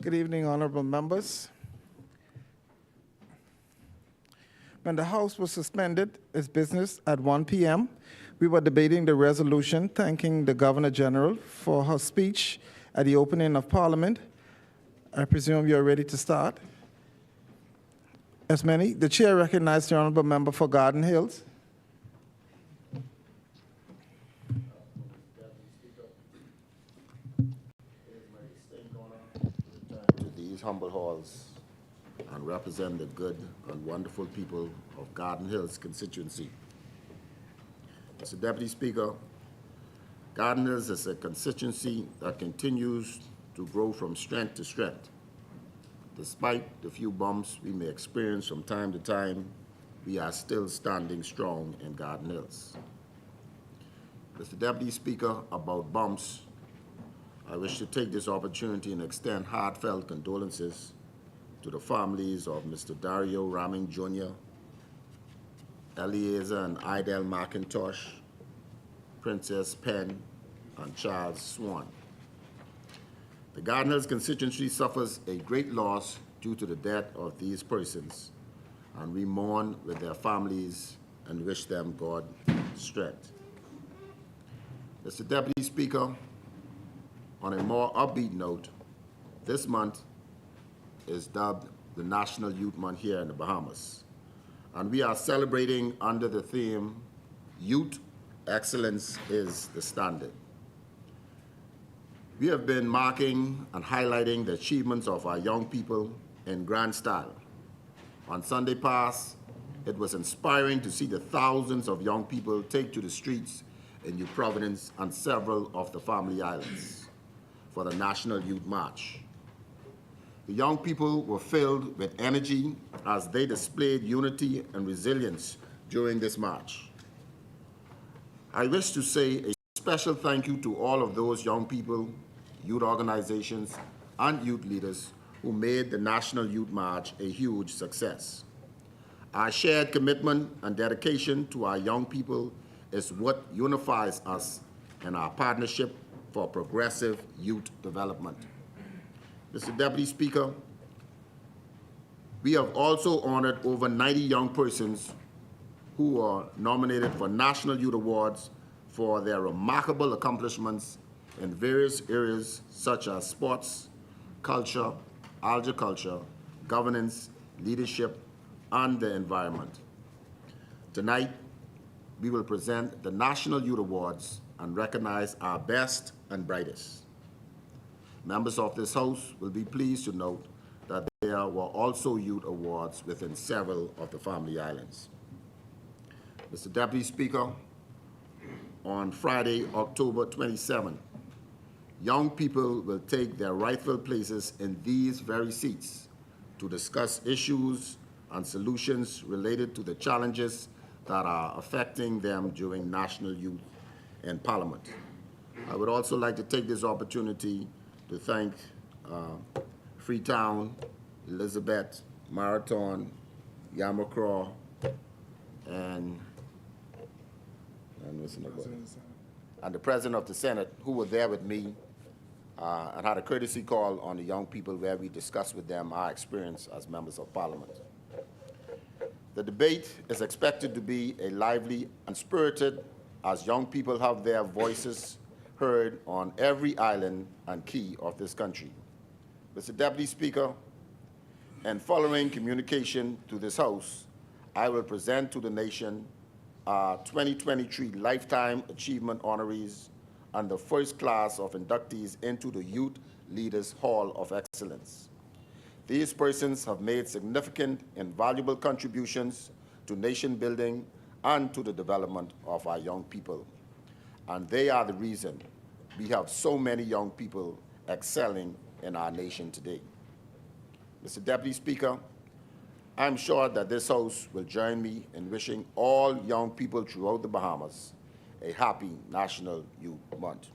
Good evening, honorable members. When the House was suspended its business at 1 p.m., we were debating the resolution thanking the Governor General for her speech at the opening of Parliament. I presume you're ready to start. As many, the chair recognizes the honorable member for Garden Hills. To these humble halls and represent the good and wonderful people of Garden Hills constituency. Mr. Deputy Speaker, Garden Hills is a constituency that continues to grow from strength to strength. Despite the few bumps we may experience from time to time, we are still standing strong in Garden Hills. Mr. Deputy Speaker, about bumps, I wish to take this opportunity and extend heartfelt condolences to the families of Mr. Dario Raming Jr., Eliezer and Idel McIntosh, Princess Penn, and Charles Swan. The Garden Hills constituency suffers a great loss due to the death of these persons, and we mourn with their families and wish them God's strength. Mr. Deputy Speaker, on a more upbeat note, this month is dubbed the National Youth Month here in the Bahamas, and we are celebrating under the theme, Youth Excellence is the Standard. We have been marking and highlighting the achievements of our young people in grand style. On Sunday past, it was inspiring to see the thousands of young people take to the streets in New Providence and several of the Family Islands for the National Youth March. The young people were filled with energy as they displayed unity and resilience during this march. I wish to say a special thank you to all of those young people, youth organizations, and youth leaders who made the National Youth March a huge success. Our shared commitment and dedication to our young people is what unifies us in our partnership for progressive youth development. Mr. Deputy Speaker, we have also honored over 90 young persons who are nominated for National Youth Awards for their remarkable accomplishments in various areas such as sports, culture, agriculture, governance, leadership, and the environment. Tonight, we will present the National Youth Awards and recognize our best and brightest. Members of this House will be pleased to note that there were also youth awards within several of the Family Islands. Mr. Deputy Speaker, on Friday, October 27th, young people will take their rightful places in these very seats to discuss issues and solutions related to the challenges that are affecting them during National Youth in Parliament. I would also like to take this opportunity to thank Freetown, Elizabeth, Marathon, Yamacraw, and the President of the Senate, who were there with me and had a courtesy call on the young people where we discussed with them our experience as members of Parliament. The debate is expected to be a lively and spirited as young people have their voices heard on every island and key of this country. Mr. Deputy Speaker, and following communication to this House, I will present to the nation our 2023 Lifetime Achievement Honorees and the first class of inductees into the Youth Leaders Hall of Excellence. These persons have made significant and valuable contributions to nation building and to the development of our young people. And they are the reason we have so many young people excelling in our nation today. Mr. Deputy Speaker, I'm sure that this House will join me in wishing all young people throughout the Bahamas a happy National Youth Month.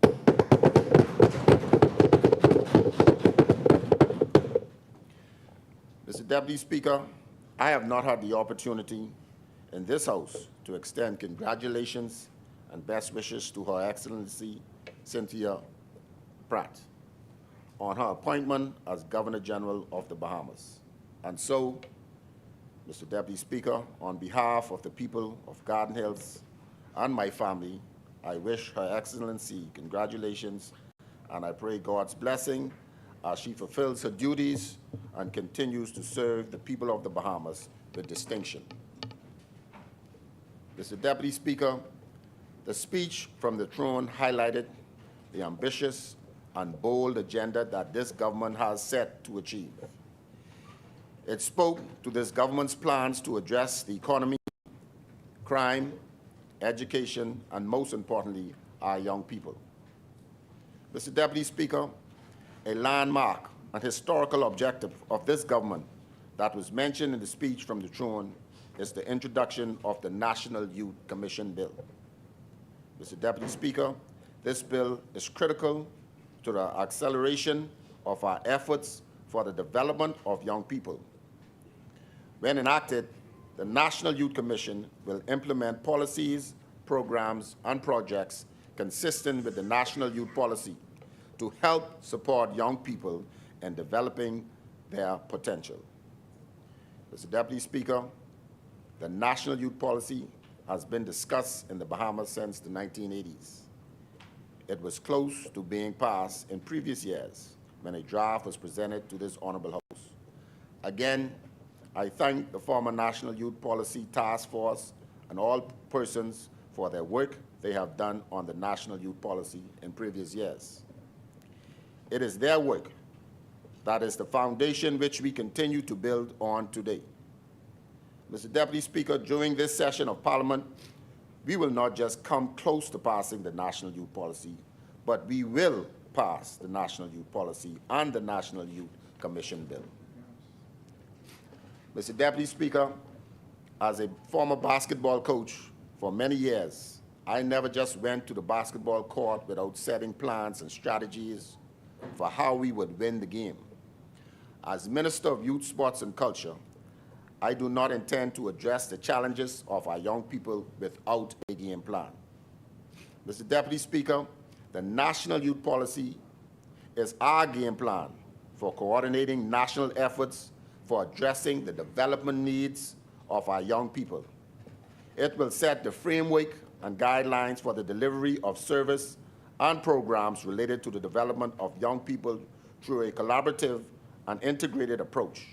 Mr. Deputy Speaker, I have not had the opportunity in this House to extend congratulations and best wishes to Her Excellency Cynthia Pratt. on her appointment as Governor General of the Bahamas. And so, Mr. Deputy Speaker, on behalf of the people of Garden Hills and my family, I wish Her Excellency congratulations, and I pray God's blessing as she fulfills her duties and continues to serve the people of the Bahamas with distinction. Mr. Deputy Speaker, the speech from the throne highlighted the ambitious and bold agenda that this government has set to achieve. It spoke to this government's plans to address the economy, crime, education, and most importantly, our young people. Mr. Deputy Speaker, a landmark and historical objective of this government that was mentioned in the speech from the throne is the introduction of the National Youth Commission Bill. Mr. Deputy Speaker, this bill is critical to the acceleration of our efforts for the development of young people. When enacted, the National Youth Commission will implement policies, programs, and projects consistent with the National Youth Policy to help support young people in developing their potential. Mr. Deputy Speaker, the National Youth Policy has been discussed in the Bahamas since the 1980s. It was close to being passed in previous years when a draft was presented to this honorable House. Again, I thank the former National Youth Policy Task Force and all persons for their work they have done on the National Youth Policy in previous years. It is their work that is the foundation which we continue to build on today. Mr. Deputy Speaker, during this session of Parliament, we will not just come close to passing the National Youth Policy, but we will pass the National Youth Policy and the National Youth Commission Bill. Mr. Deputy Speaker, as a former basketball coach for many years, I never just went to the basketball court without setting plans and strategies for how we would win the game. As Minister of Youth, Sports and Culture, I do not intend to address the challenges of our young people without a game plan. Mr. Deputy Speaker, the National Youth Policy is our game plan for coordinating national efforts for addressing the development needs of our young people. It will set the framework and guidelines for the delivery of service and programs related to the development of young people through a collaborative and integrated approach.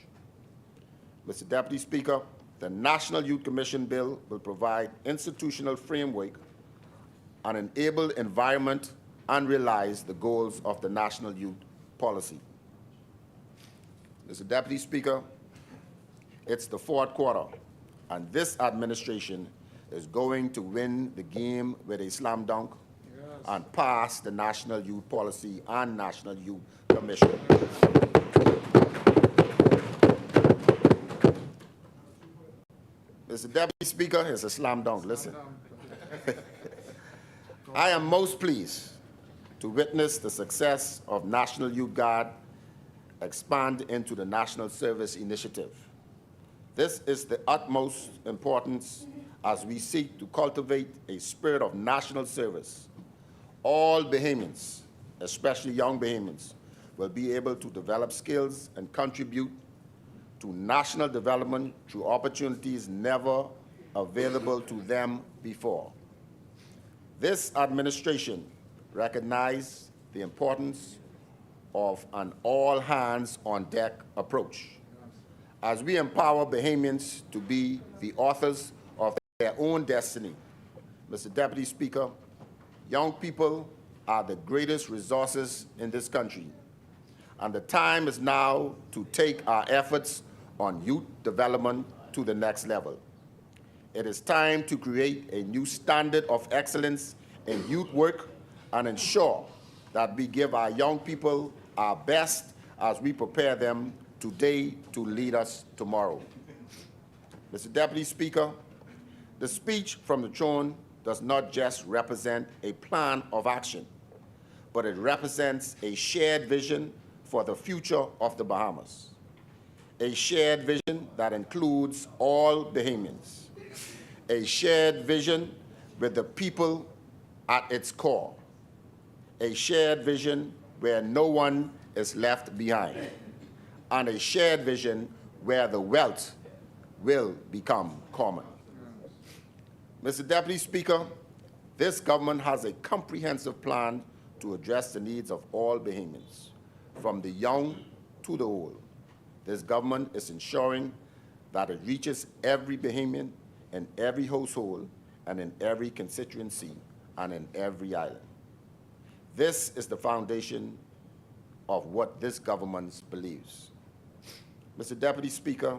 Mr. Deputy Speaker, the National Youth Commission Bill will provide institutional framework and enable environment and realize the goals of the National Youth Policy. Mr. Deputy Speaker, it's the fourth quarter, and this administration is going to win the game with a slam dunk and pass the National Youth Policy and National Youth Commission. Mr. Deputy Speaker, it's a slam dunk. Listen. I am most pleased to witness the success of National Youth Guard expand into the National Service Initiative. This is the utmost importance as we seek to cultivate a spirit of national service. All Bahamians, especially young Bahamians, will be able to develop skills and contribute to national development through opportunities never available to them before. This administration recognizes the importance of an all-hands-on-deck approach. As we empower Bahamians to be the authors of their own destiny, Mr. Deputy Speaker, young people are the greatest resources in this country, and the time is now to take our efforts on youth development to the next level. It is time to create a new standard of excellence in youth work and ensure that we give our young people our best as we prepare them today to lead us tomorrow. Mr. Deputy Speaker, the speech from the throne does not just represent a plan of action, but it represents a shared vision for the future of the Bahamas. A shared vision that includes all Bahamians. A shared vision with the people at its core. A shared vision where no one is left behind, and a shared vision where the wealth will become common. Mr. Deputy Speaker, this government has a comprehensive plan to address the needs of all Bahamians, from the young to the old. This government is ensuring that it reaches every Bahamian in every household and in every constituency and in every island. This is the foundation of what this government believes. Mr. Deputy Speaker,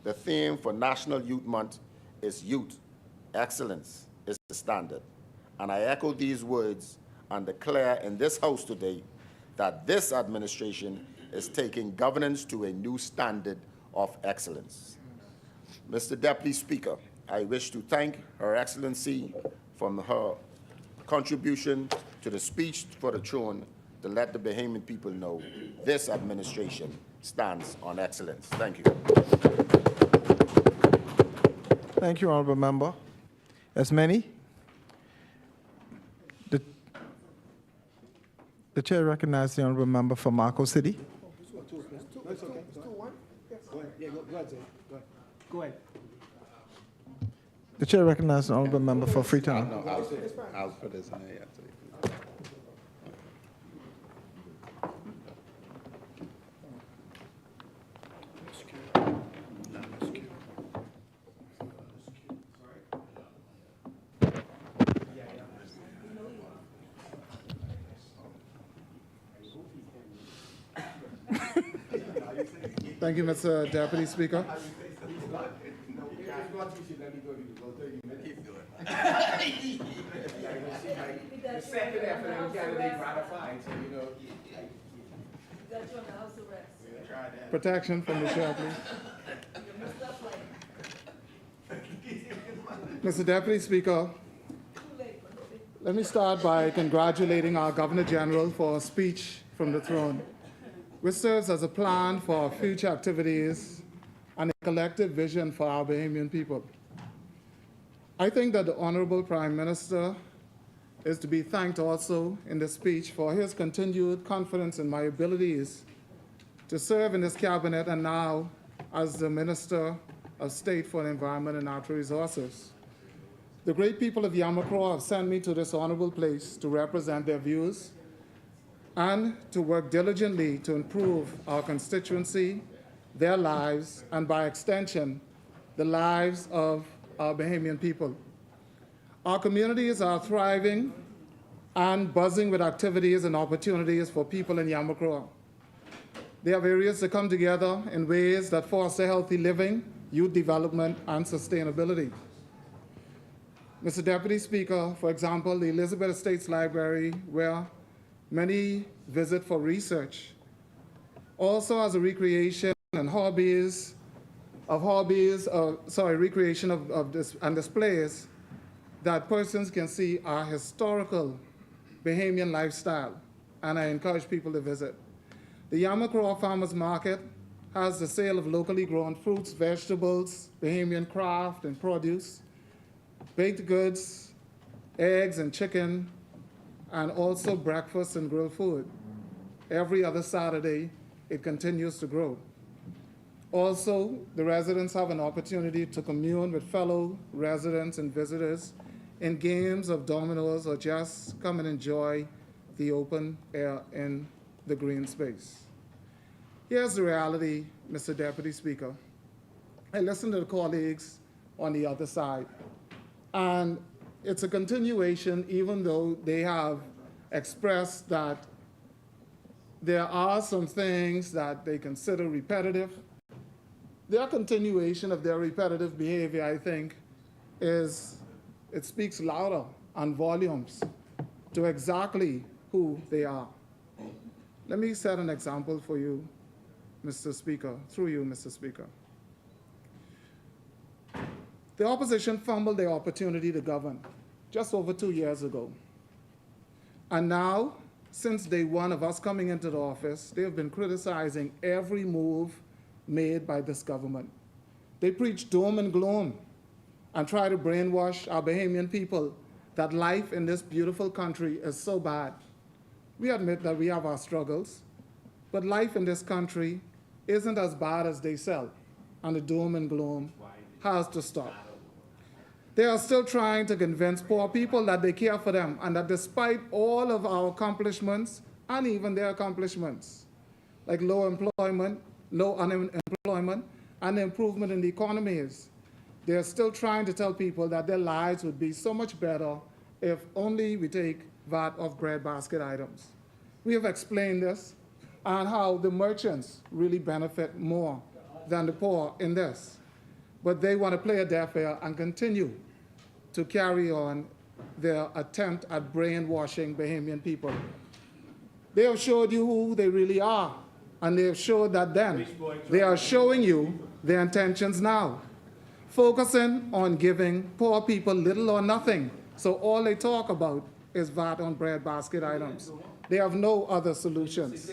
the theme for National Youth Month is Youth Excellence is the Standard. And I echo these words and declare in this House today that this administration is taking governance to a new standard of excellence. Mr. Deputy Speaker, I wish to thank Her Excellency for her contribution to the speech for the throne to let the Bahamian people know this administration stands on excellence. Thank you. Thank you, Honorable Member. As many, the chair recognizes the Honorable Member for Marco City. Go ahead. The chair recognizes the Honorable Member for Freetown. No, I'll put this on here. Thank you, Mr. Deputy Speaker. The second after the candidate ratified, so you know. Got you on the house arrest. Protection from the chair, please. Mr. Deputy Speaker, let me start by congratulating our Governor General for a speech from the throne, which serves as a plan for our future activities and a collective vision for our Bahamian people. I think that the Honorable Prime Minister is to be thanked also in this speech for his continued confidence in my abilities to serve in this cabinet and now as the Minister of State for the Environment and Natural Resources. The great people of Yamakro have sent me to this honorable place to represent their views and to work diligently to improve our constituency, their lives, and by extension, the lives of our Bahamian people. Our communities are thriving and buzzing with activities and opportunities for people in Yamakro. There are areas that come together in ways that foster healthy living, youth development, and sustainability. Mr. Deputy Speaker, for example, the Elizabeth Estates Library, where many visit for research, also has a recreation and recreation and displays that persons can see our historical Bahamian lifestyle, and I encourage people to visit. The Yamakro Farmers Market has the sale of locally grown fruits, vegetables, Bahamian craft and produce, baked goods, eggs and chicken, and also breakfast and grilled food. Every other Saturday, it continues to grow. Also, the residents have an opportunity to commune with fellow residents and visitors in games of dominoes or just come and enjoy the open air in the green space. Here's the reality, Mr. Deputy Speaker. I listened to the colleagues on the other side, and it's a continuation, even though they have expressed that there are some things that they consider repetitive. Their continuation of their repetitive behavior, I think, it speaks louder on volumes to exactly who they are. Let me set an example for you, Mr. Speaker, through you, Mr. Speaker. The opposition fumbled their opportunity to govern just over 2 years ago. And now, since day one of us coming into the office, they have been criticizing every move made by this government. They preach doom and gloom and try to brainwash our Bahamian people that life in this beautiful country is so bad. We admit that we have our struggles, But life in this country isn't as bad as they sell, and the doom and gloom has to stop. They are still trying to convince poor people that they care for them and that despite all of our accomplishments and even their accomplishments, like low employment, low unemployment, and the improvement in the economies, they're still trying to tell people that their lives would be so much better if only we take VAT off breadbasket items. We have explained this and how the merchants really benefit more than the poor in this. But they want to play a deaf ear and continue to carry on their attempt at brainwashing Bahamian people. They have showed you who they really are, and they have showed that then. They are showing you their intentions now, focusing on giving poor people little or nothing. So all they talk about is VAT on breadbasket items. They have no other solutions.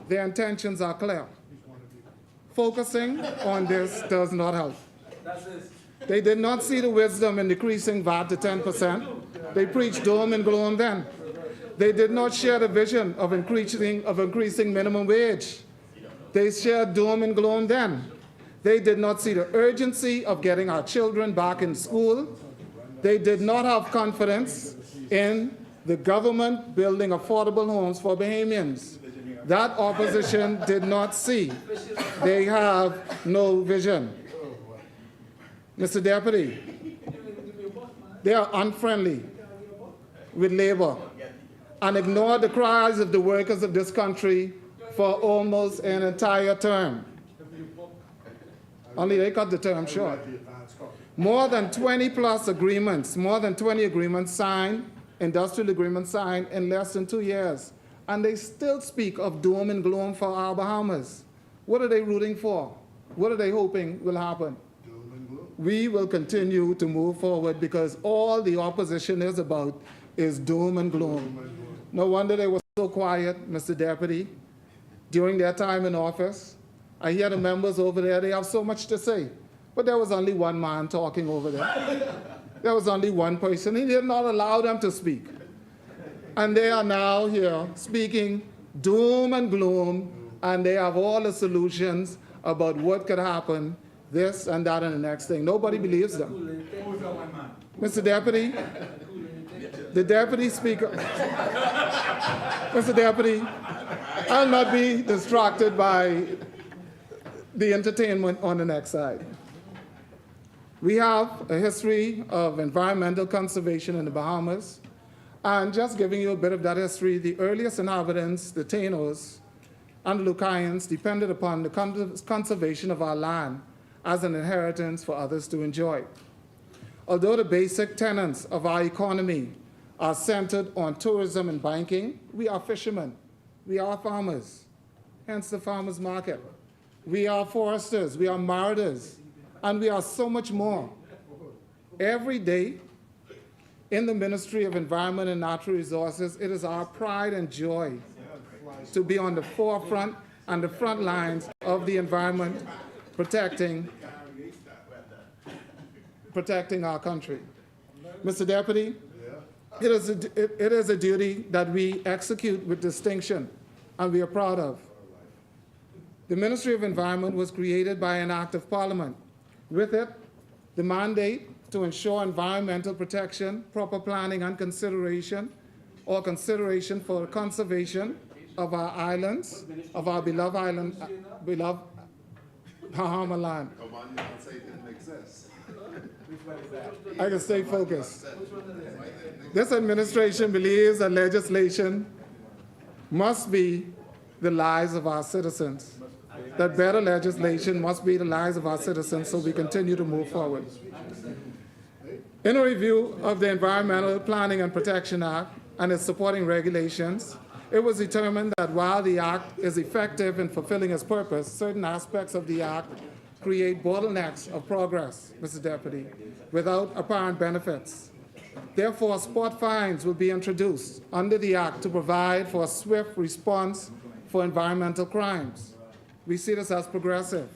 Their intentions are clear. Focusing on this does not help. They did not see the wisdom in decreasing VAT to 10%. They preached doom and gloom then. They did not share the vision of increasing minimum wage. They shared doom and gloom then. They did not see the urgency of getting our children back in school. They did not have confidence in the government building affordable homes for Bahamians. That opposition did not see. They have no vision. Mr. Deputy, they are unfriendly with labor and ignore the cries of the workers of this country for almost an entire term. Only they cut the term short. More than 20 plus agreements, more than 20 agreements signed, industrial agreements signed in less than 2 years. And they still speak of doom and gloom for our Bahamas. What are they rooting for? What are they hoping will happen? We will continue to move forward because all the opposition is about is doom and gloom. No wonder they were so quiet, Mr. Deputy, during their time in office. I hear the members over there, they have so much to say. But there was only one man talking over there. There was only one person. He did not allow them to speak. And they are now here speaking doom and gloom, and they have all the solutions about what could happen, this and that and the next thing. Nobody believes them. Mr. Deputy, the Deputy Speaker, Mr. Deputy, I'll not be distracted by the entertainment on the next side. We have a history of environmental conservation in the Bahamas. And just giving you a bit of that history, the earliest inhabitants, the Tainos and the Lucayans, depended upon the conservation of our land as an inheritance for others to enjoy. Although the basic tenets of our economy are centered on tourism and banking, we are fishermen, we are farmers, hence the farmers market. We are foresters, we are mariners, and we are so much more. Every day, in the Ministry of Environment and Natural Resources, it is our pride and joy to be on the forefront and the front lines of the environment, protecting our country. Mr. Deputy, it is a duty that we execute with distinction, and we are proud of. The Ministry of Environment was created by an act of Parliament. With it, the mandate to ensure environmental protection, proper planning and consideration, or consideration for conservation of our islands, of our beloved Bahama land. I can stay focused. This administration believes that legislation must be the lives of our citizens, that better legislation must be the lives of our citizens, so we continue to move forward. In a review of the Environmental Planning and Protection Act and its supporting regulations, it was determined that while the Act is effective in fulfilling its purpose, certain aspects of the Act create bottlenecks of progress, Mr. Deputy, without apparent benefits. Therefore, spot fines will be introduced under the Act to provide for a swift response for environmental crimes. We see this as progressive.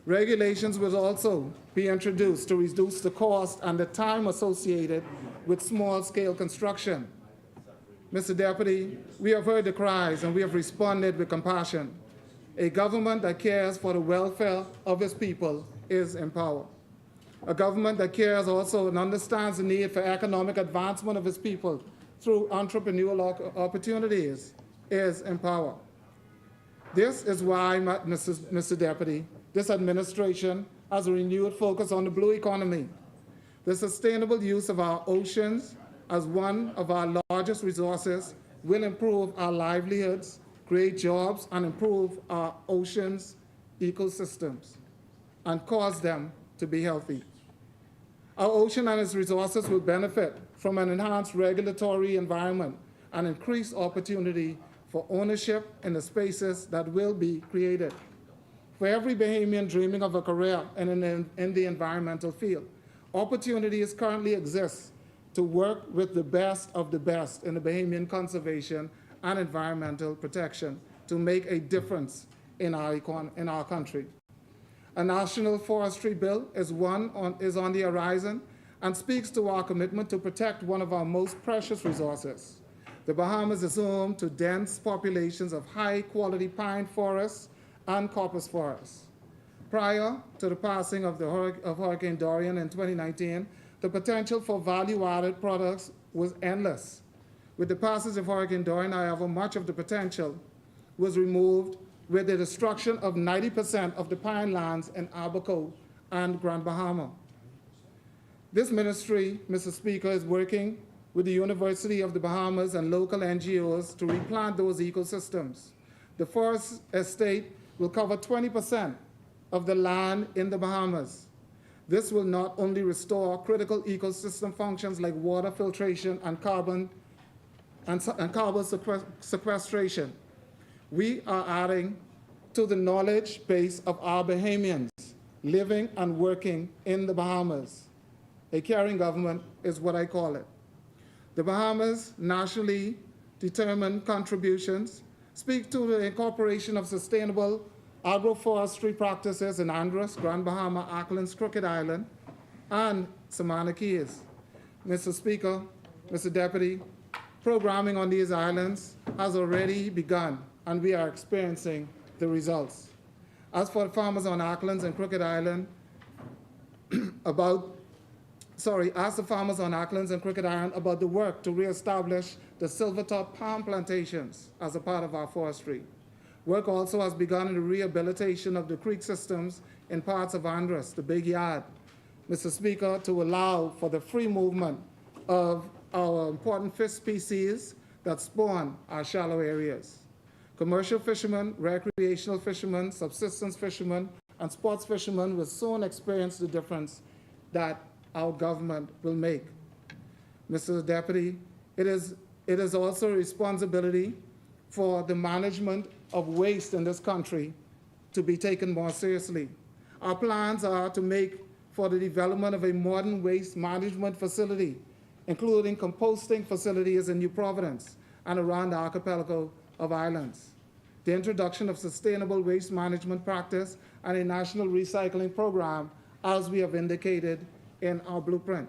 Regulations will also be introduced to reduce the cost and the time associated with small-scale construction. Mr. Deputy, we have heard the cries and we have responded with compassion. A government that cares for the welfare of its people is in power. A government that cares also and understands the need for economic advancement of its people through entrepreneurial opportunities is in power. This is why, Mr. Deputy, this administration has a renewed focus on the blue economy, the sustainable use of our oceans as one of our largest resources will improve our livelihoods, create jobs, and improve our oceans' ecosystems and cause them to be healthy. Our ocean and its resources will benefit from an enhanced regulatory environment and increased opportunity for ownership in the spaces that will be created. For every Bahamian dreaming of a career in the environmental field, opportunities currently exist to work with the best of the best in the Bahamian conservation and environmental protection to make a difference in our country. A national forestry bill is on the horizon and speaks to our commitment to protect one of our most precious resources. The Bahamas is home to dense populations of high-quality pine forests and coppice forests. Prior to the passing of Hurricane Dorian in 2019, the potential for value-added products was endless. With the passage of Hurricane Dorian, however, much of the potential was removed with the destruction of 90% of the pine lands in Abaco and Grand Bahama. This ministry, Mr. Speaker, is working with the University of the Bahamas and local NGOs to replant those ecosystems. The forest estate will cover 20% of the land in the Bahamas. This will not only restore critical ecosystem functions like water filtration and carbon sequestration. We are adding to the knowledge base of our Bahamians living and working in the Bahamas. A caring government is what I call it. The Bahamas' nationally determined contributions speak to the incorporation of sustainable agroforestry practices in Andros, Grand Bahama, Auckland's Crooked Island, and Samana Keys. Mr. Speaker, Mr. Deputy, programming on these islands has already begun, and we are experiencing the results. As for the farmers on Auckland's and Crooked Island, ask the farmers on Auckland's and Crooked Island about the work to reestablish the silvertop palm plantations as a part of our forestry. Work also has begun in the rehabilitation of the creek systems in parts of Andros, the Big Yard, Mr. Speaker, to allow for the free movement of our important fish species that spawn our shallow areas. Commercial fishermen, recreational fishermen, subsistence fishermen, and sports fishermen will soon experience the difference that our government will make. Mr. Deputy, it is also a responsibility for the management of waste in this country to be taken more seriously. Our plans are to make for the development of a modern waste management facility, including composting facilities in New Providence and around the archipelago of islands. The introduction of sustainable waste management practice and a national recycling program, as we have indicated in our blueprint.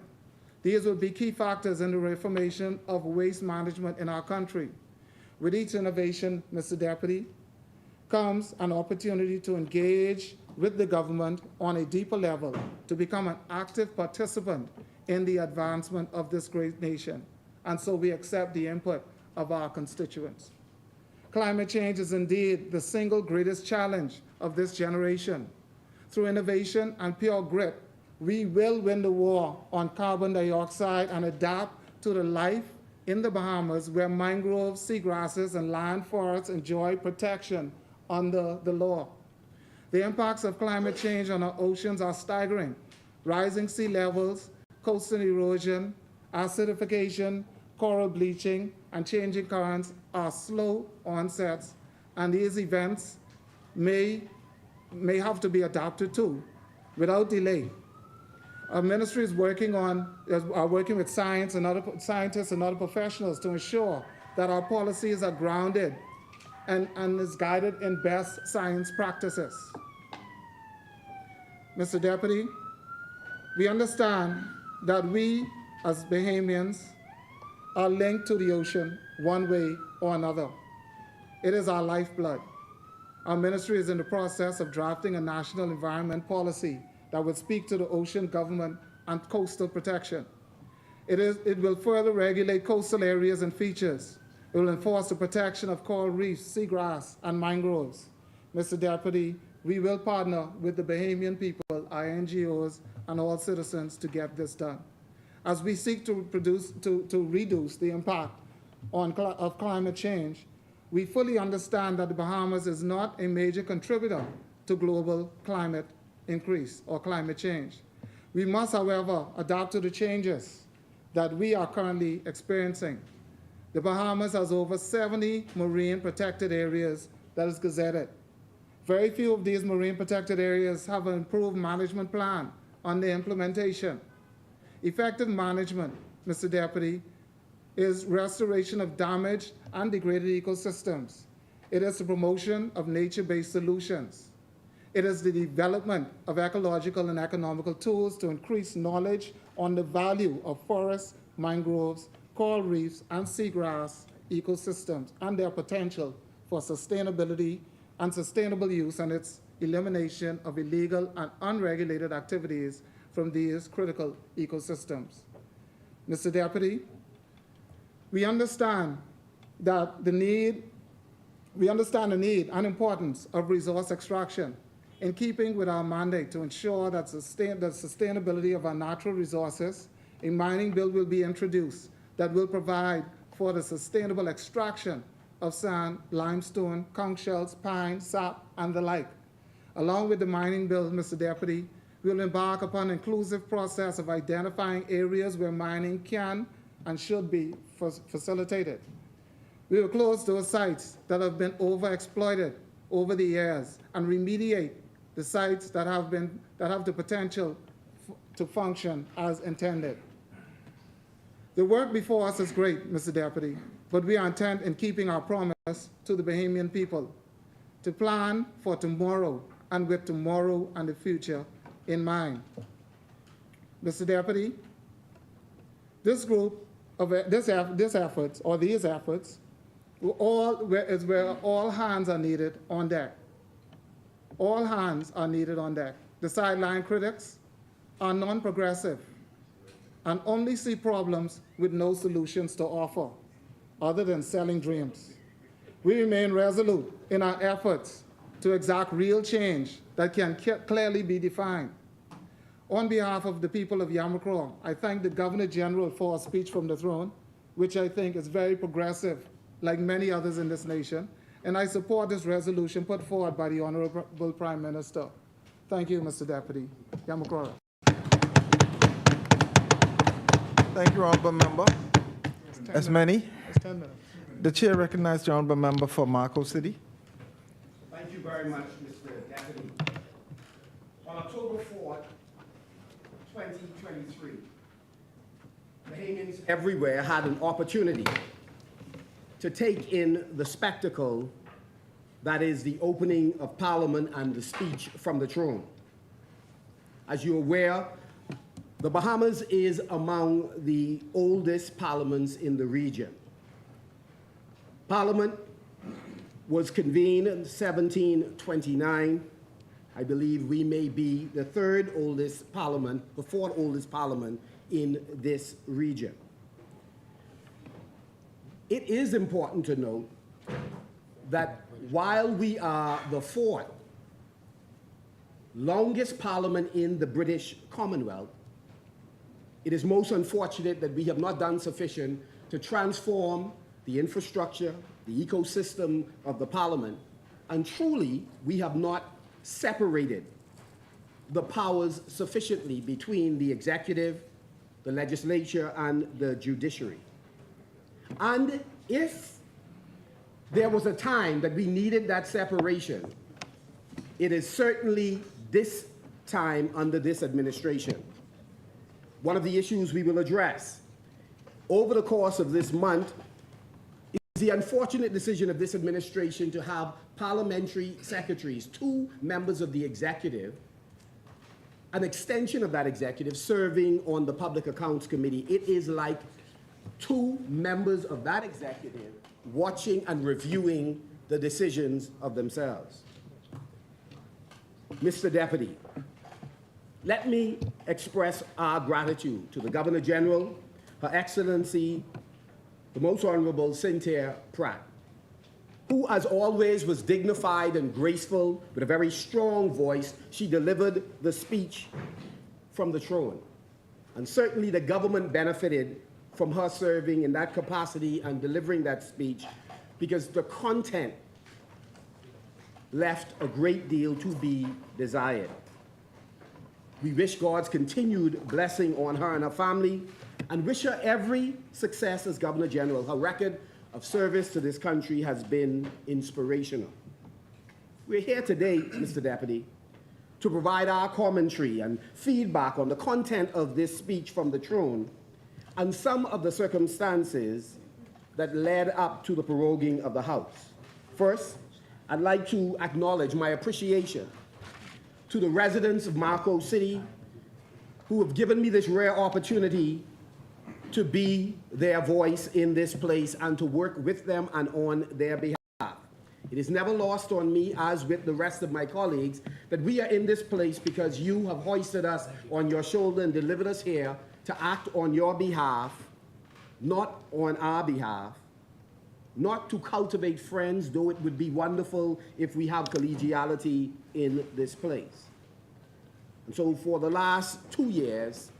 These will be key factors in the reformation of waste management in our country. With each innovation, Mr. Deputy, comes an opportunity to engage with the government on a deeper level, to become an active participant in the advancement of this great nation. And so we accept the input of our constituents. Climate change is indeed the single greatest challenge of this generation. Through innovation and pure grit, we will win the war on carbon dioxide and adapt to the life in the Bahamas where mangroves, seagrasses, and land forests enjoy protection under the law. The impacts of climate change on our oceans are staggering. Rising sea levels, coastal erosion, acidification, coral bleaching, and changing currents are slow onsets, and these events may have to be adapted to without delay. Our ministry is working with scientists and other professionals to ensure that our policies are grounded and is guided in best science practices. Mr. Deputy, we understand that we as Bahamians are linked to the ocean one way or another. It is our lifeblood. Our ministry is in the process of drafting a national environment policy that would speak to the ocean government and coastal protection. It will further regulate coastal areas and features. It will enforce the protection of coral reefs, seagrass, and mangroves. Mr. Deputy, we will partner with the Bahamian people, our NGOs, and all citizens to get this done. As we seek to reduce the impact of climate change, we fully understand that the Bahamas is not a major contributor to global climate increase or climate change. We must, however, adapt to the changes that we are currently experiencing. The Bahamas has over 70 marine protected areas that is gazetted. Very few of these marine protected areas have an improved management plan on their implementation. Effective management, Mr. Deputy, is restoration of damaged and degraded ecosystems. It is the promotion of nature-based solutions. It is the development of ecological and economical tools to increase knowledge on the value of forests, mangroves, coral reefs, and seagrass ecosystems and their potential for sustainability and sustainable use and its elimination of illegal and unregulated activities from these critical ecosystems. Mr. Deputy, we understand the need and importance of resource extraction in keeping with our mandate to ensure that the sustainability of our natural resources. A mining bill will be introduced that will provide for the sustainable extraction of sand, limestone, conch shells, pine, sap, and the like. Along with the mining bill, Mr. Deputy, we will embark upon an inclusive process of identifying areas where mining can and should be facilitated. We will close those sites that have been overexploited over the years and remediate the sites that have the potential to function as intended. The work before us is great, Mr. Deputy, but we are intent in keeping our promise to the Bahamian people to plan for tomorrow and with tomorrow and the future in mind. Mr. Deputy, these efforts is where all hands are needed on deck. All hands are needed on deck. The sideline critics are non-progressive and only see problems with no solutions to offer other than selling dreams. We remain resolute in our efforts to exact real change that can clearly be defined. On behalf of the people of Yamoussoukro, I thank the Governor General for a speech from the throne, which I think is very progressive, like many others in this nation, and I support this resolution put forward by the Honorable Prime Minister. Thank you, Mr. Deputy. Yamoussoukro. Thank you, Honorable Member. As many. It's 10 minutes. The chair recognizes the Honorable Member for Marco City. Thank you very much, Mr. Deputy. On October 4th, 2023, Bahamians everywhere had an opportunity to take in the spectacle that is the opening of Parliament and the speech from the throne. As you're aware, the Bahamas is among the oldest parliaments in the region. Parliament was convened in 1729. I believe we may be the third oldest parliament, the fourth oldest parliament in this region. It is important to note that while we are the fourth longest parliament in the British Commonwealth, it is most unfortunate that we have not done sufficient to transform the infrastructure, the ecosystem of the parliament, and truly we have not separated the powers sufficiently between the executive, the legislature, and the judiciary. And if there was a time that we needed that separation, it is certainly this time under this administration. One of the issues we will address over the course of this month is the unfortunate decision of this administration to have parliamentary secretaries, 2 members of the executive, an extension of that executive serving on the Public Accounts Committee. It is like two members of that executive watching and reviewing the decisions of themselves. Mr. Deputy, let me express our gratitude to the Governor General, Her Excellency, the Most Honorable Cynthia Pratt, who, as always, was dignified and graceful. With a very strong voice, she delivered the speech from the throne. And certainly the government benefited from her serving in that capacity and delivering that speech, because the content left a great deal to be desired. We wish God's continued blessing on her and her family, and wish her every success as Governor General. Her record of service to this country has been inspirational. We're here today, Mr. Deputy, to provide our commentary and feedback on the content of this speech from the throne and some of the circumstances that led up to the proroguing of the House. First, I'd like to acknowledge my appreciation to the residents of Marco City who have given me this rare opportunity to be their voice in this place and to work with them and on their behalf. It is never lost on me, as with the rest of my colleagues, that we are in this place because you have hoisted us on your shoulder and delivered us here to act on your behalf, not on our behalf, not to cultivate friends, though it would be wonderful if we have collegiality in this place. And so for the last 2 years,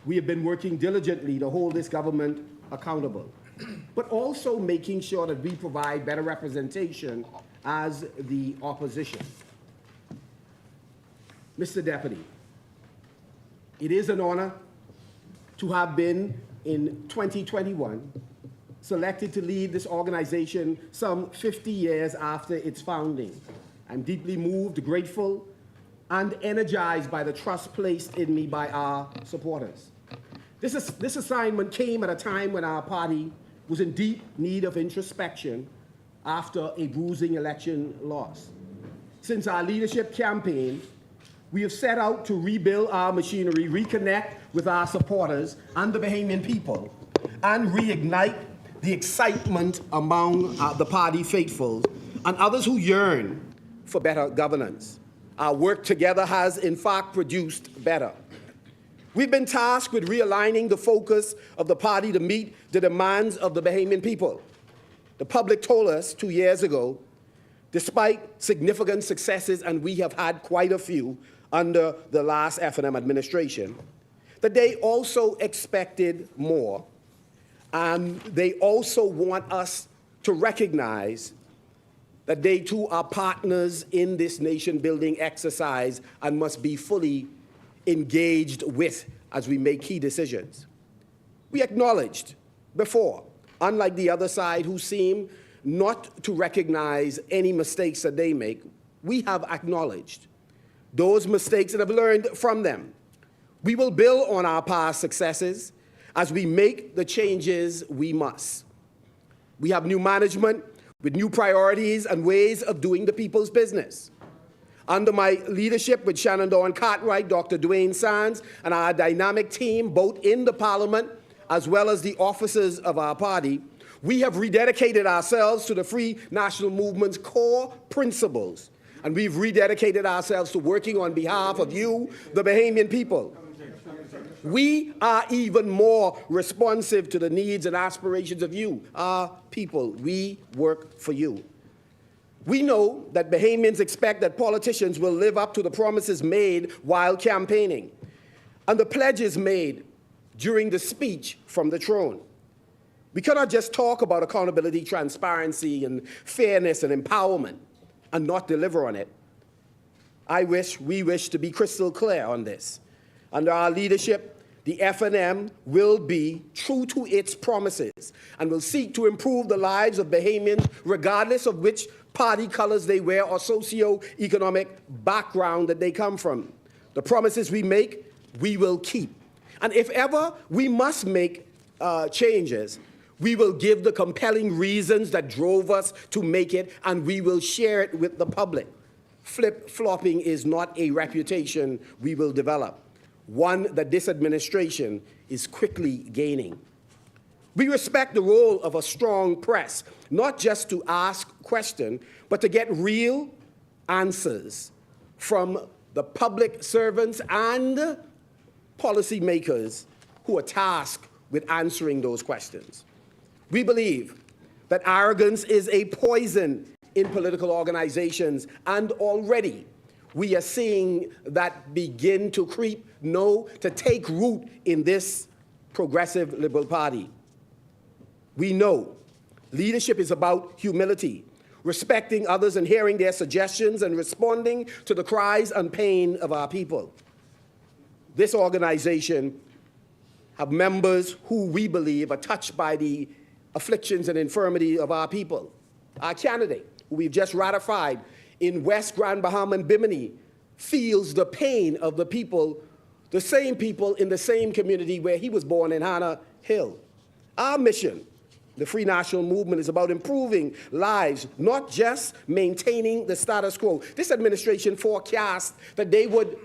we have been working diligently to hold this government accountable, but also making sure that we provide better representation as the opposition. Mr. Deputy, it is an honor to have been, in 2021, selected to lead this organization some 50 years after its founding. I'm deeply moved, grateful, and energized by the trust placed in me by our supporters. This assignment came at a time when our party was in deep need of introspection after a bruising election loss. Since our leadership campaign, we have set out to rebuild our machinery, reconnect with our supporters and the Bahamian people, and reignite the excitement among the party faithful and others who yearn for better governance. Our work together has, in fact, produced better. We've been tasked with realigning the focus of the party to meet the demands of the Bahamian people. The public told us 2 years ago, despite significant successes, and we have had quite a few under the last F&M administration, that they also expected more. And they also want us to recognize that they too are partners in this nation-building exercise and must be fully engaged with as we make key decisions. We acknowledged before, unlike the other side who seem not to recognize any mistakes that they make, we have acknowledged those mistakes and have learned from them. We will build on our past successes as we make the changes we must. We have new management with new priorities and ways of doing the people's business. Under my leadership with Shannon Dawn Cartwright, Dr. Dwayne Sands, and our dynamic team, both in the Parliament as well as the officers of our party, we have rededicated ourselves to the Free National Movement's core principles, and we've rededicated ourselves to working on behalf of you, the Bahamian people. We are even more responsive to the needs and aspirations of you, our people. We work for you. We know that Bahamians expect that politicians will live up to the promises made while campaigning and the pledges made during the speech from the throne. We cannot just talk about accountability, transparency, and fairness and empowerment and not deliver on it. We wish to be crystal clear on this. Under our leadership, the F&M will be true to its promises and will seek to improve the lives of Bahamians regardless of which party colors they wear or socio-economic background that they come from. The promises we make, we will keep. And if ever we must make changes, we will give the compelling reasons that drove us to make it, and we will share it with the public. Flip-flopping is not a reputation we will develop, one that this administration is quickly gaining. We respect the role of a strong press, not just to ask questions, but to get real answers from the public servants and policymakers who are tasked with answering those questions. We believe that arrogance is a poison in political organizations, and already we are seeing that begin to creep, to take root in this progressive Liberal Party. We know leadership is about humility, respecting others and hearing their suggestions and responding to the cries and pain of our people. This organization have members who we believe are touched by the afflictions and infirmity of our people. Our candidate, who we've just ratified in West Grand Bahama and Bimini, feels the pain of the people, the same people in the same community where he was born in Hannah Hill. Our mission, the Free National Movement, is about improving lives, not just maintaining the status quo. This administration forecast that they would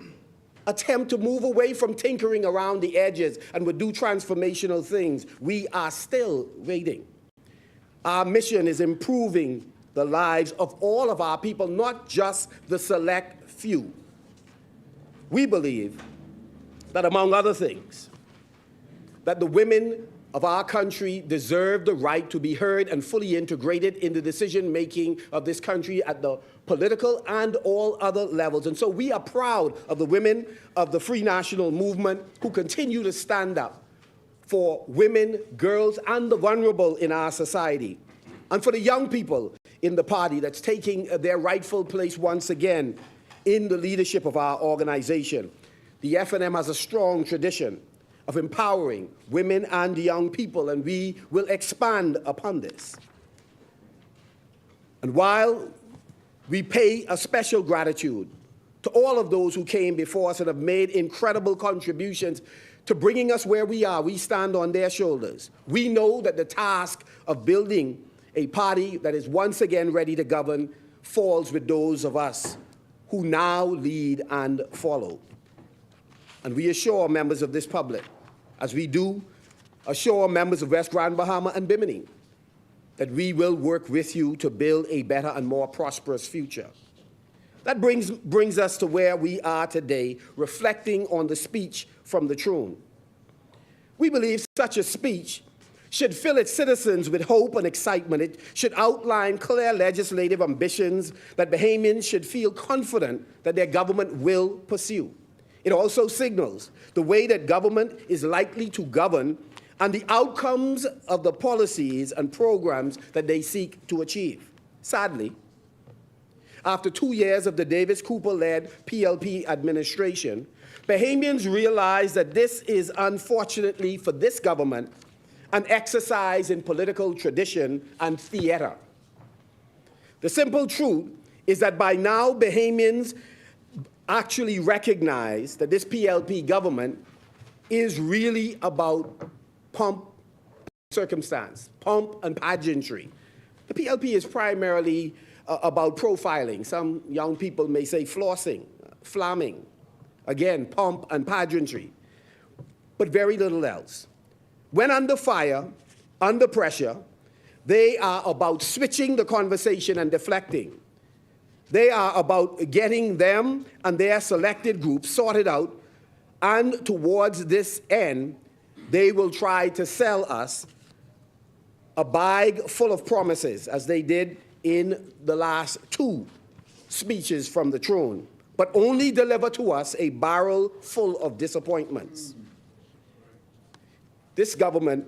attempt to move away from tinkering around the edges and would do transformational things. We are still waiting. Our mission is improving the lives of all of our people, not just the select few. We believe that, among other things, that the women of our country deserve the right to be heard and fully integrated in the decision-making of this country at the political and all other levels. And so we are proud of the women of the Free National Movement who continue to stand up for women, girls, and the vulnerable in our society, and for the young people in the party that's taking their rightful place once again in the leadership of our organization. The FNM has a strong tradition of empowering women and young people, and we will expand upon this. And while we pay a special gratitude to all of those who came before us and have made incredible contributions to bringing us where we are, we stand on their shoulders. We know that the task of building a party that is once again ready to govern falls with those of us who now lead and follow. And we assure members of this public, as we do assure members of West Grand Bahama and Bimini, that we will work with you to build a better and more prosperous future. That brings us to where we are today, reflecting on the speech from the throne. We believe such a speech should fill its citizens with hope and excitement. It should outline clear legislative ambitions that Bahamians should feel confident that their government will pursue. It also signals the way that government is likely to govern and the outcomes of the policies and programs that they seek to achieve. Sadly, after 2 years of the Davis Cooper-led PLP administration, Bahamians realize that this is, unfortunately for this government, an exercise in political tradition and theater. The simple truth is that by now Bahamians actually recognize that this PLP government is really about pomp circumstance, pomp and pageantry. The PLP is primarily about profiling. Some young people may say flossing, flamming. Again, pomp and pageantry, but very little else. When under fire, under pressure, they are about switching the conversation and deflecting. They are about getting them and their selected groups sorted out, and towards this end, they will try to sell us a bag full of promises, as they did in the last 2 speeches from the throne, but only deliver to us a barrel full of disappointments. This government,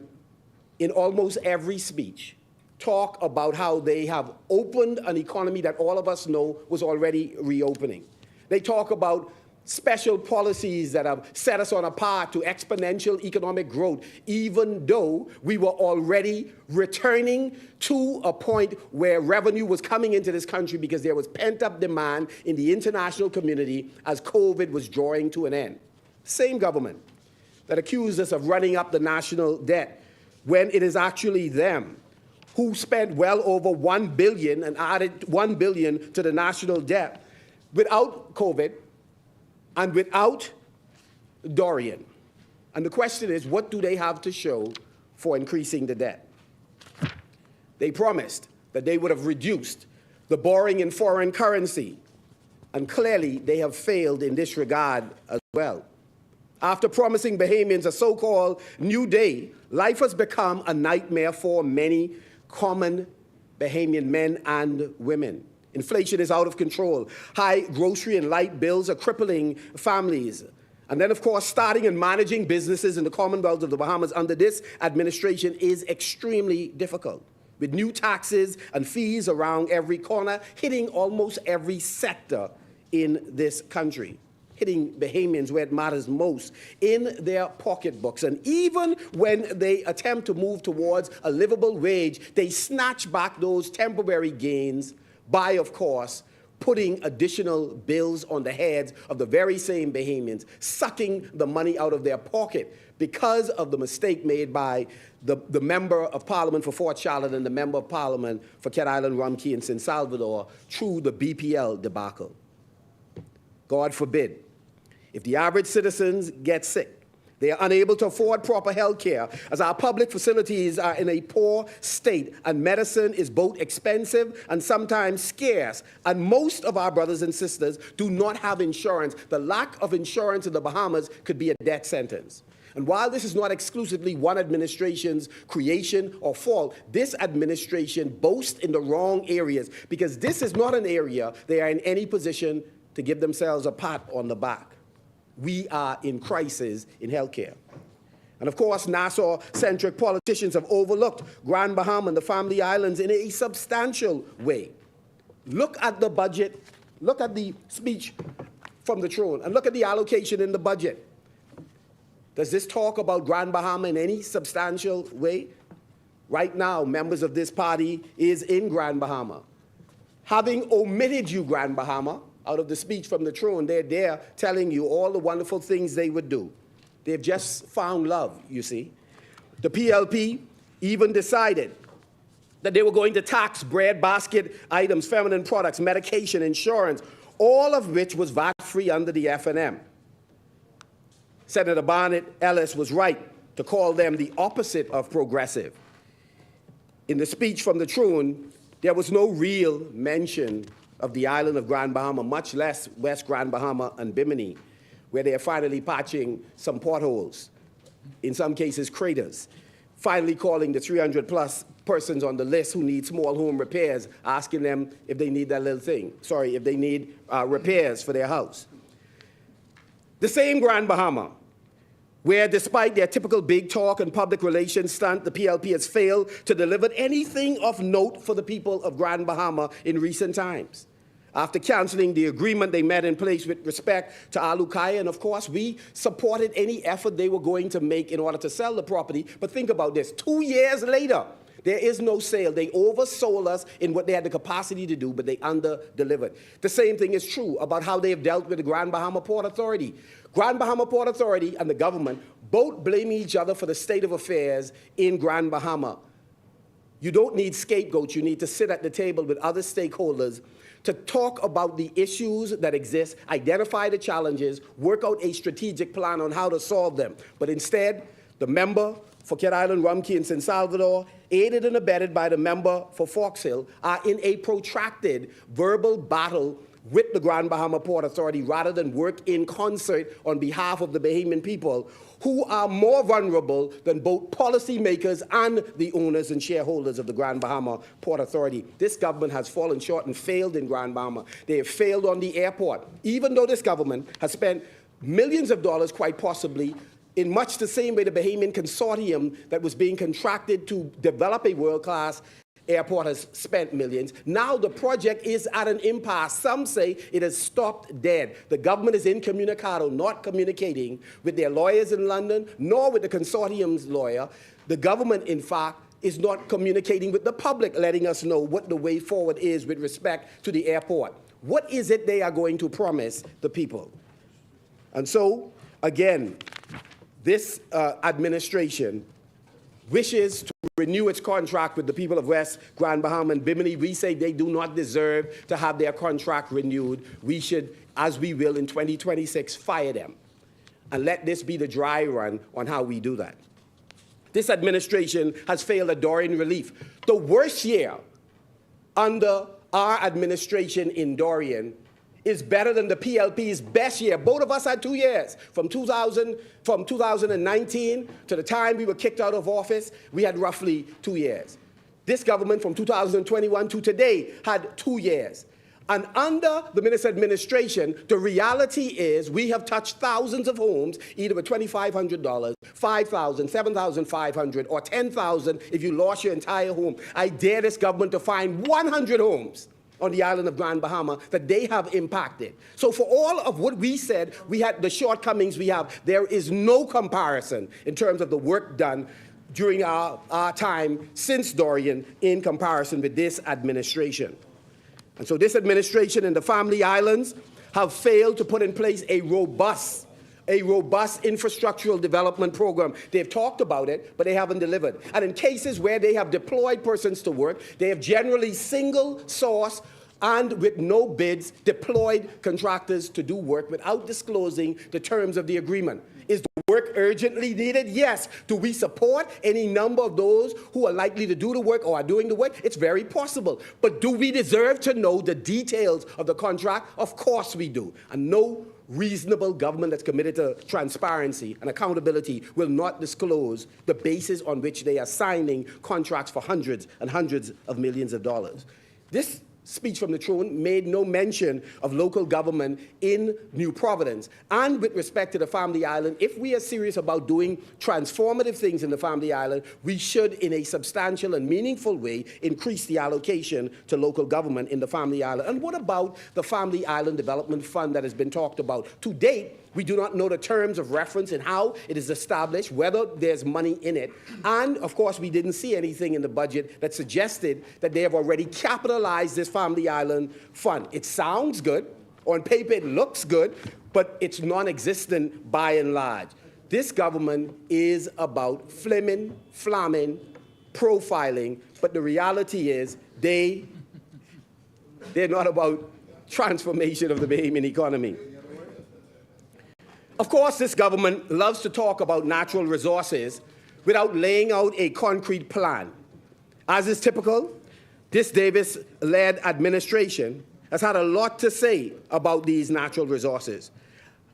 in almost every speech, talk about how they have opened an economy that all of us know was already reopening. They talk about special policies that have set us on a path to exponential economic growth, even though we were already returning to a point where revenue was coming into this country because there was pent-up demand in the international community as COVID was drawing to an end. Same government that accused us of running up the national debt when it is actually them who spent well over $1 billion and added $1 billion to the national debt without COVID and without Dorian. And the question is, what do they have to show for increasing the debt. They promised that they would have reduced the borrowing in foreign currency, and clearly they have failed in this regard as well. After promising Bahamians a so-called new day, life has become a nightmare for many common Bahamian men and women. Inflation is out of control. High grocery and light bills are crippling families. And then, of course, starting and managing businesses in the Commonwealth of the Bahamas under this administration is extremely difficult, with new taxes and fees around every corner, hitting almost every sector in this country, hitting Bahamians where it matters most, in their pocketbooks. And even when they attempt to move towards a livable wage, they snatch back those temporary gains by, of course, putting additional bills on the heads of the very same Bahamians, sucking the money out of their pocket because of the mistake made by the Member of Parliament for Fort Charlotte and the Member of Parliament for Cat Island, Rumkey, and San Salvador through the BPL debacle. God forbid, if the average citizens get sick, they are unable to afford proper health care, as our public facilities are in a poor state, and medicine is both expensive and sometimes scarce, and most of our brothers and sisters do not have insurance. The lack of insurance in the Bahamas could be a death sentence. And while this is not exclusively one administration's creation or fault, this administration boasts in the wrong areas, because this is not an area they are in any position to give themselves a pat on the back. We are in crisis in healthcare. And of course, Nassau-centric politicians have overlooked Grand Bahama and the Family Islands in a substantial way. Look at the budget, look at the speech from the throne, and look at the allocation in the budget. Does this talk about Grand Bahama in any substantial way? Right now, members of this party is in Grand Bahama. Having omitted you, Grand Bahama, out of the speech from the throne, they're there telling you all the wonderful things they would do. They've just found love, you see. The PLP even decided that they were going to tax bread basket items, feminine products, medication, insurance, all of which was VAT-free under the F&M. Senator Barnett Ellis was right to call them the opposite of progressive. In the speech from the throne, there was no real mention of the island of Grand Bahama, much less West Grand Bahama and Bimini, where they are finally patching some potholes, in some cases craters, finally calling the 300-plus persons on the list who need small home repairs, asking them if they need that little thing, if they need repairs for their house. The same Grand Bahama, where despite their typical big talk and public relations stunt, the PLP has failed to deliver anything of note for the people of Grand Bahama in recent times. After canceling the agreement they met in place with respect to Alukaya, and of course we supported any effort they were going to make in order to sell the property, but think about this, 2 years later, there is no sale. They oversold us in what they had the capacity to do, but they under-delivered. The same thing is true about how they have dealt with the Grand Bahama Port Authority. Grand Bahama Port Authority and the government both blame each other for the state of affairs in Grand Bahama. You don't need scapegoats. You need to sit at the table with other stakeholders to talk about the issues that exist, identify the challenges, work out a strategic plan on how to solve them. But instead, the member for Cat Island, Rumkey, and San Salvador, aided and abetted by the member for Fox Hill, are in a protracted verbal battle with the Grand Bahama Port Authority rather than work in concert on behalf of the Bahamian people, who are more vulnerable than both policymakers and the owners and shareholders of the Grand Bahama Port Authority. This government has fallen short and failed in Grand Bahama. They have failed on the airport, even though this government has spent millions of dollars, quite possibly, in much the same way the Bahamian consortium that was being contracted to develop a world-class airport has spent millions. Now the project is at an impasse. Some say it has stopped dead. The government is incommunicado, not communicating with their lawyers in London, nor with the consortium's lawyer. The government, in fact, is not communicating with the public, letting us know what the way forward is with respect to the airport. What is it they are going to promise the people? And so, again, this administration wishes to renew its contract with the people of West Grand Bahama and Bimini. We say they do not deserve to have their contract renewed. We should, as we will in 2026, fire them. And let this be the dry run on how we do that. This administration has failed at Dorian relief. The worst year under our administration in Dorian is better than the PLP's best year. Both of us had 2 years. From 2019 to the time we were kicked out of office, we had roughly 2 years. This government from 2021 to today had 2 years. And under the minister administration, the reality is we have touched thousands of homes, either with $2,500, $5,000, $7,500, or $10,000 if you lost your entire home. I dare this government to find 100 homes on the island of Grand Bahama that they have impacted. So for all of what we said, we had the shortcomings we have, there is no comparison in terms of the work done during our time since Dorian in comparison with this administration. And so this administration and the Family Islands have failed to put in place a robust infrastructural development program. They've talked about it, but they haven't delivered. And in cases where they have deployed persons to work, they have generally single source and with no bids deployed contractors to do work without disclosing the terms of the agreement. Is the work urgently needed? Yes. Do we support any number of those who are likely to do the work or are doing the work? It's very possible. But do we deserve to know the details of the contract? Of course we do. And no reasonable government that's committed to transparency and accountability will not disclose the basis on which they are signing contracts for hundreds and hundreds of millions of dollars. This speech from the throne made no mention of local government in New Providence. And with respect to the Family Island, if we are serious about doing transformative things in the Family Island, we should, in a substantial and meaningful way, increase the allocation to local government in the Family Island. And what about the Family Island Development Fund that has been talked about? To date, we do not know the terms of reference and how it is established, whether there's money in it. And, of course, we didn't see anything in the budget that suggested that they have already capitalized this Family Island Fund. It sounds good. On paper, it looks good, but it's non-existent by and large. This government is about flamming, profiling, but the reality is they're not about transformation of the Bahamian economy. Of course, this government loves to talk about natural resources without laying out a concrete plan. As is typical, this Davis-led administration has had a lot to say about these natural resources.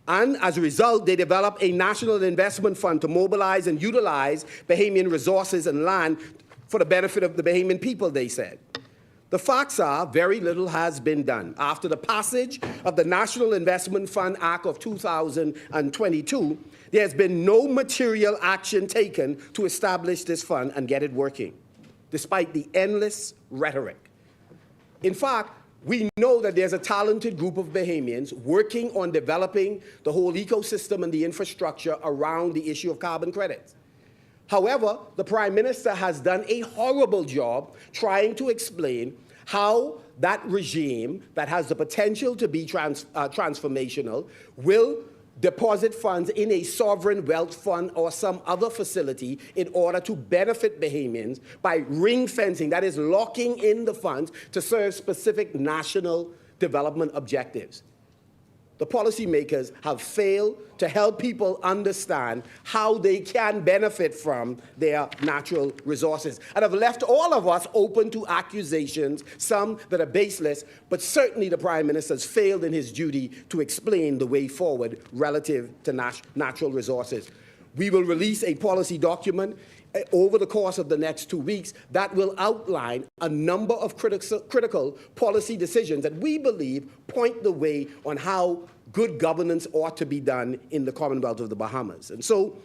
And as a result, they developed a national investment fund to mobilize and utilize Bahamian resources and land for the benefit of the Bahamian people, they said. The facts are very little has been done. After the passage of the National Investment Fund Act of 2022, there has been no material action taken to establish this fund and get it working, despite the endless rhetoric. In fact, we know that there's a talented group of Bahamians working on developing the whole ecosystem and the infrastructure around the issue of carbon credits. However, the Prime Minister has done a horrible job trying to explain how that regime that has the potential to be transformational will deposit funds in a sovereign wealth fund or some other facility in order to benefit Bahamians by ring fencing, that is locking in the funds to serve specific national development objectives. The policymakers have failed to help people understand how they can benefit from their natural resources and have left all of us open to accusations, some that are baseless, but certainly the Prime Minister has failed in his duty to explain the way forward relative to natural resources. We will release a policy document over the course of the next 2 weeks that will outline a number of critical policy decisions that we believe point the way on how good governance ought to be done in the Commonwealth of the Bahamas. And so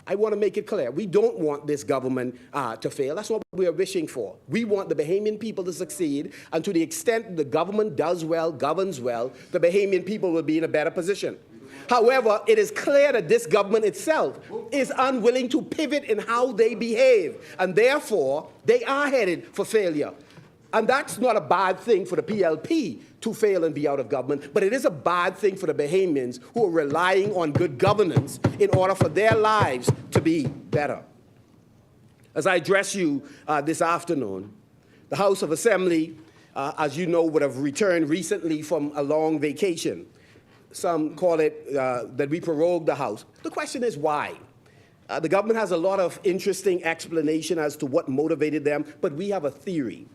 I want to make it clear, we don't want this government to fail. That's what we are wishing for. We want the Bahamian people to succeed, and to the extent the government does well, governs well, the Bahamian people will be in a better position. However, it is clear that this government itself is unwilling to pivot in how they behave, and therefore, they are headed for failure. And that's not a bad thing for the PLP to fail and be out of government, but it is a bad thing for the Bahamians who are relying on good governance in order for their lives to be better. As I address you this afternoon, the House of Assembly, as you know, would have returned recently from a long vacation. Some call it that we prorogued the House. The question is why? The government has a lot of interesting explanation as to what motivated them, but we have a theory.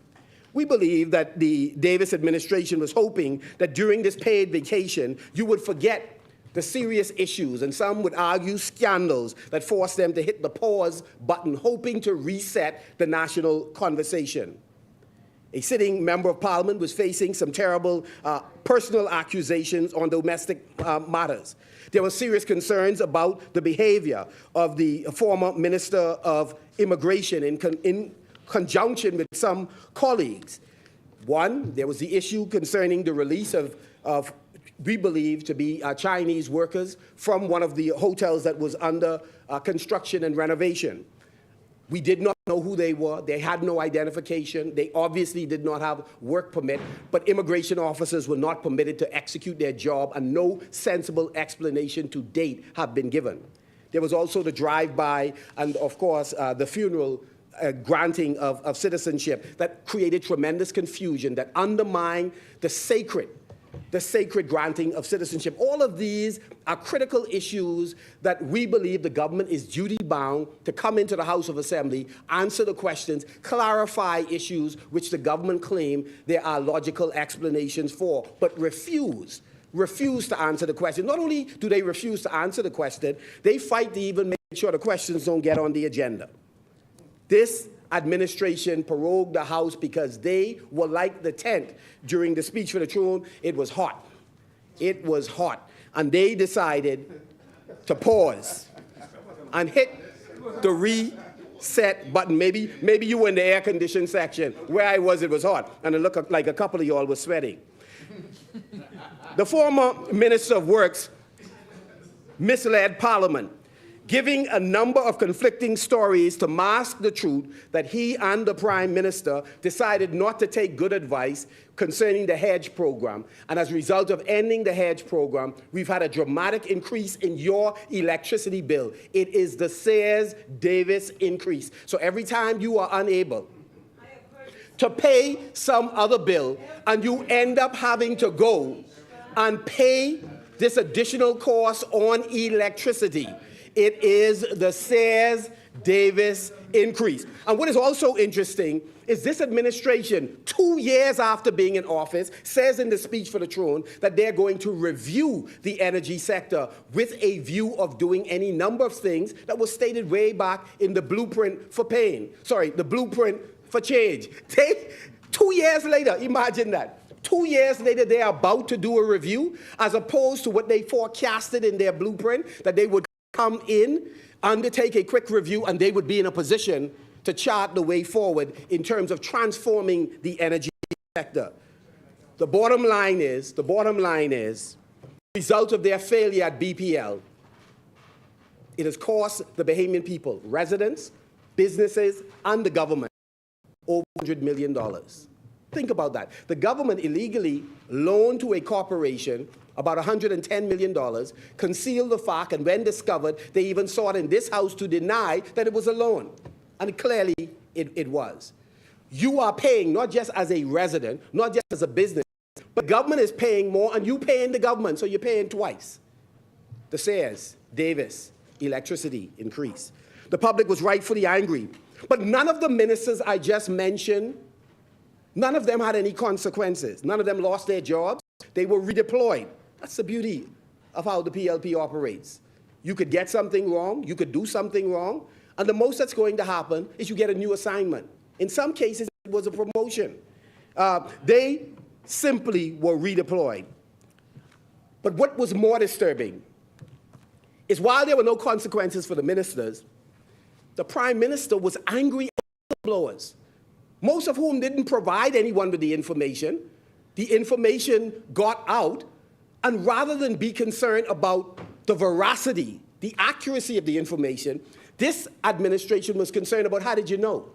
We believe that the Davis administration was hoping that during this paid vacation, you would forget the serious issues, and some would argue scandals that forced them to hit the pause button, hoping to reset the national conversation. A sitting member of parliament was facing some terrible personal accusations on domestic matters. There were serious concerns about the behavior of the former Minister of Immigration in conjunction with some colleagues. One, there was the issue concerning the release of we believe to be Chinese workers from one of the hotels that was under construction and renovation. We did not know who they were. They had no identification. They obviously did not have work permit, but immigration officers were not permitted to execute their job, and no sensible explanation to date have been given. There was also the drive-by and, of course, the funeral granting of citizenship that created tremendous confusion, that undermined the sacred granting of citizenship. All of these are critical issues that we believe the government is duty-bound to come into the House of Assembly, answer the questions, clarify issues which the government claim there are logical explanations for, but refuse to answer the question. Not only do they refuse to answer the question, they fight to even make sure the questions don't get on the agenda. This administration prorogued the House because they were like the tent during the speech for the throne. It was hot. It was hot. And they decided to pause and hit the reset button. Maybe you were in the air-conditioned section. Where I was, it was hot. And it looked like a couple of y'all were sweating. The former Minister of Works misled Parliament, giving a number of conflicting stories to mask the truth that he and the Prime Minister decided not to take good advice concerning the hedge program. And as a result of ending the hedge program, we've had a dramatic increase in your electricity bill. It is the Sayers-Davis increase. So every time you are unable to pay some other bill and you end up having to go and pay this additional cost on electricity, it is the Sayers-Davis increase. And what is also interesting is this administration, 2 years after being in office, says in the speech for the throne that they're going to review the energy sector with a view of doing any number of things that was stated way back in the blueprint for the blueprint for change. 2 years later, imagine that. 2 years later, they are about to do a review, as opposed to what they forecasted in their blueprint, that they would come in, undertake a quick review, and they would be in a position to chart the way forward in terms of transforming the energy sector. The bottom line is, the result of their failure at BPL, it has cost the Bahamian people, residents, businesses, and the government over $100 million. Think about that. The government illegally loaned to a corporation about $110 million, concealed the fact, and when discovered, they even sought in this House to deny that it was a loan. And clearly, it was. You are paying, not just as a resident, not just as a business, but government is paying more, and you paying the government, so you're paying twice. The Sayers-Davis electricity increase. The public was rightfully angry, but none of the ministers I just mentioned, none of them had any consequences. None of them lost their jobs. They were redeployed. That's the beauty of how the PLP operates. You could get something wrong, you could do something wrong, and the most that's going to happen is you get a new assignment. In some cases, it was a promotion. They simply were redeployed. But what was more disturbing is while there were no consequences for the ministers, the Prime Minister was angry at whistleblowers, most of whom didn't provide anyone with the information. The information got out, and rather than be concerned about the veracity, the accuracy of the information, this administration was concerned about how did you know?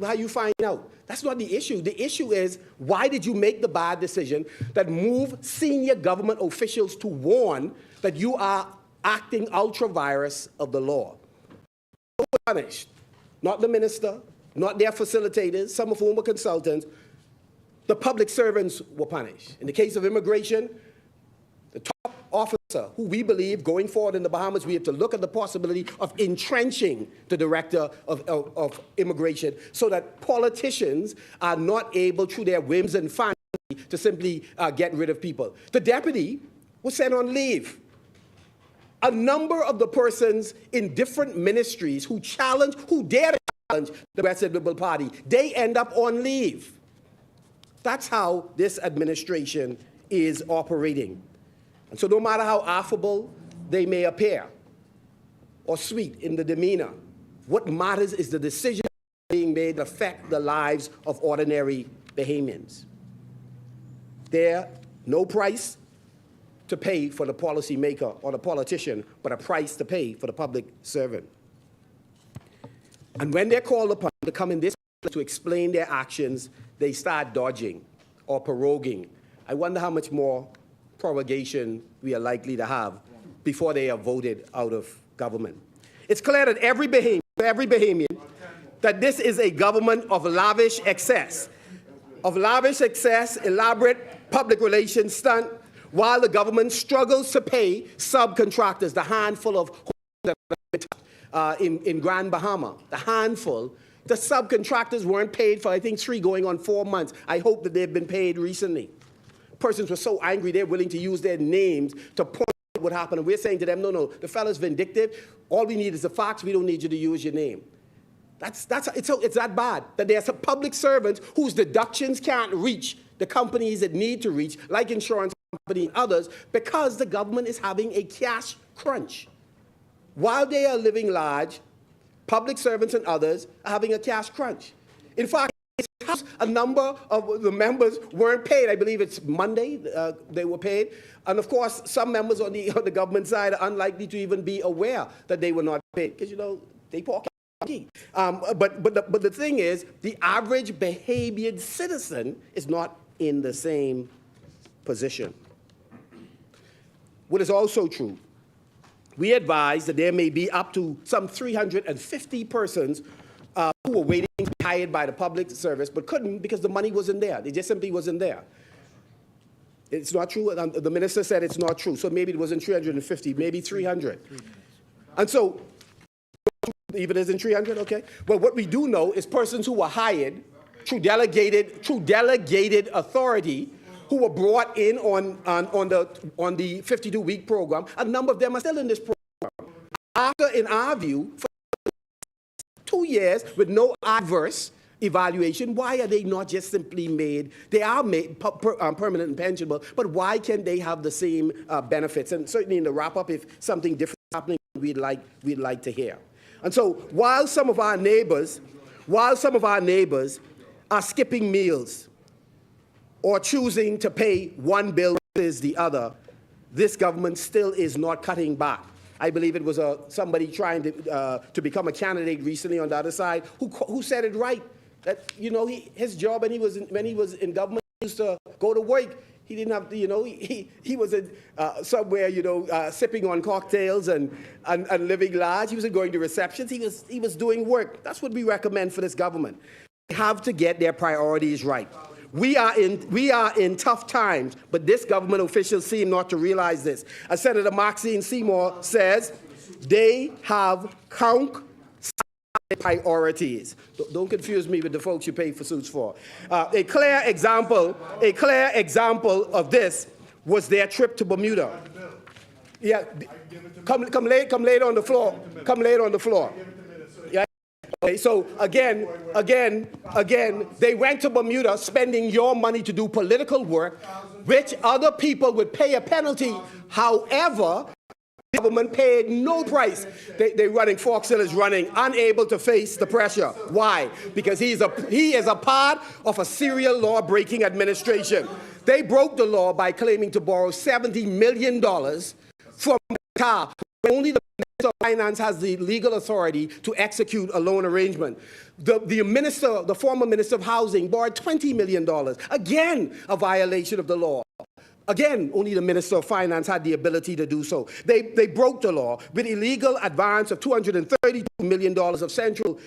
How you find out? That's not the issue. The issue is, why did you make the bad decision that moved senior government officials to warn that you are acting ultra-virus of the law? They were punished. Not the minister, not their facilitators, some of whom were consultants. The public servants were punished. In the case of immigration, the top officers who we believe going forward in the Bahamas, we have to look at the possibility of entrenching the director of immigration so that politicians are not able, through their whims and fancy, to simply get rid of people. The deputy was sent on leave. A number of the persons in different ministries who dare to challenge the Progressive Liberal Party, they end up on leave. That's how this administration is operating. And so no matter how affable they may appear or sweet in the demeanor, what matters is the decision being made to affect the lives of ordinary Bahamians. There's no price to pay for the policymaker or the politician, but a price to pay for the public servant. And when they're called upon to come in this place to explain their actions, they start dodging or proroguing. I wonder how much more prorogation we are likely to have before they are voted out of government. It's clear that every Bahamian, that this is a government of lavish excess, elaborate public relations stunt, while the government struggles to pay subcontractors, the handful of in Grand Bahama, the handful, the subcontractors weren't paid for, I think, 3 going on 4 months. I hope that they've been paid recently. Persons were so angry they're willing to use their names to point out what happened. And we're saying to them, no, the fellow's vindictive. All we need is the facts. We don't need you to use your name. It's that bad, that there's some public servants whose deductions can't reach the companies that need to reach, like insurance companies and others, because the government is having a cash crunch. While they are living large, public servants and others are having a cash crunch. In fact, a number of the members weren't paid. I believe it's Monday they were paid. And of course, some members on the government side are unlikely to even be aware that they were not paid, because, they pocket. But the thing is, the average Bahamian citizen is not in the same position. What is also true, we advise that there may be up to some 350 persons who were waiting to be hired by the public service but couldn't because the money wasn't there. They just simply wasn't there. It's not true. The minister said it's not true. So maybe it wasn't 350, maybe 300. And so, if it isn't 300, okay. But what we do know is persons who were hired through delegated authority, who were brought in on the 52-week program. A number of them are still in this program. After, in our view, for 2 years with no adverse evaluation, why are they not just simply made? They are made permanent and pensionable, but why can't they have the same benefits? And certainly in the wrap-up, if something different is happening, we'd like to hear. And so while some of our neighbors are skipping meals or choosing to pay one bill versus the other, this government still is not cutting back. I believe it was somebody trying to become a candidate recently on the other side who said it right, that his job when he was in government, he used to go to work. He didn't have to, he was somewhere, sipping on cocktails and living large. He wasn't going to receptions. He was doing work. That's what we recommend for this government. They have to get their priorities right. We are in tough times, but this government officials seem not to realize this. As Senator Maxine Seymour says, they have priorities. Don't confuse me with the folks you pay for suits for. A clear example of this was their trip to Bermuda. Yeah, come lay on the floor. Come lay on the floor. Yeah. Okay, so again, they went to Bermuda spending your money to do political work, which other people would pay a penalty. However, the government paid no price. They're running, Foxhill is running, unable to face the pressure. Why? Because he is a part of a serial law-breaking administration. They broke the law by claiming to borrow $70 million from Qatar. Only the Minister of Finance has the legal authority to execute a loan arrangement. The former Minister of Housing borrowed $20 million. Again, a violation of the law. Again, only the Minister of Finance had the ability to do so. They broke the law with illegal advance of $232 million of central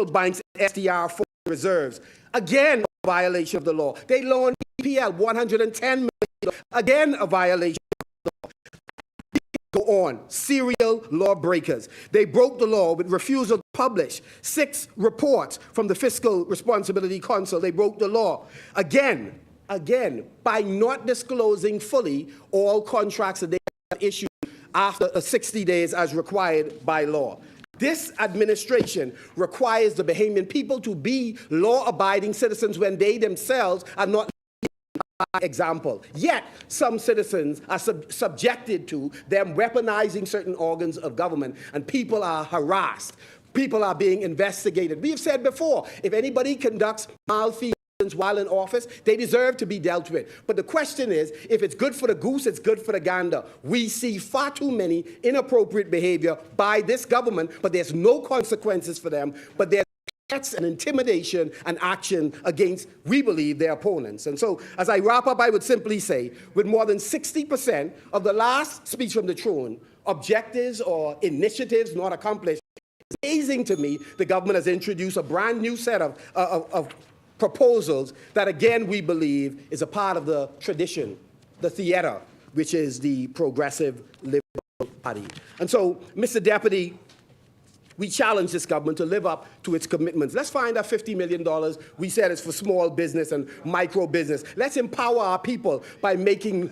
banks' SDR4 reserves. Again, a violation of the law. They loaned EPL $110 million. Again, a violation of the law. go on. Serial lawbreakers. They broke the law with refusal to publish 6 reports from the Fiscal Responsibility Council. They broke the law. Again, by not disclosing fully all contracts that they issued after 60 days as required by law. This administration requires the Bahamian people to be law-abiding citizens when they themselves are not example. Yet, some citizens are subjected to them weaponizing certain organs of government, and people are harassed. People are being investigated. We have said before, if anybody conducts malfeasance while in office, they deserve to be dealt with. But the question is, if it's good for the goose, it's good for the gander. We see far too many inappropriate behavior by this government, but there's no consequences for them, but there's threats and intimidation and action against, we believe, their opponents. And so, as I wrap up, I would simply say, with more than 60% of the last speech from the throne, objectives or initiatives not accomplished, it's amazing to me the government has introduced a brand new set of proposals that, again, we believe is a part of the tradition, the theater, which is the Progressive Liberal Party. And so, Mr. Deputy, we challenge this government to live up to its commitments. Let's find that $50 million we said is for small business and micro business. Let's empower our people by making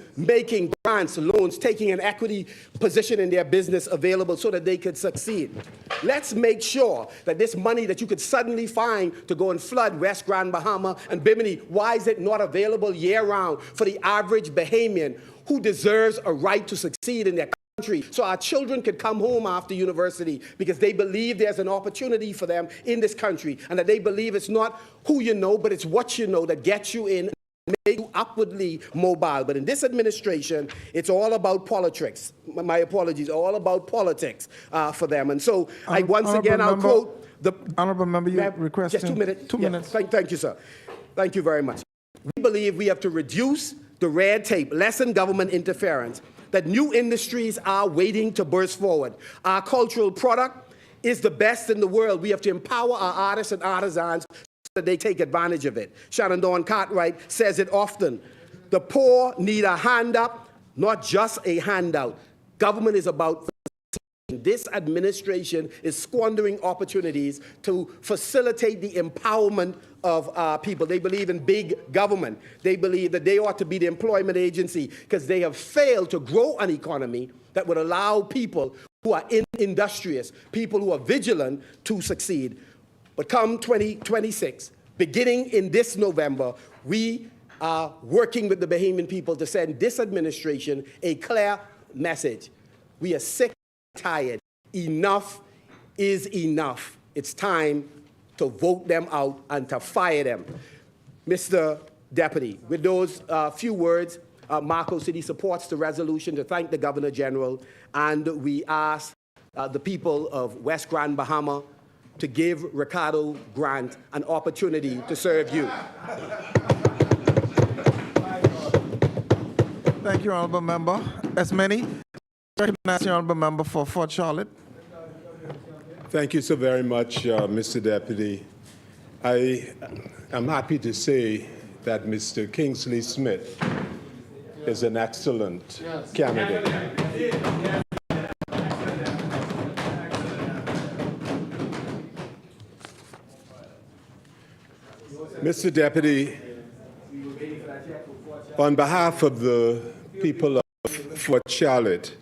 grants, loans, taking an equity position in their business available so that they could succeed. Let's make sure that this money that you could suddenly find to go and flood West Grand Bahama and Bimini, why is it not available year-round for the average Bahamian who deserves a right to succeed in their country, so our children could come home after university because they believe there's an opportunity for them in this country, and that they believe it's not who you know, but it's what you know that gets you in and make you upwardly mobile. But in this administration, it's all about politics. My apologies, all about politics for them. And so I'll quote the Honourable Member, you requesting just 2 minutes. 2 minutes. Thank you, sir. Thank you very much. We believe we have to reduce the red tape, lessen government interference, that new industries are waiting to burst forward. Our cultural product is the best in the world. We have to empower our artists and artisans so that they take advantage of it. Shannon Dawn Cartwright says it often. The poor need a hand up, not just a handout. Government is about this administration is squandering opportunities to facilitate the empowerment of our people. They believe in big government. They believe that they ought to be the employment agency because they have failed to grow an economy that would allow people who are industrious, people who are vigilant to succeed. But come 2026, beginning in this November, we are working with the Bahamian people to send this administration a clear message. We are sick and tired. Enough is enough. It's time to vote them out and to fire them. Mr. Deputy, with those few words, Marco City supports the resolution to thank the Governor General, and we ask the people of West Grand Bahama to give Ricardo Grant an opportunity to serve you. Thank you, Honourable Member. As many, recognize the Honourable Member for Fort Charlotte. Thank you so very much, Mr. Deputy. I am happy to say that Mr. Kingsley Smith is an excellent candidate. Mr. Deputy, on behalf of the people of Fort Charlotte,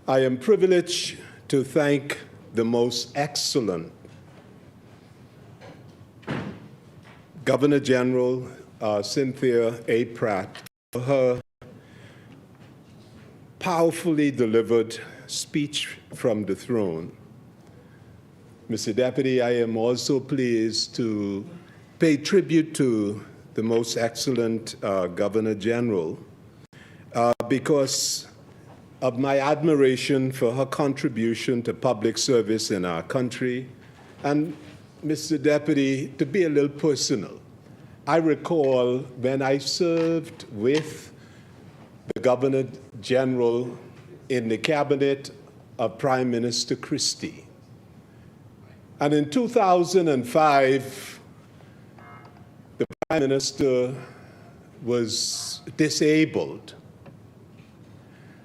I am privileged to thank the most excellent Governor General Cynthia A. Pratt for her powerfully delivered speech from the throne. Mr. Deputy, I am also pleased to pay tribute to the most excellent Governor General because of my admiration for her contribution to public service in our country. And Mr. Deputy, to be a little personal, I recall when I served with the Governor General in the cabinet of Prime Minister Christie. And in 2005, the Prime Minister was disabled.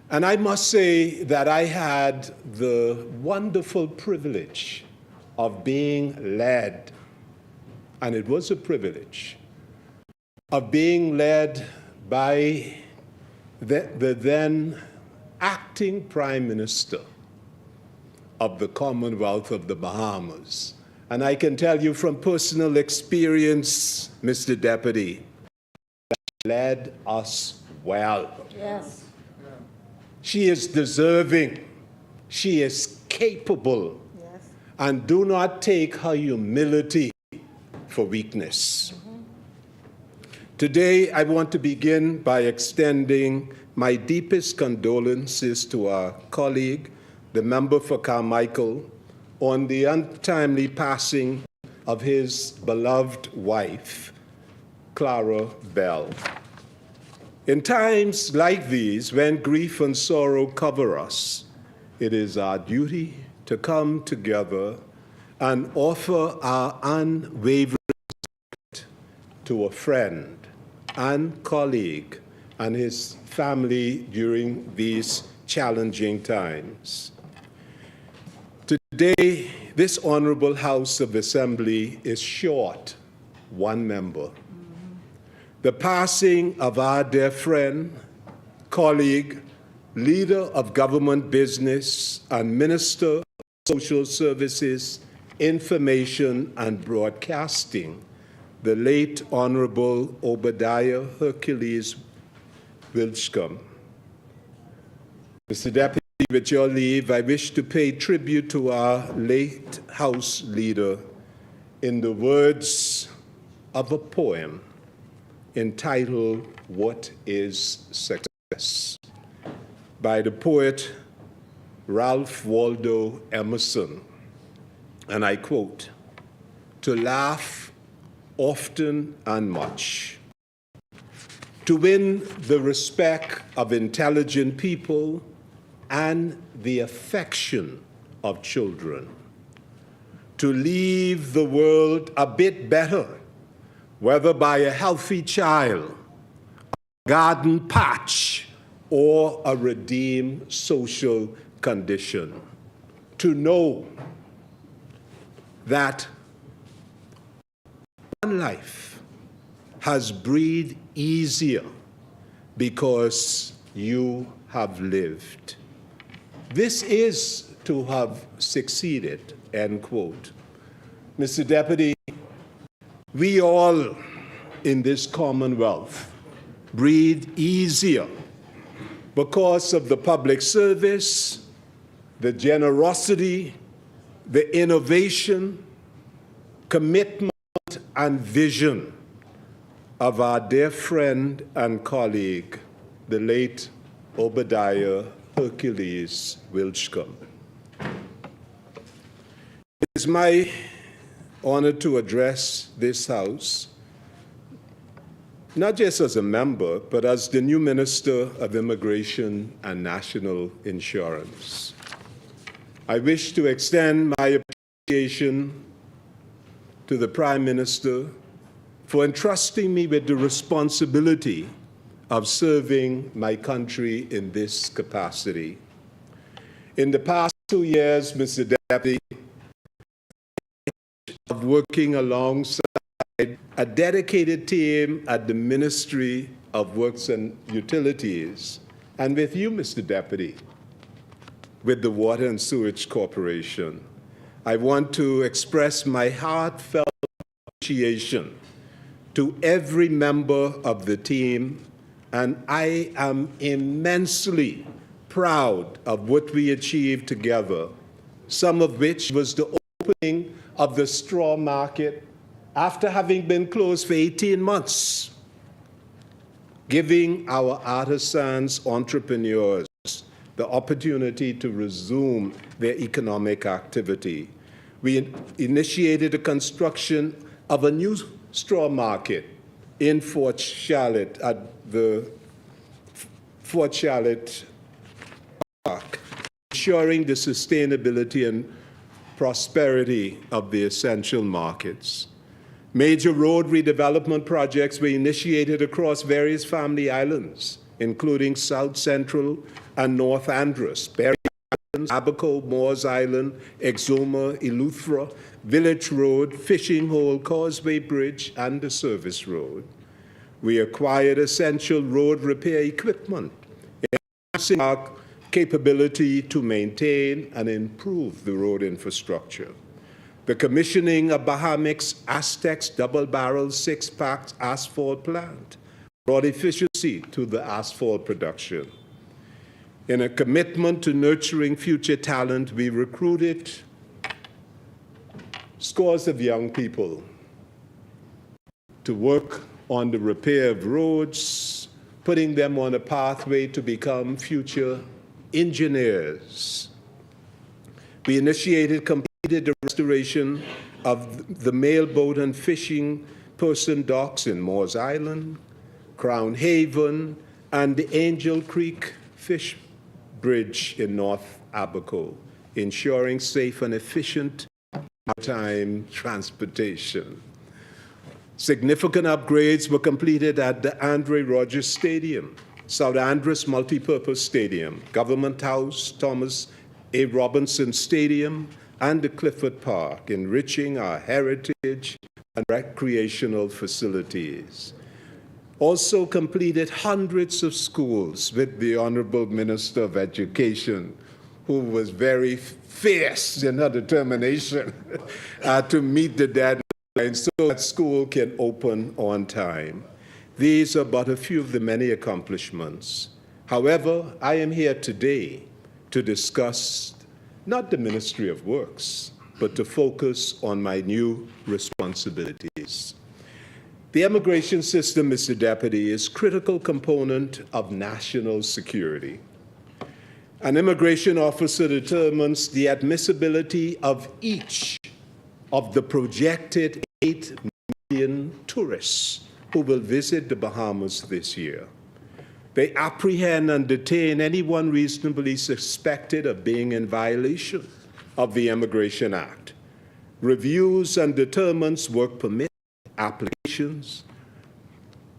And I must say that I had the wonderful privilege of being led, and it was a privilege, of being led by the then acting Prime Minister of the Commonwealth of the Bahamas. And I can tell you from personal experience, Mr. Deputy, that she led us well. Yes. She is deserving. She is capable. Yes. And do not take her humility for weakness. Today, I want to begin by extending my deepest condolences to our colleague, the member for Carmichael, on the untimely passing of his beloved wife, Clara Bell. In times like these, when grief and sorrow cover us, it is our duty to come together and offer our unwavering respect to a friend and colleague and his family during these challenging times. Today, this Honorable House of Assembly is short one member. The passing of our dear friend, colleague, leader of government business, and Minister of Social Services, Information and Broadcasting, the late Honorable Obadiah Hercules Wilchcombe. Mr. Deputy, with your leave, I wish to pay tribute to our late House leader in the words of a poem entitled, "What is Success?" by the poet Ralph Waldo Emerson. And I quote, "To laugh often and much, to win the respect of intelligent people and the affection of children, to leave the world a bit better, whether by a healthy child, a garden patch, or a redeemed social condition, to know that one life has breathed easier because you have lived. This is to have succeeded," end quote. Mr. Deputy, we all in this Commonwealth breathe easier because of the public service, the generosity, the innovation, commitment, and vision of our dear friend and colleague, the late Obadiah Hercules Wilchcombe. It is my honor to address this House, not just as a member, but as the new Minister of Immigration and National Insurance. I wish to extend my appreciation to the Prime Minister for entrusting me with the responsibility of serving my country in this capacity. In the past 2 years, Mr. Deputy, of working alongside a dedicated team at the Ministry of Works and Utilities, and with you, Mr. Deputy, with the Water and Sewage Corporation, I want to express my heartfelt appreciation to every member of the team, and I am immensely proud of what we achieved together, some of which was the opening of the straw market after having been closed for 18 months, giving our artisans, entrepreneurs, the opportunity to resume their economic activity. We initiated the construction of a new straw market in Fort Charlotte at the Fort Charlotte Park, ensuring the sustainability and prosperity of the essential markets. Major road redevelopment projects were initiated across various family islands, including South Central and North Andros, Berry Islands, Abaco, Moores Island, Exuma, Eleuthera, Village Road, Fishing Hole, Causeway Bridge, and the Service Road. We acquired essential road repair equipment, enhancing our capability to maintain and improve the road infrastructure. The commissioning of Bahamas Aztec's double-barrel six-pack asphalt plant brought efficiency to the asphalt production. In a commitment to nurturing future talent, we recruited scores of young people to work on the repair of roads, putting them on a pathway to become future engineers. We completed the restoration of the mailboat and fishing person docks in Moores Island, Crown Haven, and the Angel Creek Fish Bridge in North Abaco, ensuring safe and efficient maritime transportation. Significant upgrades were completed at the Andre Rogers Stadium, South Andros Multipurpose Stadium, Government House, Thomas A. Robinson Stadium, and the Clifford Park, enriching our heritage and recreational facilities. Also completed hundreds of schools with the Honorable Minister of Education, who was very fierce in her determination to meet the deadline so that school can open on time. These are but a few of the many accomplishments. However, I am here today to discuss not the Ministry of Works, but to focus on my new responsibilities. The immigration system, Mr. Deputy, is a critical component of national security. An immigration officer determines the admissibility of each of the projected 8 million tourists who will visit the Bahamas this year. They apprehend and detain anyone reasonably suspected of being in violation of the Immigration Act, reviews and determines work permit applications,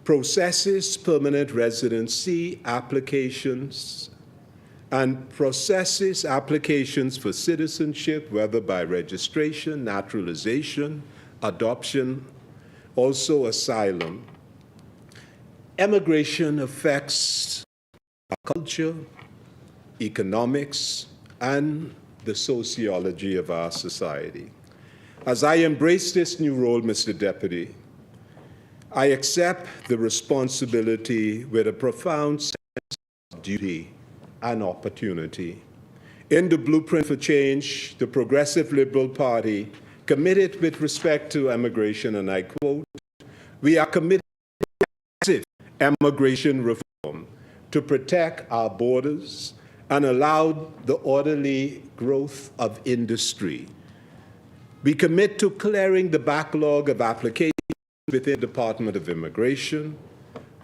processes permanent residency applications, and processes applications for citizenship, whether by registration, naturalization, adoption, also asylum. Immigration affects our culture, economics, and the sociology of our society. As I embrace this new role, Mr. Deputy, I accept the responsibility with a profound sense of duty and opportunity. In the Blueprint for Change, the Progressive Liberal Party committed with respect to immigration, and I quote, "We are committed to massive immigration reform to protect our borders and allow the orderly growth of industry. We commit to clearing the backlog of applications within the Department of Immigration.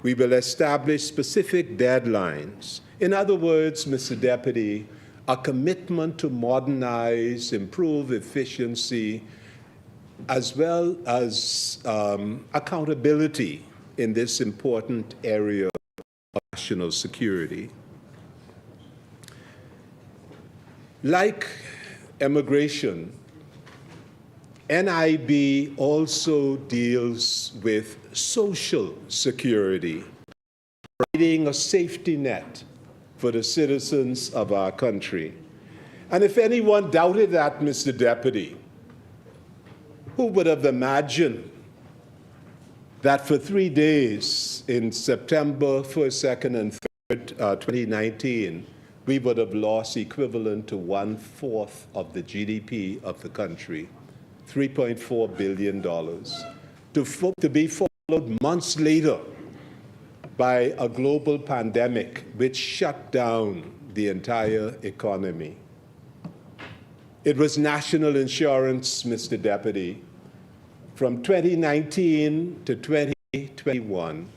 We will establish specific deadlines." In other words, Mr. Deputy, a commitment to modernize, improve efficiency, as well as accountability in this important area of national security. Like immigration, NIB also deals with social security, providing a safety net for the citizens of our country. And if anyone doubted that, Mr. Deputy, who would have imagined that for 3 days in September 1st, 2nd, and 3rd, 2019, we would have lost equivalent to 1/4 of the GDP of the country, $3.4 billion, to be followed months later by a global pandemic which shut down the entire economy. It was national insurance, Mr. Deputy, from 2019 to 2021,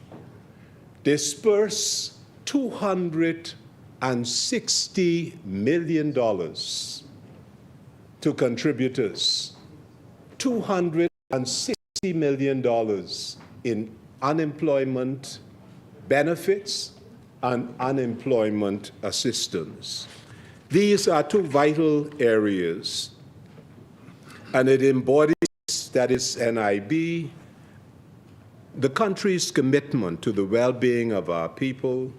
dispersed $260 million to contributors, $260 million in unemployment benefits and unemployment assistance. These are two vital areas, and it embodies, that is NIB, the country's commitment to the well-being of our people,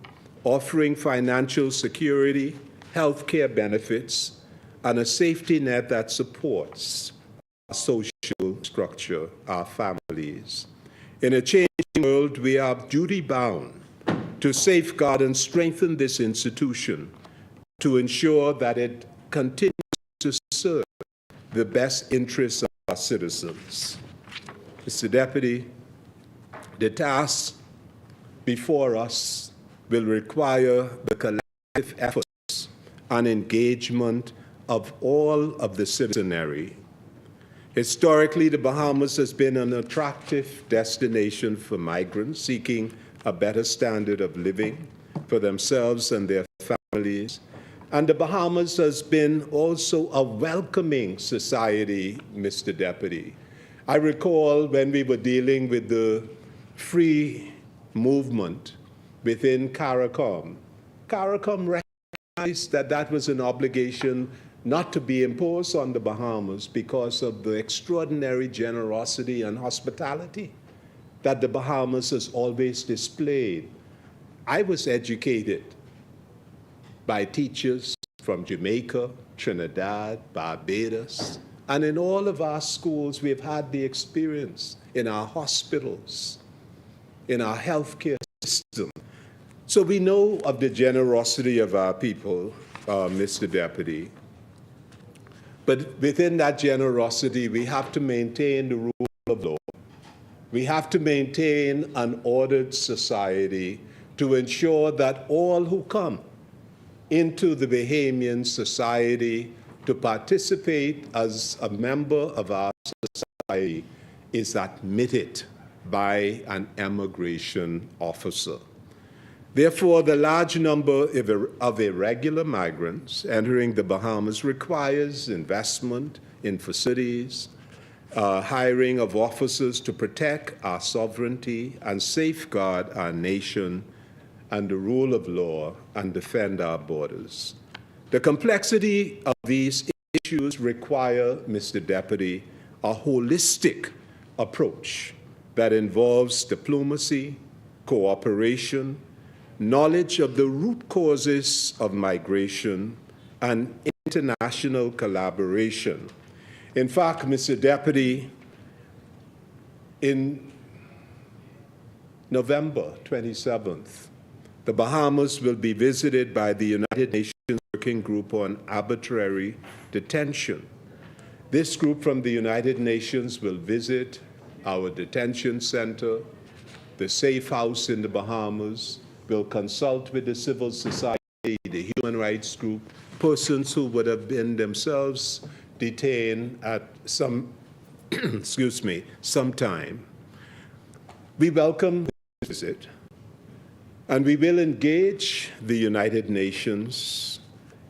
offering financial security, health care benefits, and a safety net that supports our social structure, our families. In a changing world, we are duty-bound to safeguard and strengthen this institution to ensure that it continues to serve the best interests of our citizens. Mr. Deputy, the task before us will require the collective efforts and engagement of all of the citizenry. Historically, the Bahamas has been an attractive destination for migrants seeking a better standard of living for themselves and their families. And the Bahamas has been also a welcoming society, Mr. Deputy. I recall when we were dealing with the free movement within CARICOM, CARICOM recognized that that was an obligation not to be imposed on the Bahamas because of the extraordinary generosity and hospitality that the Bahamas has always displayed. I was educated by teachers from Jamaica, Trinidad, Barbados, and in all of our schools, we've had the experience in our hospitals, in our healthcare system. So we know of the generosity of our people, Mr. Deputy. But within that generosity, we have to maintain the rule of law. We have to maintain an ordered society to ensure that all who come into the Bahamian society to participate as a member of our society is admitted by an immigration officer. Therefore, the large number of irregular migrants entering the Bahamas requires investment in facilities, hiring of officers to protect our sovereignty and safeguard our nation and the rule of law and defend our borders. The complexity of these issues require, Mr. Deputy, a holistic approach that involves diplomacy, cooperation, knowledge of the root causes of migration, and international collaboration. In fact, Mr. Deputy, in November 27th, the Bahamas will be visited by the United Nations Working Group on Arbitrary Detention. This group from the United Nations will visit our detention center, the Safe House in the Bahamas, will consult with the civil society, the human rights group, persons who would have been themselves detained at some, some time. We welcome this visit, and we will engage the United Nations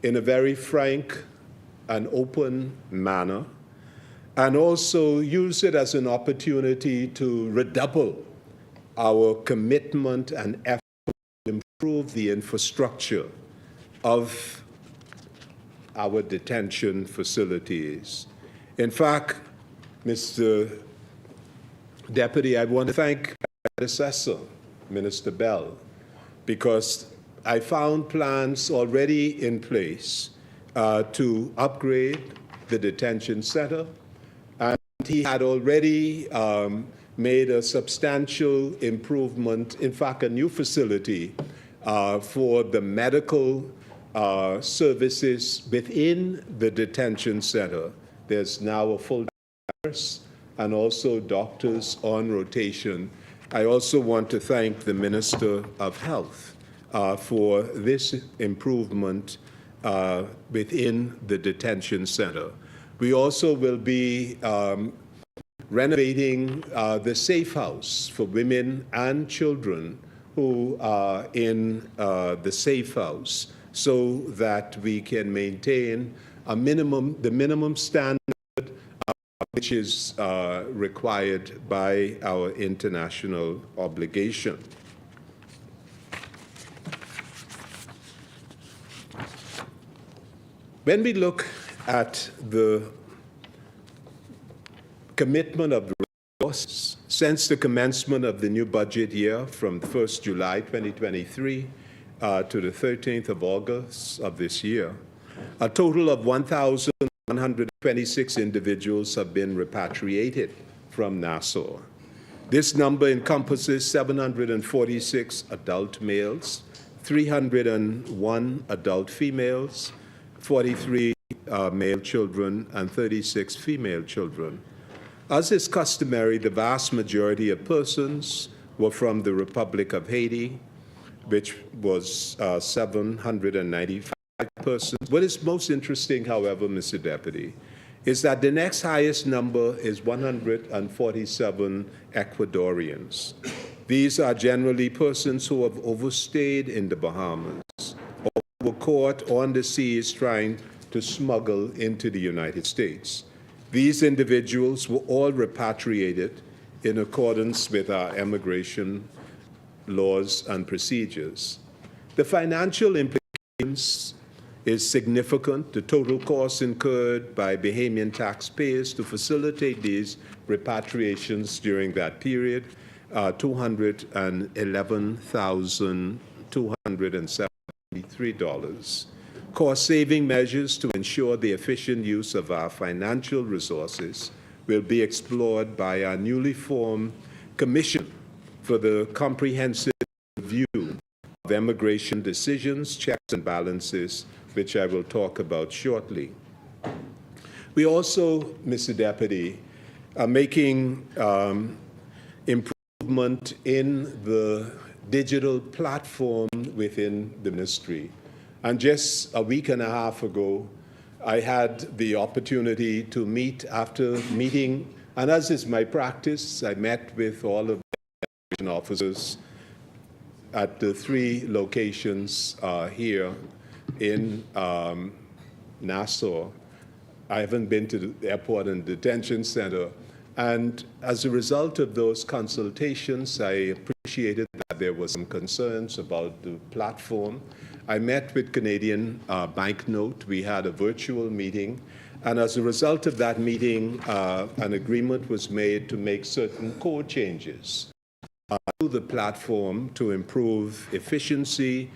in a very frank and open manner, and also use it as an opportunity to redouble our commitment and effort to improve the infrastructure of our detention facilities. In fact, Mr. Deputy, I want to thank my predecessor, Minister Bell, because I found plans already in place to upgrade the detention center, and he had already made a substantial improvement, in fact, a new facility for the medical services within the detention center. There's now a full nurse and also doctors on rotation. I also want to thank the Minister of Health for this improvement within the detention center. We also will be renovating the Safe House for women and children who are in the Safe House, so that we can maintain the minimum standard which is required by our international obligation. When we look at the commitment of the resources since the commencement of the new budget year from 1st July 2023 to the 13th of August of this year, a total of 1,126 individuals have been repatriated from Nassau. This number encompasses 746 adult males, 301 adult females, 43 male children, and 36 female children. As is customary, the vast majority of persons were from the Republic of Haiti, which was 795 persons. What is most interesting, however, Mr. Deputy, is that the next highest number is 147 Ecuadorians. These are generally persons who have overstayed in the Bahamas or were caught on the seas trying to smuggle into the United States. These individuals were all repatriated in accordance with our immigration laws and procedures. The financial implications is significant. The total costs incurred by Bahamian taxpayers to facilitate these repatriations during that period, $211,273. Cost-saving measures to ensure the efficient use of our financial resources will be explored by our newly formed Commission for the Comprehensive Review of Immigration Decisions, Checks and Balances, which I will talk about shortly. We also, Mr. Deputy, are making improvement in the digital platform within the ministry. And just a week and a half ago, I had the opportunity to meet after meeting, and as is my practice, I met with all of the immigration officers at the 3 locations here in Nassau. I haven't been to the airport and detention center. And as a result of those consultations, I appreciated that there were some concerns about the platform. I met with Canadian Banknote. We had a virtual meeting. And as a result of that meeting, an agreement was made to make certain code changes to the platform to improve efficiency,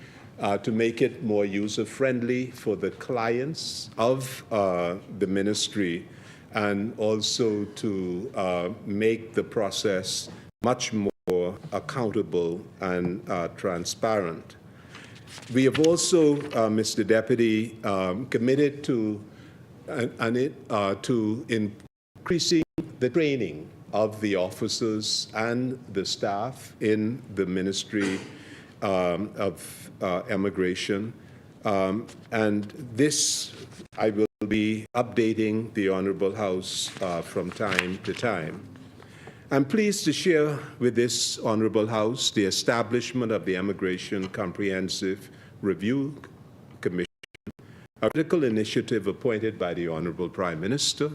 to make it more user-friendly for the clients of the ministry, and also to make the process much more accountable and transparent. We have also, Mr. Deputy, committed to increasing the training of the officers and the staff in the Ministry of Immigration. And this, I will be updating the Honorable House from time to time. I'm pleased to share with this Honorable House the establishment of the Immigration Comprehensive Review Commission, a critical initiative appointed by the Honorable Prime Minister,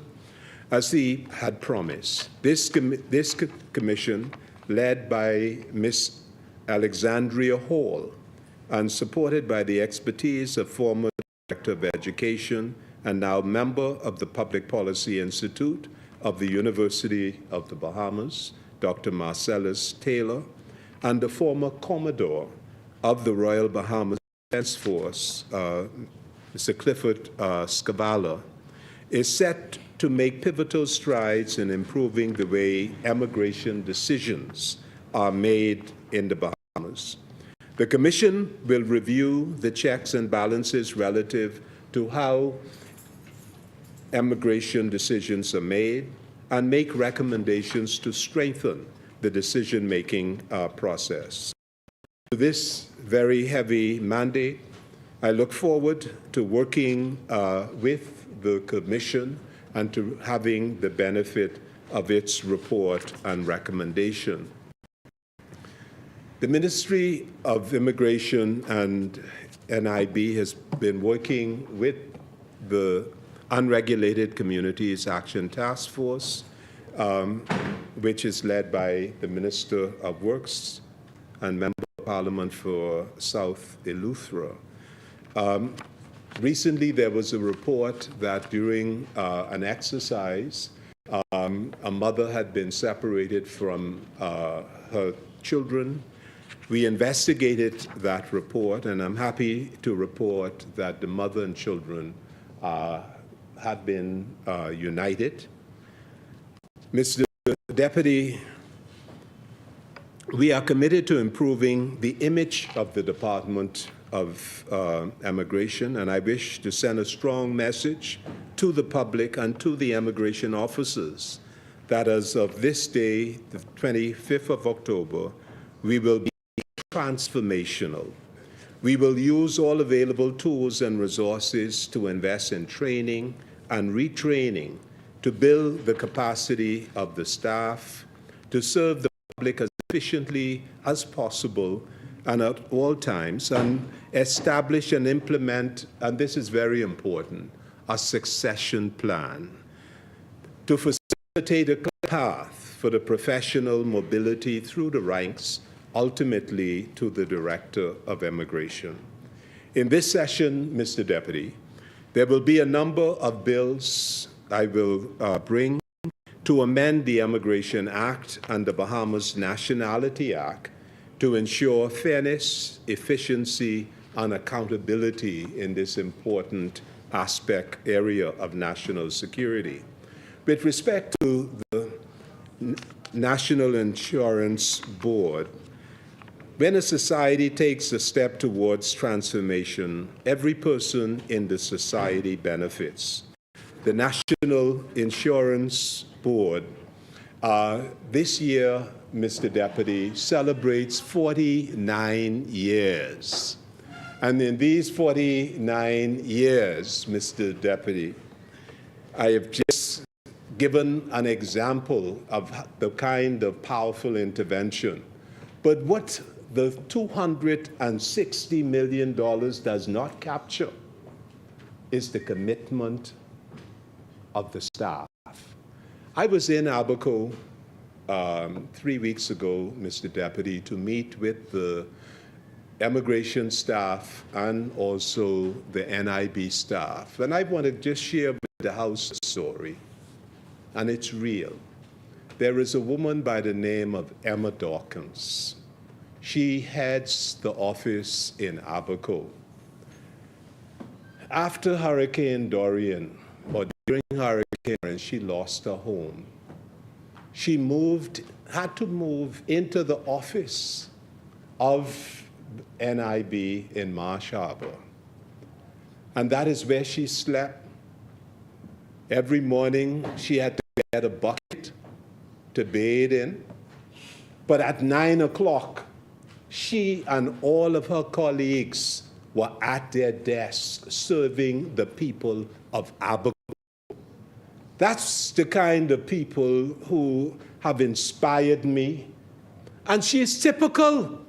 as he had promised. This commission, led by Ms. Alexandria Hall and supported by the expertise of former Director of Education and now member of the Public Policy Institute of the University of the Bahamas, Dr. Marcellus Taylor, and the former Commodore of the Royal Bahamas Defense Force, Mr. Clifford Scavala, is set to make pivotal strides in improving the way immigration decisions are made in the Bahamas. The Commission will review the checks and balances relative to how immigration decisions are made and make recommendations to strengthen the decision-making process. To this very heavy mandate, I look forward to working with the Commission and to having the benefit of its report and recommendation. The Ministry of Immigration and NIB has been working with the Unregulated Communities Action Task Force, which is led by the Minister of Works and Member of Parliament for South Eleuthera. Recently, there was a report that during an exercise, a mother had been separated from her children. We investigated that report, and I'm happy to report that the mother and children have been united. Mr. Deputy, we are committed to improving the image of the Department of Immigration, and I wish to send a strong message to the public and to the immigration officers that as of this day, the 25th of October, we will be transformational. We will use all available tools and resources to invest in training and retraining to build the capacity of the staff to serve the public as efficiently as possible and at all times, and establish and implement, and this is very important, a succession plan to facilitate a path for the professional mobility through the ranks, ultimately to the Director of Immigration. In this session, Mr. Deputy, there will be a number of bills I will bring to amend the Immigration Act and the Bahamas Nationality Act to ensure fairness, efficiency, and accountability in this important area of national security. With respect to the National Insurance Board, when a society takes a step towards transformation, every person in the society benefits. The National Insurance Board this year, Mr. Deputy, celebrates 49 years. And in these 49 years, Mr. Deputy, I have just given an example of the kind of powerful intervention. But what the $260 million does not capture is the commitment of the staff. I was in Abaco 3 weeks ago, Mr. Deputy, to meet with the immigration staff and also the NIB staff. And I want to just share with the House a story, and it's real. There is a woman by the name of Emma Dawkins. She heads the office in Abaco. After Hurricane Dorian, or during Hurricane Dorian, she lost her home. She had to move into the office of NIB in Marsh Harbor. And that is where she slept. Every morning, she had to get a bucket to bathe in. But at 9 o'clock, she and all of her colleagues were at their desks serving the people of Abaco. That's the kind of people who have inspired me. And she is typical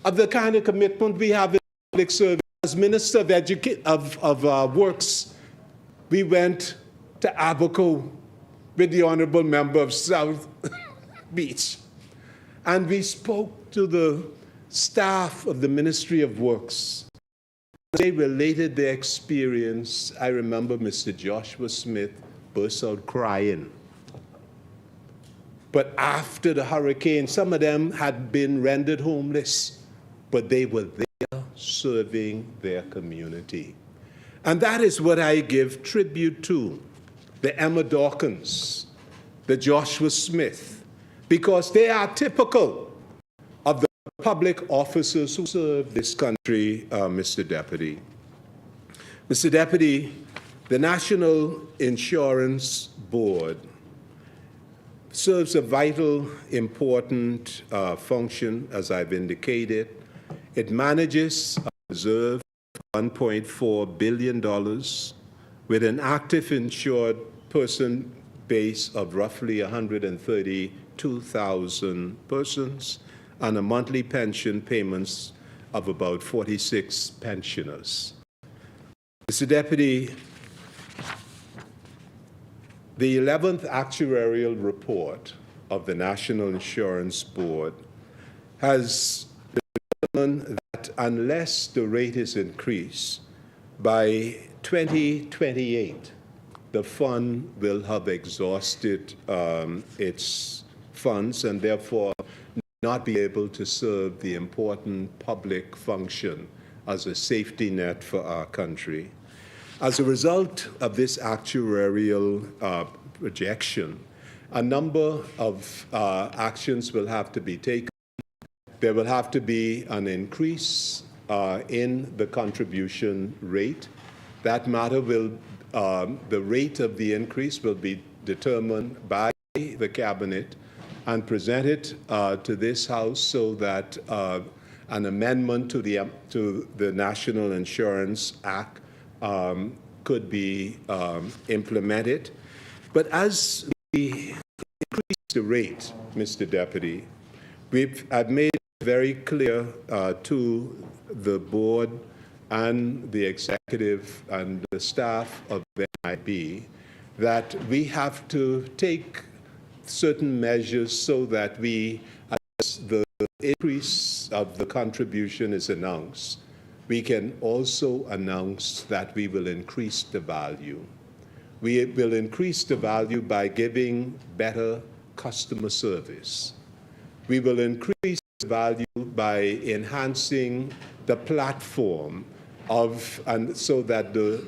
of the kind of commitment we have in public service. As Minister of Works, we went to Abaco with the Honorable Member of South Beach. And we spoke to the staff of the Ministry of Works. They related their experience. I remember Mr. Joshua Smith burst out crying. But after the hurricane, some of them had been rendered homeless, but they were there serving their community. And that is what I give tribute to, the Emma Dawkins, the Joshua Smith, because they are typical of the public officers who serve this country, Mr. Deputy. Mr. Deputy, the National Insurance Board serves a vital, important function, as I've indicated. It manages a reserve of $1.4 billion with an active insured person base of roughly 132,000 persons and a monthly pension payments of about 46 pensioners. Mr. Deputy, the 11th actuarial report of the National Insurance Board has determined that unless the rate is increased, by 2028, the fund will have exhausted its funds and therefore not be able to serve the important public function as a safety net for our country. As a result of this actuarial projection, a number of actions will have to be taken. There will have to be an increase in the contribution rate. That matter will, the rate of the increase will be determined by the Cabinet and presented to this House so that an amendment to the National Insurance Act could be implemented. But as we increase the rate, Mr. Deputy, I've made very clear to the board and the executive and the staff of NIB that we have to take certain measures so that we, as the increase of the contribution is announced, we can also announce that we will increase the value. We will increase the value by giving better customer service. We will increase the value by enhancing the platform and so that the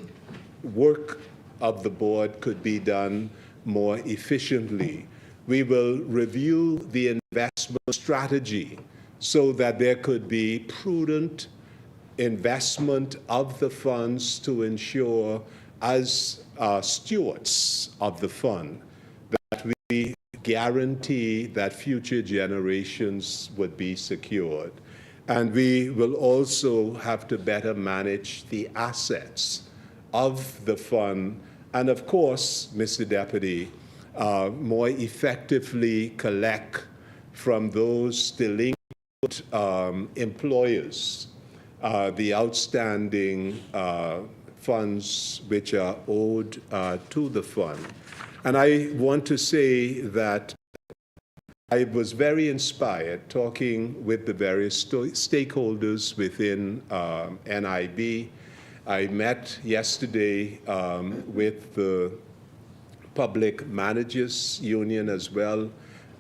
work of the board could be done more efficiently. We will review the investment strategy so that there could be prudent investment of the funds to ensure, as stewards of the fund, that we guarantee that future generations would be secured. And we will also have to better manage the assets of the fund and, of course, Mr. Deputy, more effectively collect from those delinquent employers the outstanding funds which are owed to the fund. And I want to say that I was very inspired talking with the various stakeholders within NIB. I met yesterday with the Public Managers Union as well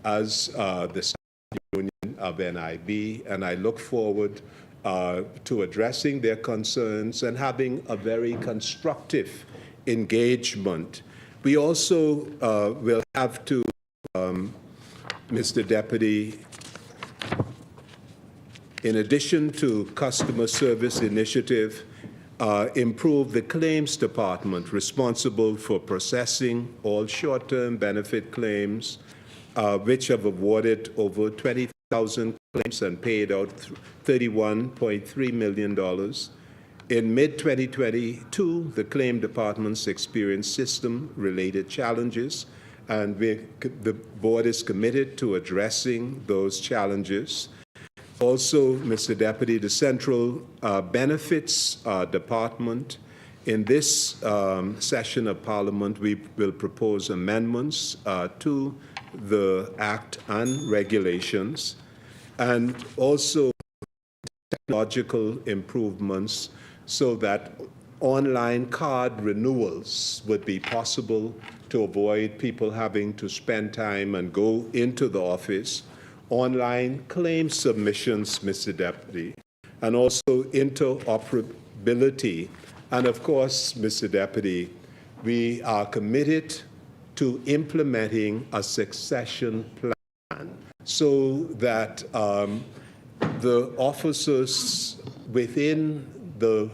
as the Staff Union of NIB, and I look forward to addressing their concerns and having a very constructive engagement. We also will have to, Mr. Deputy, in addition to customer service initiative, improve the claims department responsible for processing all short-term benefit claims, which have awarded over 20,000 claims and paid out $31.3 million. In mid-2022, the claim departments experienced system-related challenges, and the board is committed to addressing those challenges. Also, Mr. Deputy, the Central Benefits Department, in this session of Parliament, we will propose amendments to the Act and regulations, and also technological improvements so that online card renewals would be possible to avoid people having to spend time and go into the office. Online claim submissions, Mr. Deputy, and also interoperability. And of course, Mr. Deputy, we are committed to implementing a succession plan so that the officers within the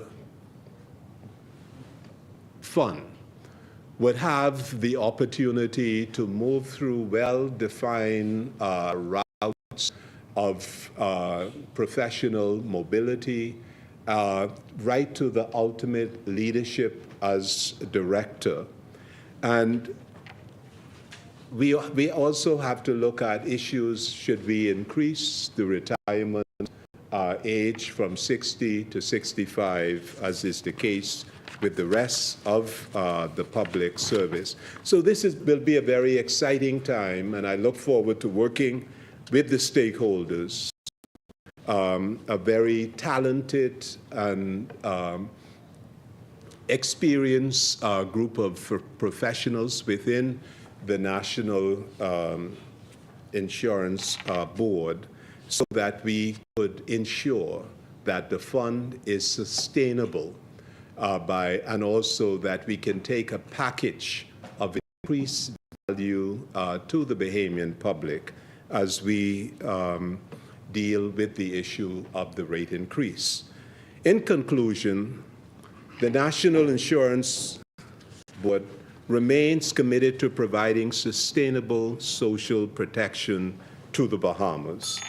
fund would have the opportunity to move through well-defined routes of professional mobility, right to the ultimate leadership as director. And we also have to look at issues: should we increase the retirement age from 60 to 65, as is the case with the rest of the public service? So this will be a very exciting time, and I look forward to working with the stakeholders, a very talented and experienced group of professionals within the National Insurance Board so that we could ensure that the fund is sustainable and also that we can take a package of increased value to the Bahamian public as we deal with the issue of the rate increase. In conclusion, the National Insurance Board remains committed to providing sustainable social protection to the Bahamas.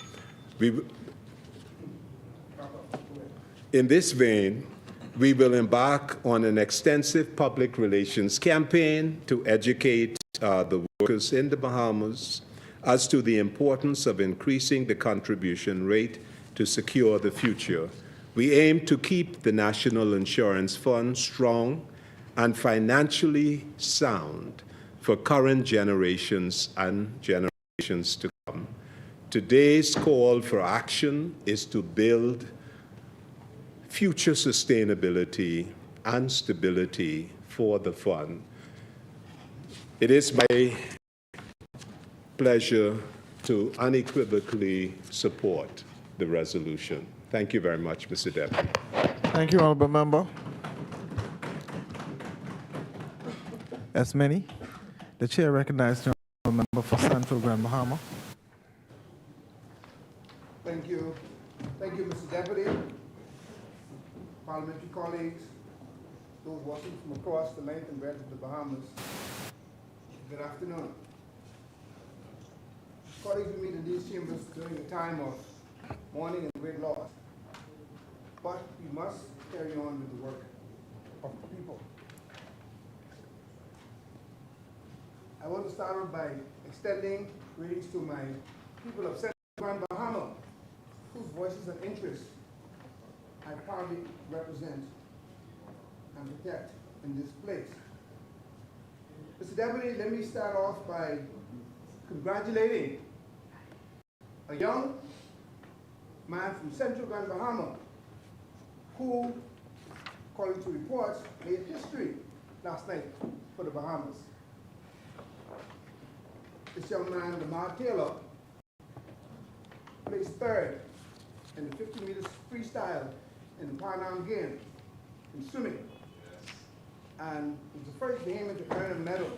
In this vein, we will embark on an extensive public relations campaign to educate the workers in the Bahamas as to the importance of increasing the contribution rate to secure the future. We aim to keep the National Insurance Fund strong and financially sound for current generations and generations to come. Today's call for action is to build future sustainability and stability for the fund. It is my pleasure to unequivocally support the resolution. Thank you very much, Mr. Deputy. Thank you, Honorable Member. As many, the chair recognizes the Honorable Member for Central Grand Bahama. Thank you. Thank you, Mr. Deputy. Parliamentary colleagues, those watching from across the length and breadth of the Bahamas, good afternoon. Colleagues, we meet in these chambers during a time of mourning and great loss, but we must carry on with the work of the people. I want to start off by extending greetings to my people of Central Grand Bahama, whose voices and interests I proudly represent and protect in this place. Mr. Deputy, let me start off by congratulating a young man from Central Grand Bahama who, according to reports, made history last night for the Bahamas. This young man, Lamar Taylor, placed third in the 50 meters freestyle in the Pan Am Games in swimming, and was the first Bahamian to earn a medal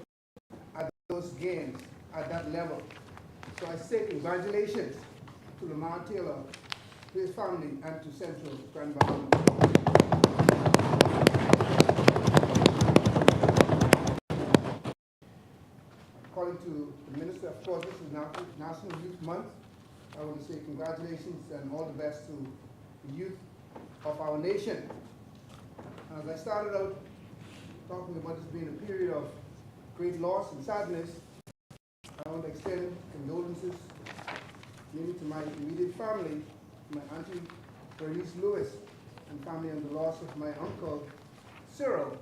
at those games at that level. So I say congratulations to Lamar Taylor, to his family, and to Central Grand Bahama. According to the Minister, of course, this is National Youth Month. I want to say congratulations and all the best to the youth of our nation. As I started out talking about this being a period of great loss and sadness, I want to extend condolences mainly to my immediate family, my auntie Bernice Lewis and family, on the loss of my uncle Cyril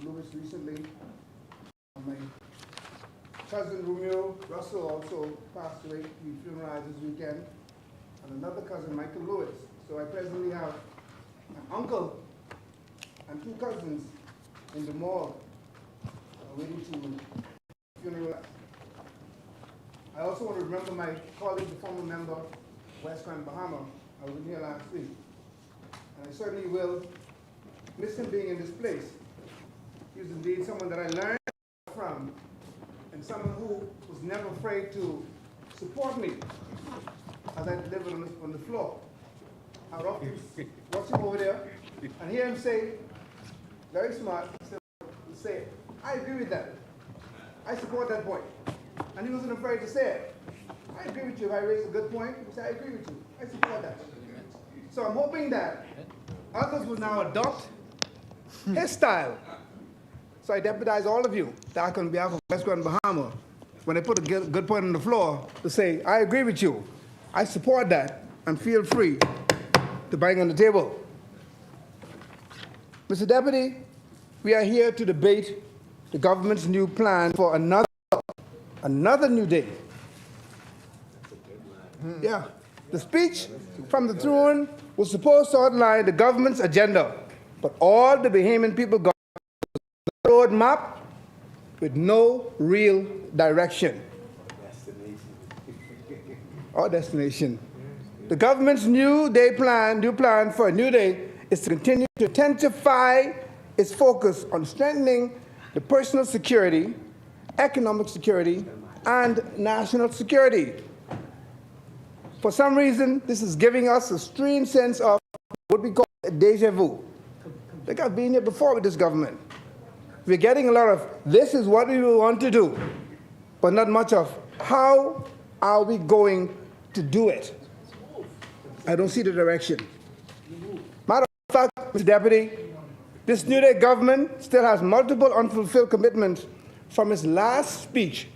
Lewis recently. My cousin Romeo Russell also passed away. We funeralized this weekend. And another cousin, Michael Lewis. So I presently have an uncle and two cousins in the morgue waiting to funeralize. I also want to remember my colleague, the former member of West Grand Bahama. I was in here last week. And I certainly will miss him being in this place. He was indeed someone that I learned from, and someone who was never afraid to support me as I delivered on the floor. I would often watch him over there and hear him say, very smart, say, I agree with that. I support that point. And he wasn't afraid to say it. I agree with you. If I raise a good point, he would say, I agree with you. I support that. So I'm hoping that others will now adopt his style. So I deputize all of you, that on behalf of West Grand Bahama, when I put a good point on the floor, to say, I agree with you. I support that, and feel free to bang on the table. Mr. Deputy, we are here to debate the government's new plan for another new day. Yeah, the speech from the throne was supposed to outline the government's agenda, But all the Bahamian people got a roadmap with no real direction or destination. The government's new plan for a new day is to continue to intensify its focus on strengthening the personal security, economic security, and national security. For some reason, this is giving us a strange sense of what we call a deja vu. I think I've been here before with this government. We're getting a lot of, this is what we want to do, but not much of, how are we going to do it? I don't see the direction. Matter of fact, Mr. Deputy, this New Day government still has multiple unfulfilled commitments from its last speech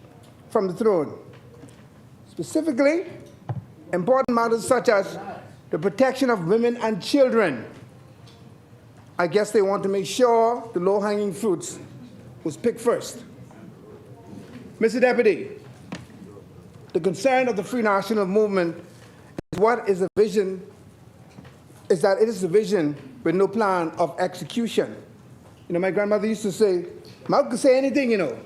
from the throne. Specifically, important matters such as the protection of women and children. I guess they want to make sure the low-hanging fruits was picked first. Mr. Deputy, the concern of the Free National Movement is that it is a vision with no plan of execution. You know, my grandmother used to say, mouth can say anything, you know.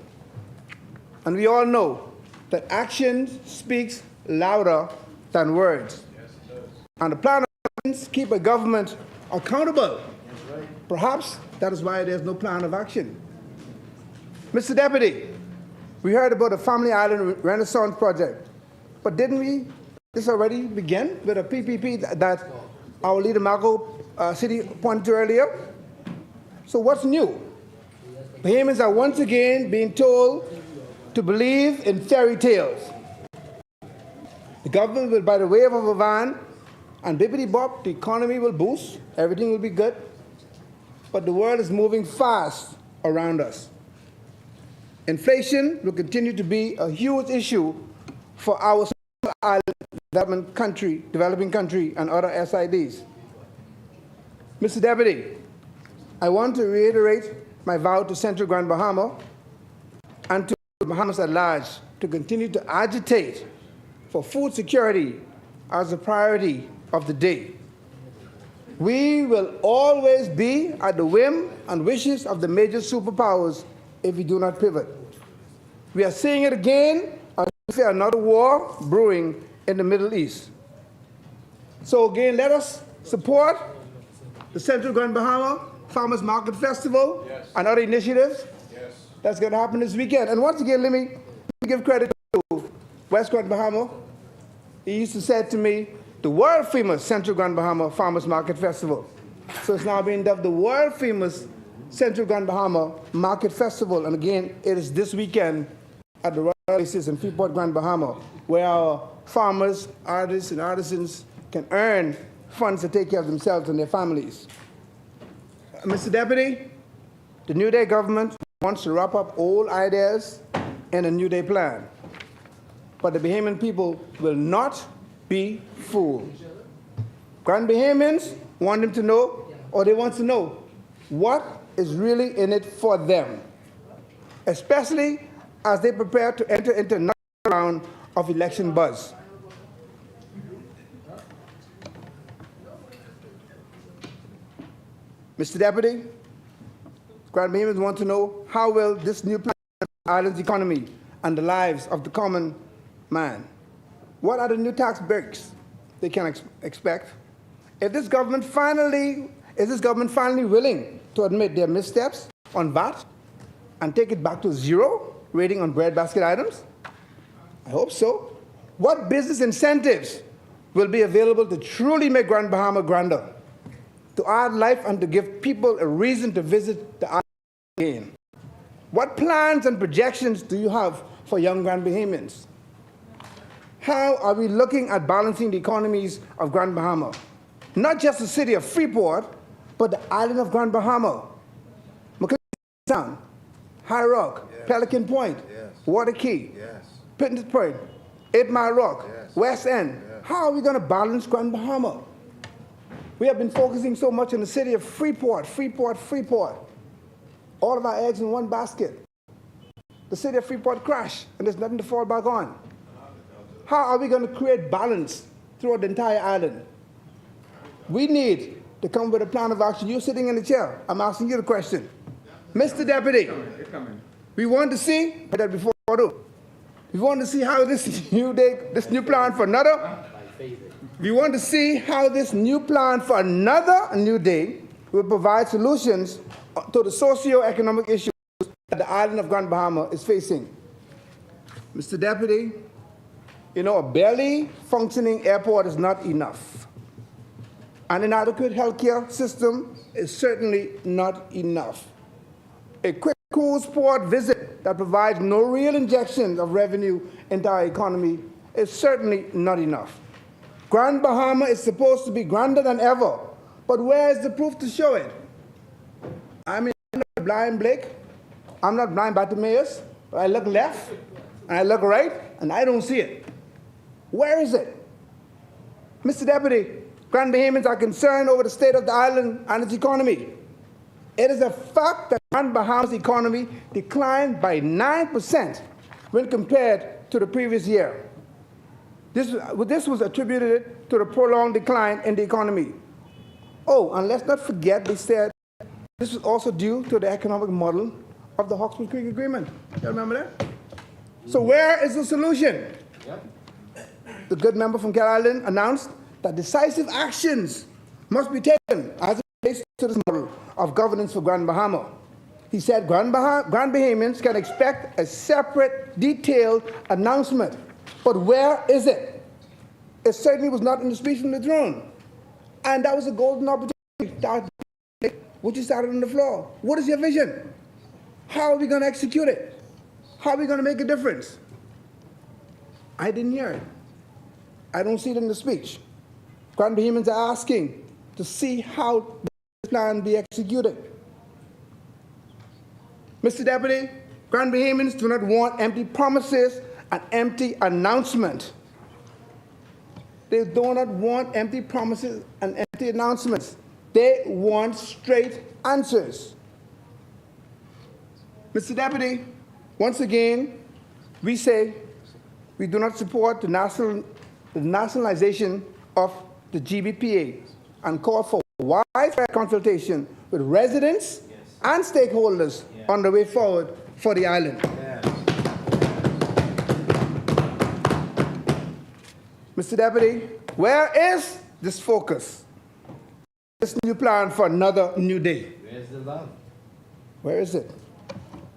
And we all know that action speaks louder than words. Yes, it does. And the plan of actions keep a government accountable. Right. Perhaps that is why there's no plan of action. Mr. Deputy, we heard about the Family Island Renaissance Project, but didn't this already begin with a PPP that our leader Marco City pointed to earlier? So what's new? Bahamians are once again being told to believe in fairy tales. The government will, by the wave of a van, and bippity bop, the economy will boost, everything will be good. But the world is moving fast around us. Inflation will continue to be a huge issue for our developing country, and other SIDs. Mr. Deputy, I want to reiterate my vow to Central Grand Bahama and to the Bahamas at large to continue to agitate for food security as a priority of the day. We will always be at the whim and wishes of the major superpowers if we do not pivot. We are seeing it again as we fear another war brewing in the Middle East. So again, let us support the Central Grand Bahama Farmers Market Festival and other initiatives that's going to happen this weekend. And once again, let me give credit to West Grand Bahama. He used to say to me, the world famous Central Grand Bahama Farmers Market Festival. So it's now being dubbed the world famous Central Grand Bahama Market Festival. And again, it is this weekend at the Royal Oasis in Freeport, Grand Bahama, where our farmers, artists, and artisans can earn funds to take care of themselves and their families. Mr. Deputy, the New Day government wants to wrap up old ideas in a New Day plan. But the Bahamian people will not be fooled. Grand Bahamians want them to know, or they want to know, what is really in it for them, especially as they prepare to enter into another round of election buzz. Mr. Deputy, Grand Bahamians want to know, how will this new plan affect the island's economy and the lives of the common man? What are the new tax breaks they can expect? Is this government finally willing to admit their missteps on VAT and take it back to zero rating on breadbasket items? I hope so. What business incentives will be available to truly make Grand Bahama grander, to add life and to give people a reason to visit the island again? What plans and projections do you have for young Grand Bahamians? How are we looking at balancing the economies of Grand Bahama? Not just the city of Freeport, but the island of Grand Bahama. Sound, High Rock, Pelican Point, Water Key, Pittance Point, 8 Mile Rock, West End. How are we going to balance Grand Bahama? We have been focusing so much on the city of Freeport, Freeport. All of our eggs in one basket. The city of Freeport crashed, and there's nothing to fall back on. How are we going to create balance throughout the entire island? We need to come with a plan of action. You're sitting in the chair. I'm asking you the question. Mr. Deputy, we want to see that before I do. We want to see how this new plan for another. We want to see how this new plan for another new day will provide solutions to the socio-economic issues that the island of Grand Bahama is facing. Mr. Deputy, you know, a barely functioning airport is not enough. An inadequate healthcare system is certainly not enough. A quick cruise port visit that provides no real injection of revenue into our economy is certainly not enough. Grand Bahama is supposed to be grander than ever, but where is the proof to show it? I mean, I'm not blind, Blake. I'm not blind Bartimaeus, but I look left and I look right and I don't see it. Where is it? Mr. Deputy, Grand Bahamians are concerned over the state of the island and its economy. It is a fact that Grand Bahama's economy declined by 9% when compared to the previous year. This was attributed to the prolonged decline in the economy. Oh, and let's not forget, they said this was also due to the economic model of the Hawkesbury Creek Agreement. You remember that? So where is the solution? The good member from Cat Island announced that decisive actions must be taken as it relates to this model of governance for Grand Bahama. He said Grand Bahamians can expect a separate, detailed announcement. But where is it? It certainly was not in the speech from the throne. And that was a golden opportunity, which you started on the floor. What is your vision? How are we going to execute it? How are we going to make a difference? I didn't hear it. I don't see it in the speech. Grand Bahamians are asking to see how the plan be executed. Mr. Deputy, Grand Bahamians do not want empty promises and empty announcement. They do not want empty promises and empty announcements. They want straight answers. Mr. Deputy, once again, we say we do not support the nationalization of the GBPA and call for widespread consultation with residents and stakeholders on the way forward for the island. Mr. Deputy, where is this focus? This new plan for another new day? Where's the love? Where is it?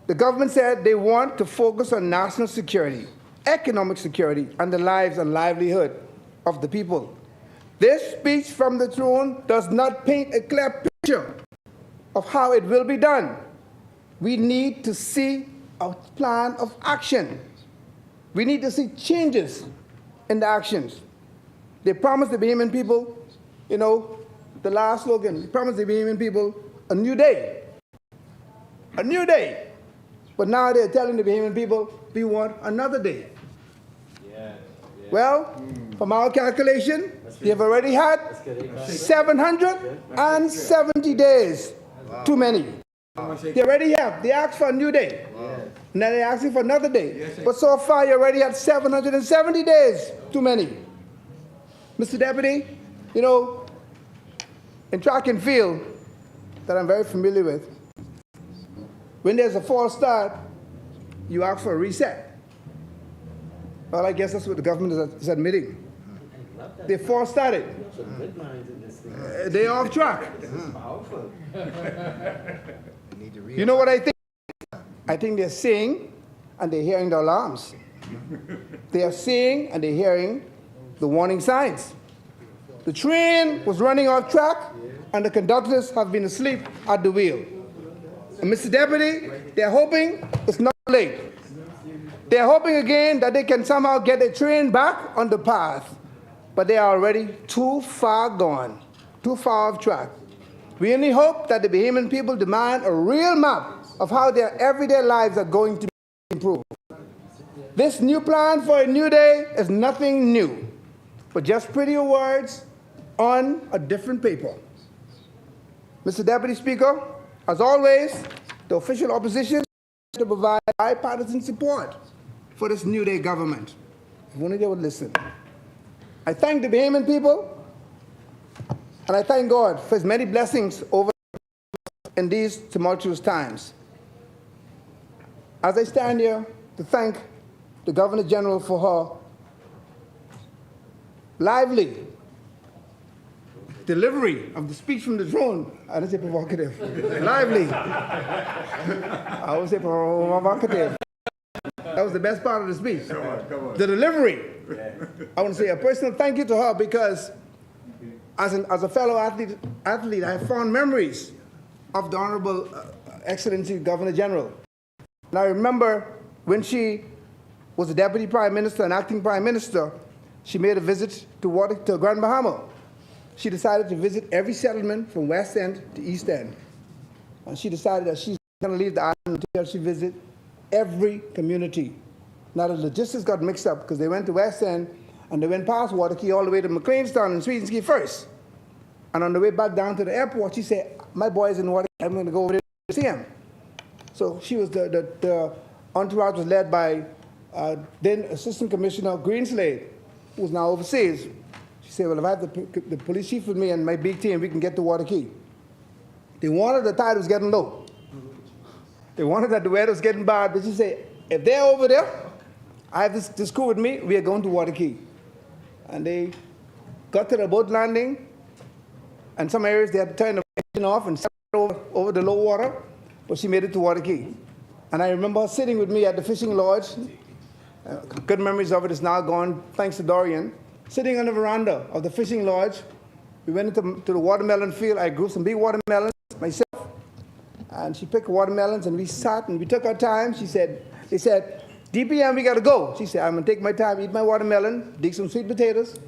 The government said they want to focus on national security, economic security, and the lives and livelihood of the people. This speech from the throne does not paint a clear picture of how it will be done. We need to see a plan of action. We need to see changes in the actions. They promised the Bahamian people, you know, the last slogan, they promised the Bahamian people a new day. A new day. But now they're telling the Bahamian people, we want another day. Well, from our calculation, they have already had 770 days too many. They already have. They asked for a new day. Now they're asking for another day. But so far, you already had 770 days too many. Mr. Deputy, you know, in track and field that I'm very familiar with, when there's a false start, you ask for a reset. Well, I guess that's what the government is admitting. They false started. They're off track. You know what I think? I think they're seeing and they're hearing the alarms. They are seeing and they're hearing the warning signs. The train was running off track and the conductors have been asleep at the wheel. And Mr. Deputy, they're hoping it's not late. They're hoping again that they can somehow get the train back on the path, but they are already too far gone, too far off track. We only hope that the Bahamian people demand a real map of how their everyday lives are going to be improved. This new plan for a new day is nothing new, but just prettier words on a different paper. Mr. Deputy Speaker, as always, the official opposition to provide bipartisan support for this New Day government. If only they would listen. I thank the Bahamian people And I thank God for his many blessings over in these tumultuous times. As I stand here to thank the Governor General for her lively delivery of the speech from the throne. I didn't say provocative. Lively. I would say provocative. That was the best part of the speech. Come on. The delivery. I want to say a personal thank you to her because as a fellow athlete, I have fond memories of the Honorable Excellency Governor General. And I remember when she was the Deputy Prime Minister and Acting Prime Minister, she made a visit to Grand Bahama. She decided to visit every settlement from West End to East End. And she decided that she's going to leave the island until she visits every community. Now the logistics got mixed up because they went to West End and they went past Waterkey all the way to McLeanstown and Sweetenski first. And on the way back down to the airport, she said, my boy's in Waterkey, I'm going to go over there to see him. So she was the entourage was led by then Assistant Commissioner Greenslade, who's now overseas. She said, well, if I have the police chief with me and my big team, we can get to Waterkey. They wanted the tide was getting low. They wanted that the weather was getting bad, but she said, if they're over there, I have this crew with me, we are going to Waterkey. And they got to the boat landing, and some areas they had to turn the engine off and over the low water, but she made it to Waterkey. And I remember her sitting with me at the fishing lodge. Good memories of it is now gone, thanks to Dorian. Sitting on the veranda of the fishing lodge, we went into the watermelon field. I grew some big watermelons myself. And she picked watermelons, and we sat, and we took our time. They said, DPM, we got to go. She said, I'm going to take my time, eat my watermelon, dig some sweet potatoes,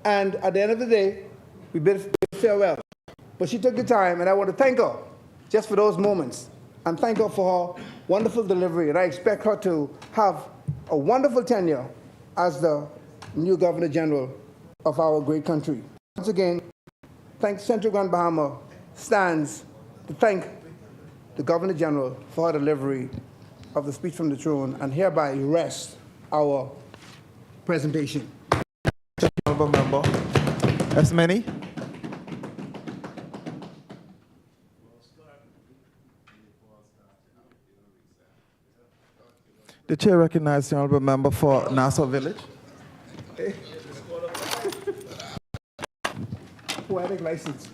and at the end of the day, we bid farewell. But she took the time, and I want to thank her just for those moments, and thank her for her wonderful delivery, and I expect her to have a wonderful tenure as the new Governor General of our great country. Once again, Central Grand Bahama stands to thank the Governor General for her delivery of the speech from the throne, and hereby rest our presentation. Honorable member. As many. The chair recognizes the honorable member for Nassau Village. Poetic license.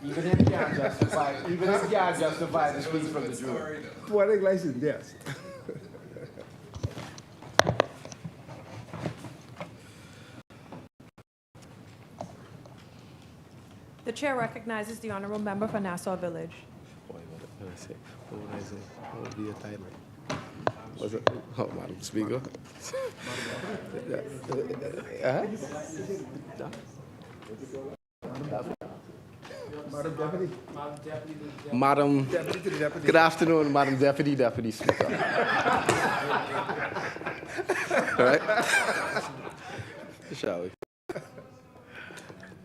Even if you can't justify the speech from the throne. Poetic license, yes. The chair recognizes the honorable member for Nassau Village. What would be a title? Was it? Oh, Madam Speaker. Madam Deputy. Madam, Deputy to the Deputy. good afternoon, Madam Deputy Speaker. All right? Shall we?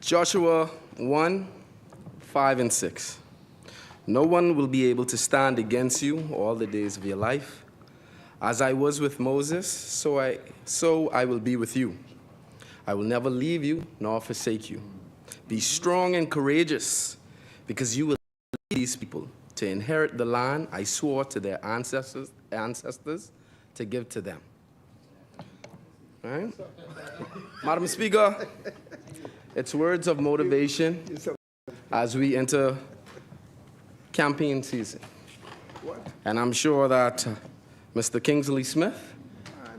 Joshua 1, 5, and 6. No one will be able to stand against you all the days of your life. As I was with Moses, so I will be with you. I will never leave you nor forsake you. Be strong and courageous, because you will lead these people to inherit the land I swore to their ancestors to give to them. All right? Madam Speaker, it's words of motivation as we enter campaign season. And I'm sure that Mr. Kingsley Smith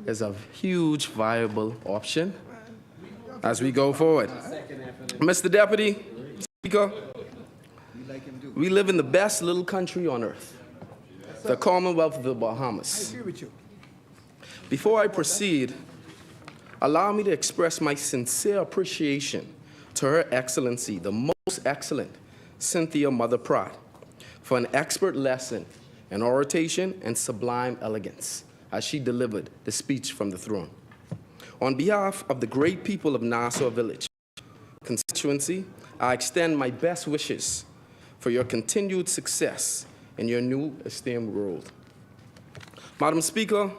is a huge viable option as we go forward. Mr. Deputy Speaker, we live in the best little country on earth, the Commonwealth of the Bahamas. I agree with you. Before I proceed, allow me to express my sincere appreciation to Her Excellency, the most excellent Cynthia Mother Pratt, for an expert lesson in oration and sublime elegance as she delivered the speech from the throne. On behalf of the great people of Nassau Village constituency, I extend my best wishes for your continued success in your new esteemed role. Madam Speaker,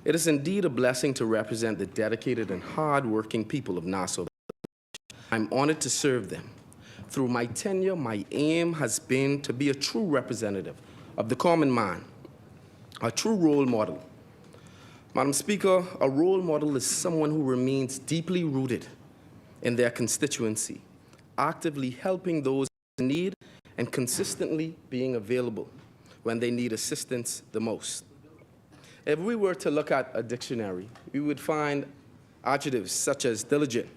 it is indeed a blessing to represent the dedicated and hard-working people of Nassau Village. I'm honored to serve them, Through my tenure, my aim has been to be a true representative of the common man, a true role model. Madam Speaker, a role model is someone who remains deeply rooted in their constituency, actively helping those in need and consistently being available when they need assistance the most. If we were to look at a dictionary, we would find adjectives such as diligent,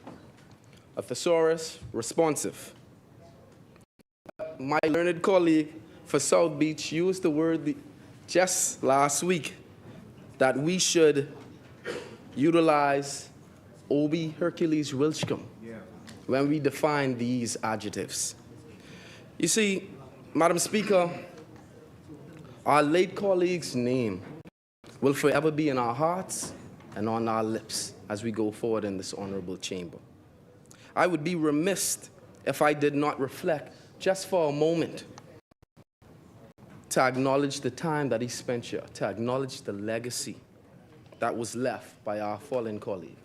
a thesaurus, responsive. My learned colleague for South Beach used the word just last week that we should utilize Obi Hercules Wilchcomb when we define these adjectives. You see, Madam Speaker, our late colleague's name will forever be in our hearts and on our lips as we go forward in this honorable chamber. I would be remiss if I did not reflect just for a moment to acknowledge the time that he spent here, to acknowledge the legacy that was left by our fallen colleague.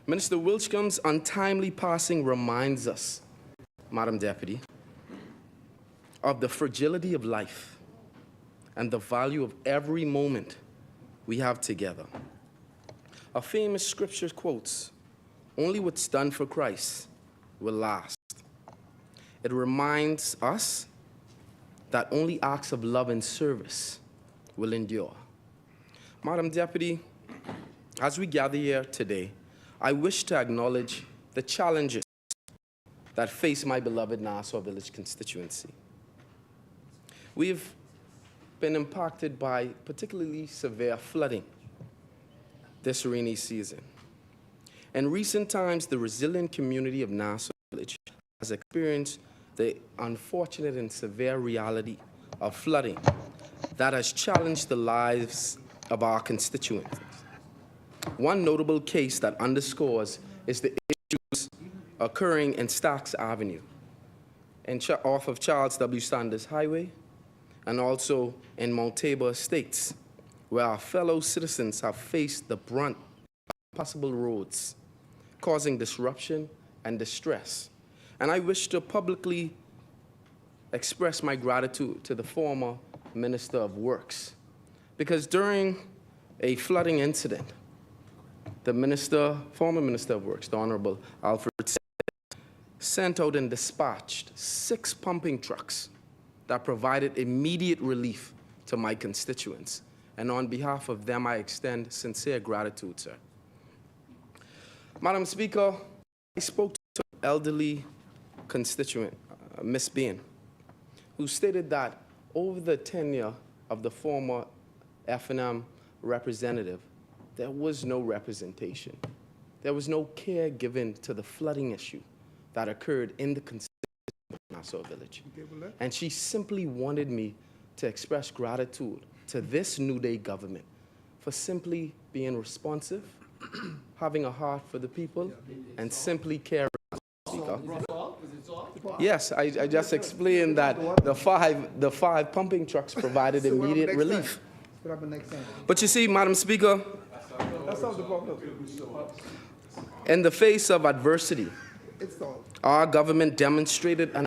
Minister Wilchcomb's untimely passing reminds us, Madam Deputy, of the fragility of life and the value of every moment we have together. A famous scripture quotes, "Only what's done for Christ will last." It reminds us that only acts of love and service will endure. Madam Deputy, as we gather here today, I wish to acknowledge the challenges that face my beloved Nassau Village constituency. We've been impacted by particularly severe flooding this rainy season. In recent times, the resilient community of Nassau Village has experienced the unfortunate and severe reality of flooding that has challenged the lives of our constituents. One notable case that underscores is the issues occurring in Stacks Avenue, off of Charles W. Sanders Highway, and also in Mount Tabor Estates, where our fellow citizens have faced the brunt of possible roads, causing disruption and distress. And I wish to publicly express my gratitude to the former Minister of Works, because during a flooding incident, the former Minister of Works, the Honorable Alfred, sent out and dispatched 6 pumping trucks that provided immediate relief to my constituents. And on behalf of them, I extend sincere gratitude, sir. Madam Speaker, I spoke to an elderly constituent, Miss Bain, who stated that over the tenure of the former F&M representative, there was no representation. There was no care given to the flooding issue that occurred in the constituency of Nassau Village. And she simply wanted me to express gratitude to this New Day government for simply being responsive, having a heart for the people, and simply caring. Speaker. Yes, I just explained that the five pumping trucks provided immediate relief. But you see, Madam Speaker, in the face of adversity, our government demonstrated an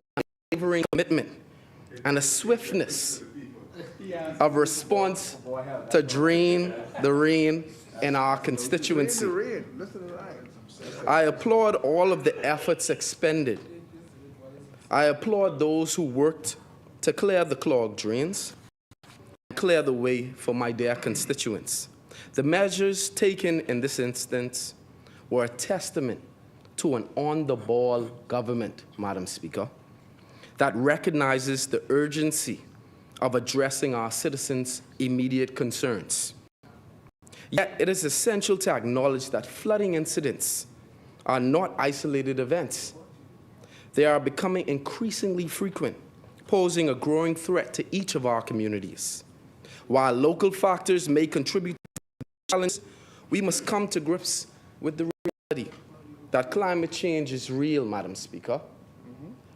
unwavering commitment and a swiftness of response to drain the rain in our constituency. I applaud all of the efforts expended. I applaud those who worked to clear the clogged drains, clear the way for my dear constituents. The measures taken in this instance were a testament to an on-the-ball government, Madam Speaker, that recognizes the urgency of addressing our citizens' immediate concerns. Yet it is essential to acknowledge that flooding incidents are not isolated events. They are becoming increasingly frequent, posing a growing threat to each of our communities. While local factors may contribute to the challenge, we must come to grips with the reality that climate change is real, Madam Speaker.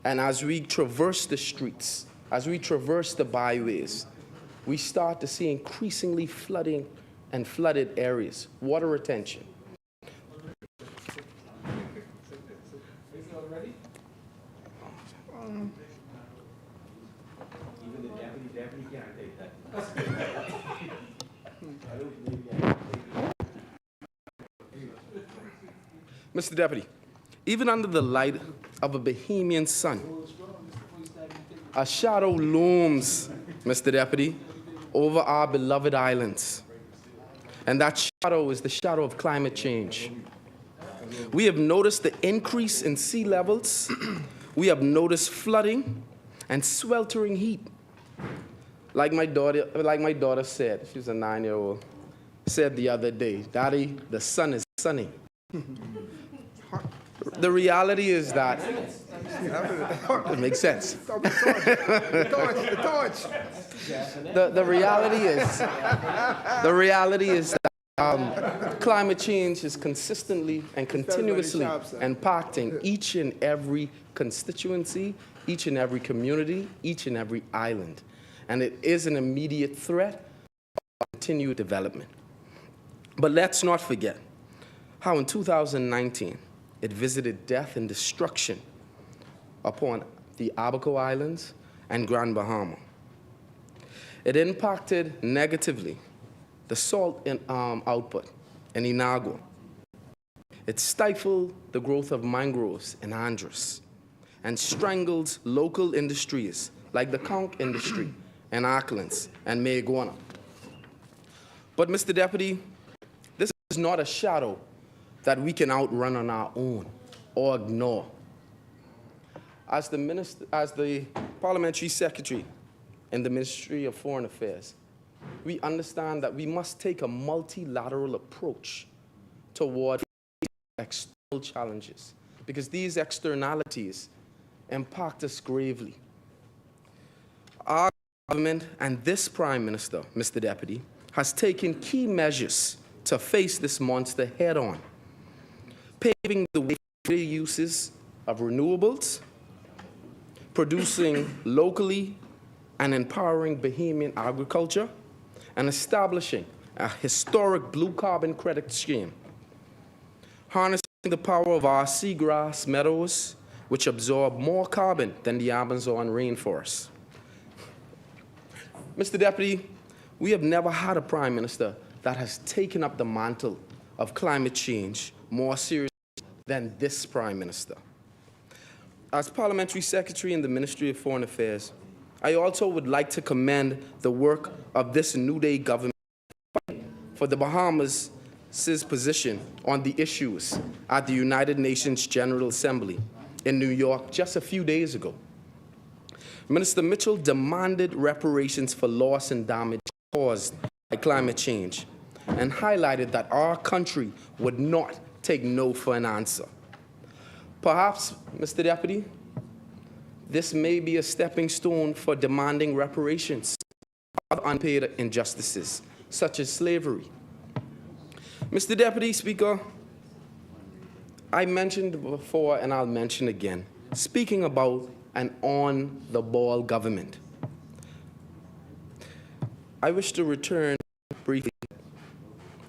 And as we traverse the streets, as we traverse the byways, we start to see increasingly flooding and flooded areas, water retention. Mr. Deputy, even under the light of a Bahamian sun, a shadow looms, Mr. Deputy, over our beloved islands. And that shadow is the shadow of climate change. We have noticed the increase in sea levels. We have noticed flooding and sweltering heat. Like my daughter said, she's a 9-year-old, said the other day, "Daddy, the sun is sunny." The reality is that it makes sense. The torch. The reality is that climate change is consistently and continuously impacting each and every constituency, each and every community, each and every island. And it is an immediate threat of continued development. But let's not forget how in 2019, it visited death and destruction upon the Abaco Islands and Grand Bahama. It impacted negatively the salt output in Inagua. It stifled the growth of mangroves in Andros and strangled local industries like the conch industry in Auckland and Mayagona. But, Mr. Deputy, this is not a shadow that we can outrun on our own or ignore. As the parliamentary secretary in the Ministry of Foreign Affairs, we understand that we must take a multilateral approach toward external challenges, because these externalities impact us gravely. Our government and this Prime Minister, Mr. Deputy, has taken key measures to face this monster head-on, paving the way for the uses of renewables, producing locally and empowering Bahamian agriculture, and establishing a historic blue carbon credit scheme, harnessing the power of our seagrass meadows, which absorb more carbon than the Amazon rainforest. Mr. Deputy, we have never had a Prime Minister that has taken up the mantle of climate change more seriously than this Prime Minister. As Parliamentary Secretary in the Ministry of Foreign Affairs, I also would like to commend the work of this New Day government for the Bahamas' position on the issues at the United Nations General Assembly in New York just a few days ago. Minister Mitchell demanded reparations for loss and damage caused by climate change and highlighted that our country would not take no for an answer. Perhaps, Mr. Deputy, this may be a stepping stone for demanding reparations for unpaid injustices, such as slavery. Mr. Deputy Speaker, I mentioned before and I'll mention again, speaking about an on-the-ball government. I wish to return briefly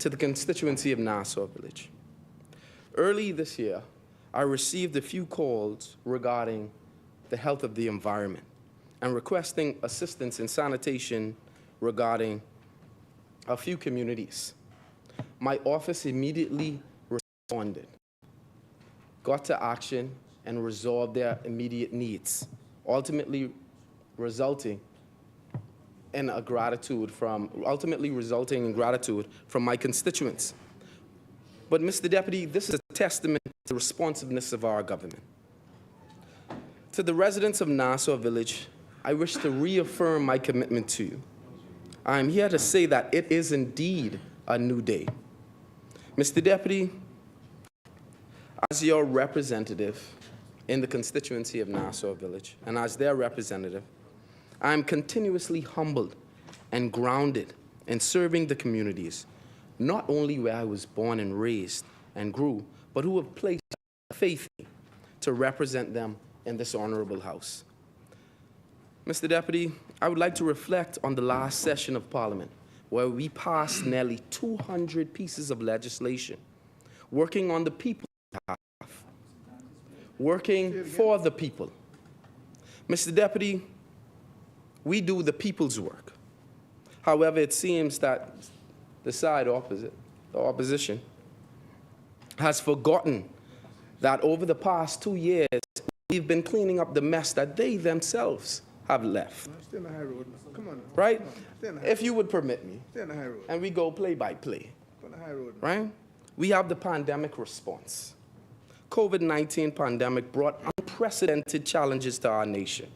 to the constituency of Nassau Village. Early this year, I received a few calls regarding the health of the environment and requesting assistance in sanitation regarding a few communities. My office immediately responded, got to action, and resolved their immediate needs, ultimately resulting in gratitude from my constituents. But, Mr. Deputy, this is a testament to the responsiveness of our government. To the residents of Nassau Village, I wish to reaffirm my commitment to you. I am here to say that it is indeed a new day. Mr. Deputy, as your representative in the constituency of Nassau Village, and as their representative, I am continuously humbled and grounded in serving the communities, not only where I was born and raised and grew, but who have placed faith in me to represent them in this honorable House. Mr. Deputy, I would like to reflect on the last session of Parliament, where we passed nearly 200 pieces of legislation, working on the people's behalf, working for the people. Mr. Deputy, we do the people's work. However, it seems that the side opposite, the opposition, has forgotten that over the past 2 years, we've been cleaning up the mess that they themselves have left. Stay on the high road. Come on. Right? Stay on the high If you would permit me, Stay on the high road. and we go play by play, On the high road. right? We have the pandemic response. COVID-19 pandemic brought unprecedented challenges to our nation.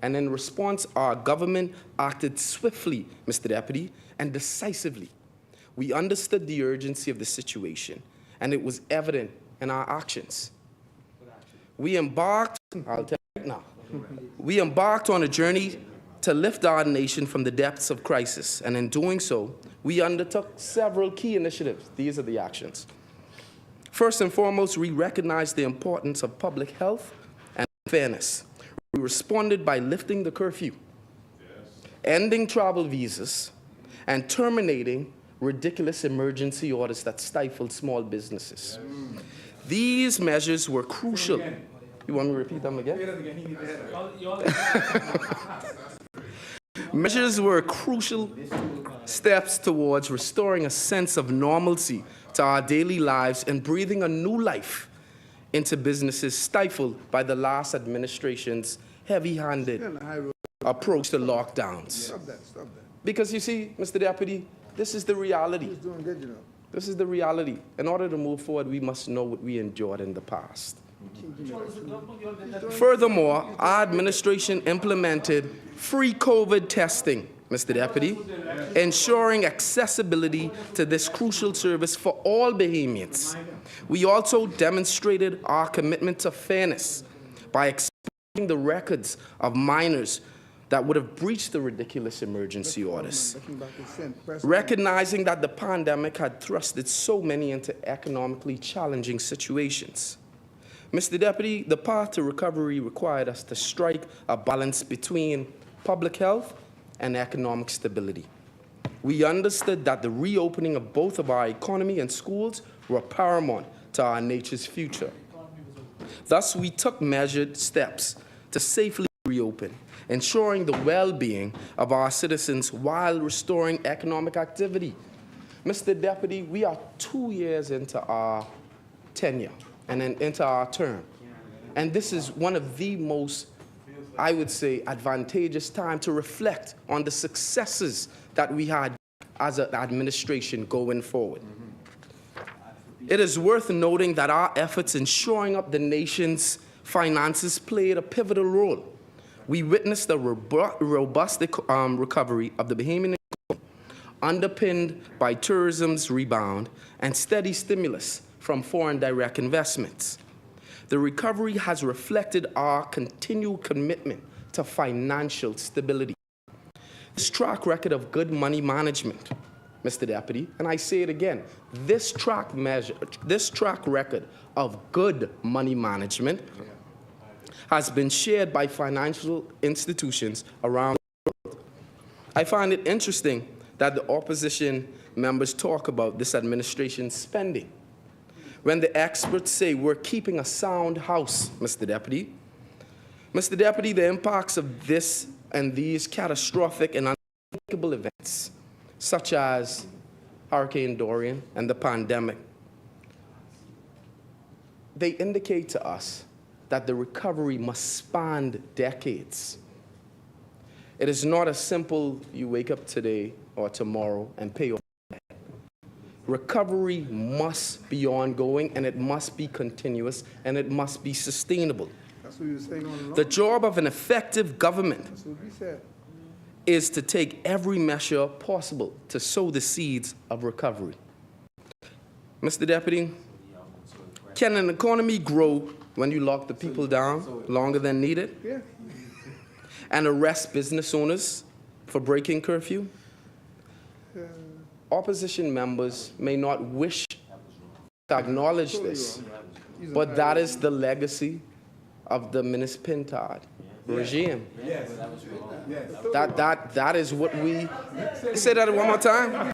And in response, our government acted swiftly, Mr. Deputy, and decisively. We understood the urgency of the situation, and it was evident in our actions. We embarked, I'll tell you now, we embarked on a journey to lift our nation from the depths of crisis, and in doing so, we undertook several key initiatives. These are the actions. First and foremost, we recognized the importance of public health and fairness. We responded by lifting the curfew, ending travel visas, and terminating ridiculous emergency orders that stifled small businesses. These measures were crucial. You want me to repeat them again? Measures were crucial steps towards restoring a sense of normalcy to our daily lives and breathing a new life into businesses stifled by the last administration's heavy-handed approach to lockdowns. Stop that. Stop that. Because you see, Mr. Deputy, this is the reality. He's doing good, you know. This is the reality. In order to move forward, we must know what we endured in the past. Furthermore, our administration implemented free COVID testing, Mr. Deputy, ensuring accessibility to this crucial service for all Bahamians. We also demonstrated our commitment to fairness by expanding the records of minors that would have breached the ridiculous emergency orders. Recognizing that the pandemic had thrusted so many into economically challenging situations. Mr. Deputy, the path to recovery required us to strike a balance between public health and economic stability. We understood that the reopening of both of our economy and schools were paramount to our nation's future. Thus, we took measured steps to safely reopen, ensuring the well-being of our citizens while restoring economic activity. Mr. Deputy, we are 2 years into our tenure and then into our term. And this is one of the most, I would say, advantageous time to reflect on the successes that we had as an administration going forward. It is worth noting that our efforts in shoring up the nation's finances played a pivotal role. We witnessed a robust recovery of the Bahamian economy, underpinned by tourism's rebound and steady stimulus from foreign direct investments. The recovery has reflected our continued commitment to financial stability. This track record of good money management, Mr. Deputy, and I say it again, this track record of good money management has been shared by financial institutions around the world. I find it interesting that the opposition members talk about this administration's spending, when the experts say we're keeping a sound house, Mr. Deputy. Mr. Deputy, the impacts of this and these catastrophic and unthinkable events, such as Hurricane Dorian and the pandemic, they indicate to us that the recovery must span decades. It is not as simple you wake up today or tomorrow and pay off debt. Recovery must be ongoing, and it must be continuous, and it must be sustainable. That's what you were saying all along. The job of an effective government That's what we said. is to take every measure possible to sow the seeds of recovery. Mr. Deputy, can an economy grow when you lock the people down longer than needed? Yeah. And arrest business owners for breaking curfew? Opposition members may not wish to acknowledge this, but that is the legacy of the Minister Pintard regime. That is what we... Say that one more time.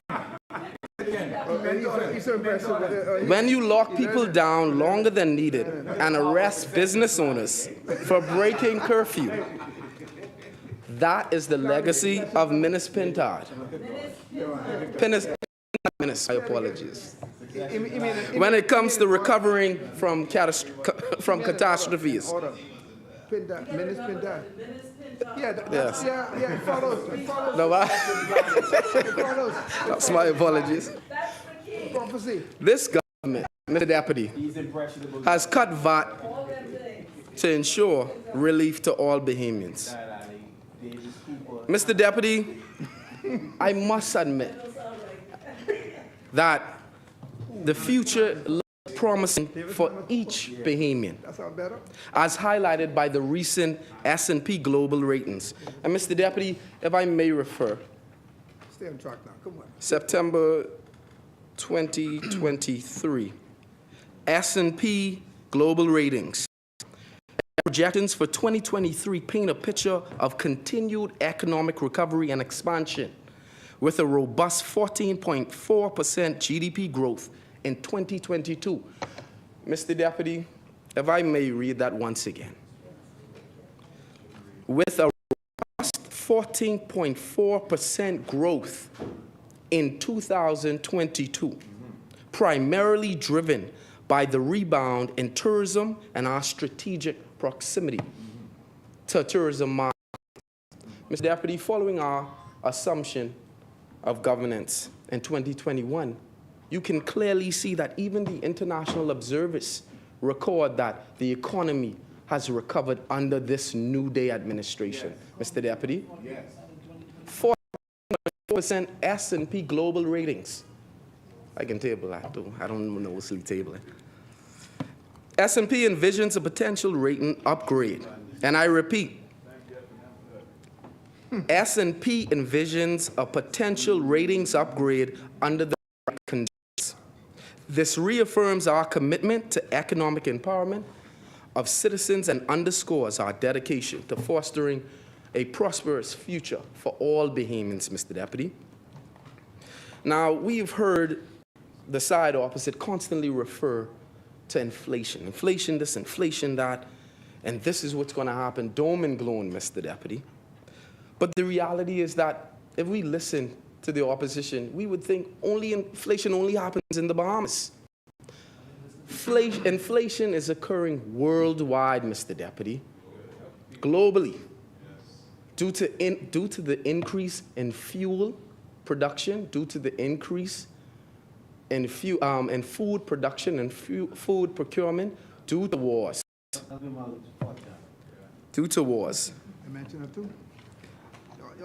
He's so impressive. When you lock people down longer than needed and arrest business owners for breaking curfew, that is the legacy of Minister Pintard. My apologies. When it comes to recovering from catastrophes. Hold on. Minister Pintar. Yeah, Yes. yeah, it follows. It follows. No, It follows. that's my apologies. Prophecy. This government, Mr. Deputy, has cut VAT to ensure relief to all Bahamians. Mr. Deputy, I must admit that the future looks promising for each Bahamian, That sound better? as highlighted by the recent S&P Global ratings. And Mr. Deputy, if I may refer, Stay on track now. Come on. September 2023, S&P Global ratings. Projections for 2023 paint a picture of continued economic recovery and expansion with a robust 14.4% GDP growth in 2022. Mr. Deputy, if I may read that once again. With a robust 14.4% growth in 2022, primarily driven by the rebound in tourism and our strategic proximity to tourism markets. Mr. Deputy, following our assumption of governance in 2021, you can clearly see that even the international observers record that the economy has recovered under this New Day administration. Yes. Mr. Deputy? Yes. 4% S&P Global ratings. I can table that too. I don't know what's tabling. S&P envisions a potential rating upgrade. And I repeat, S&P envisions a potential ratings upgrade under the right conditions. This reaffirms our commitment to economic empowerment of citizens and underscores our dedication to fostering a prosperous future for all Bahamians, Mr. Deputy. Now, we've heard the side opposite constantly refer to inflation. Inflation this, inflation that, and this is what's going to happen, dome and gloom, Mr. Deputy. But the reality is that if we listen to the opposition, we would think inflation only happens in the Bahamas. Inflation is occurring worldwide, Mr. Deputy, globally, due to the increase in fuel production, due to the increase in food production and food procurement, due to wars. Due to wars. I mentioned it too.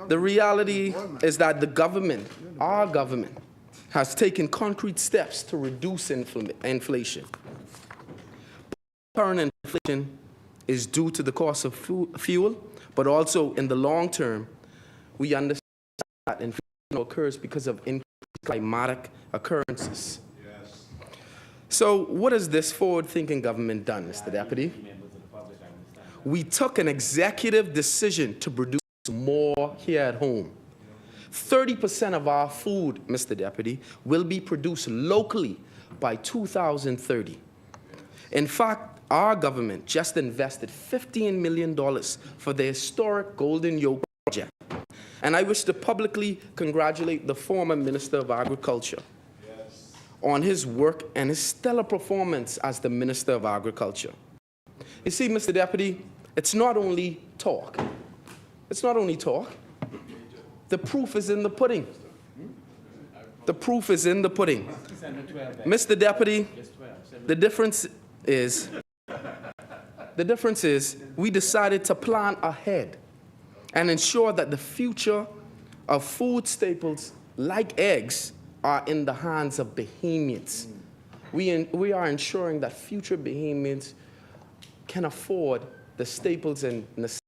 The reality is that the government, our government, has taken concrete steps to reduce inflation. Current inflation is due to the cost of fuel, but also in the long term, we understand that inflation occurs because of increased climatic occurrences. Yes. So what has this forward-thinking government done, Mr. Deputy? We took an executive decision to produce more here at home. 30% of our food, Mr. Deputy, will be produced locally by 2030. In fact, our government just invested $15 million for the historic Golden Yoke project. And I wish to publicly congratulate the former Minister of Agriculture on his work and his stellar performance as the Minister of Agriculture. You see, Mr. Deputy, it's not only talk. It's not only talk. The proof is in the pudding. The proof is in the pudding. Mr. Deputy, the difference is we decided to plan ahead and ensure that the future of food staples like eggs are in the hands of Bahamians. We are ensuring that future Bahamians can afford the staples and necessities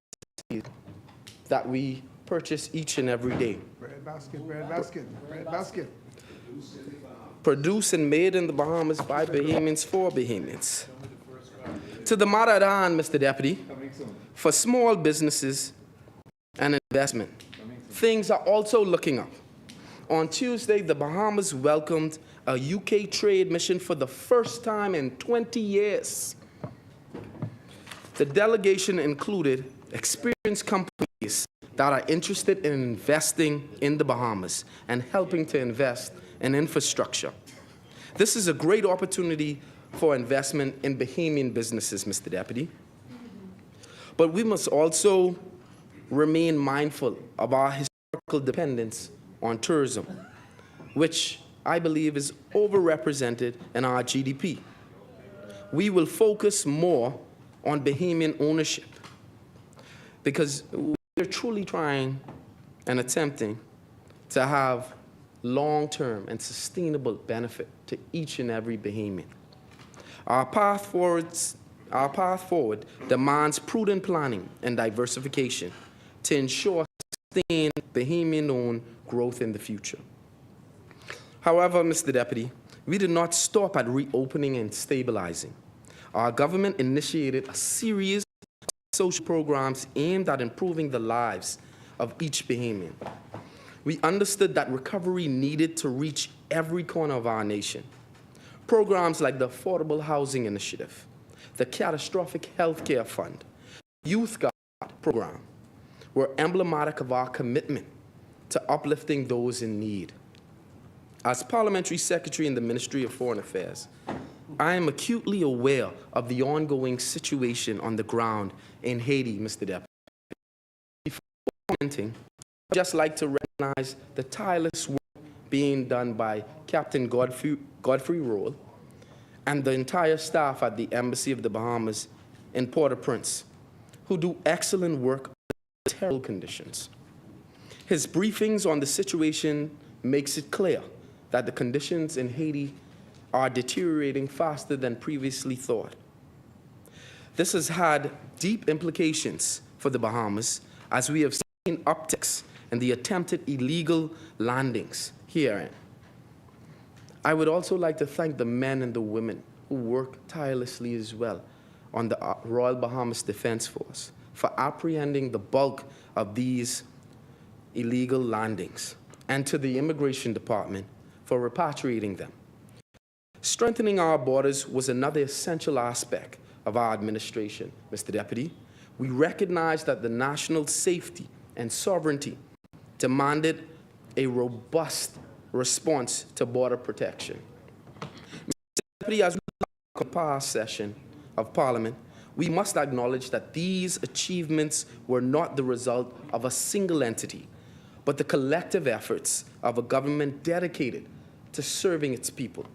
that we purchase each and every day. Bread basket, bread basket, bread basket. Produced and made in the Bahamas by Bahamians for Bahamians. To the matter at hand, Mr. Deputy, for small businesses and investment, things are also looking up. On Tuesday, the Bahamas welcomed a UK trade mission for the first time in 20 years. The delegation included experienced companies that are interested in investing in the Bahamas and helping to invest in infrastructure. This is a great opportunity for investment in Bahamian businesses, Mr. Deputy. But we must also remain mindful of our historical dependence on tourism, which I believe is overrepresented in our GDP. We will focus more on Bahamian ownership because we're truly trying and attempting to have long-term and sustainable benefit to each and every Bahamian. Our path forward demands prudent planning and diversification to ensure sustained Bahamian-owned growth in the future. However, Mr. Deputy, we did not stop at reopening and stabilizing. Our government initiated a series of social programs aimed at improving the lives of each Bahamian. We understood that recovery needed to reach every corner of our nation. Programs like the Affordable Housing Initiative, the Catastrophic Health Care Fund, Youth Guard program were emblematic of our commitment to uplifting those in need. As Parliamentary Secretary in the Ministry of Foreign Affairs, I am acutely aware of the ongoing situation on the ground in Haiti, Mr. Deputy. Before commenting, I'd just like to recognize the tireless work being done by Captain Godfrey Roll and the entire staff at the Embassy of the Bahamas in Port-au-Prince, who do excellent work under terrible conditions. His briefings on the situation makes it clear that the conditions in Haiti are deteriorating faster than previously thought. This has had deep implications for the Bahamas, as we have seen upticks in the attempted illegal landings herein. I would also like to thank the men and the women who work tirelessly as well on the Royal Bahamas Defense Force for apprehending the bulk of these illegal landings, and to the Immigration Department for repatriating them. Strengthening our borders was another essential aspect of our administration, Mr. Deputy. We recognize that the national safety and sovereignty demanded a robust response to border protection. Mr. Deputy, as we look at the past session of Parliament, we must acknowledge that these achievements were not the result of a single entity, but the collective efforts of a government dedicated to serving its people.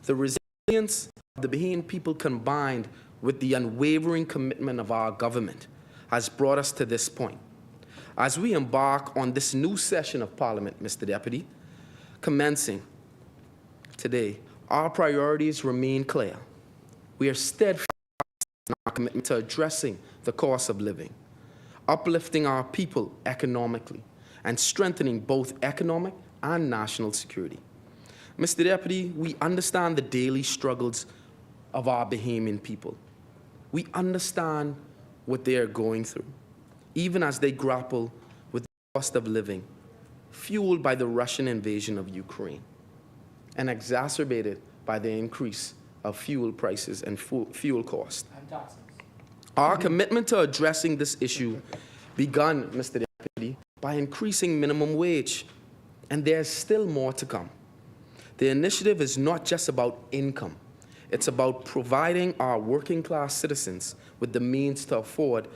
The resilience of the Bahamian people combined with the unwavering commitment of our government has brought us to this point. As we embark on this new session of Parliament, Mr. Deputy, commencing today, our priorities remain clear. We are steadfast in our commitment to addressing the cost of living, uplifting our people economically, and strengthening both economic and national security. Mr. Deputy, we understand the daily struggles of our Bahamian people. We understand what they are going through, even as they grapple with the cost of living, fueled by the Russian invasion of Ukraine, and exacerbated by the increase of fuel prices and fuel costs. Our commitment to addressing this issue began, Mr. Deputy, by increasing minimum wage, and there's still more to come. The initiative is not just about income. It's about providing our working-class citizens with the means to afford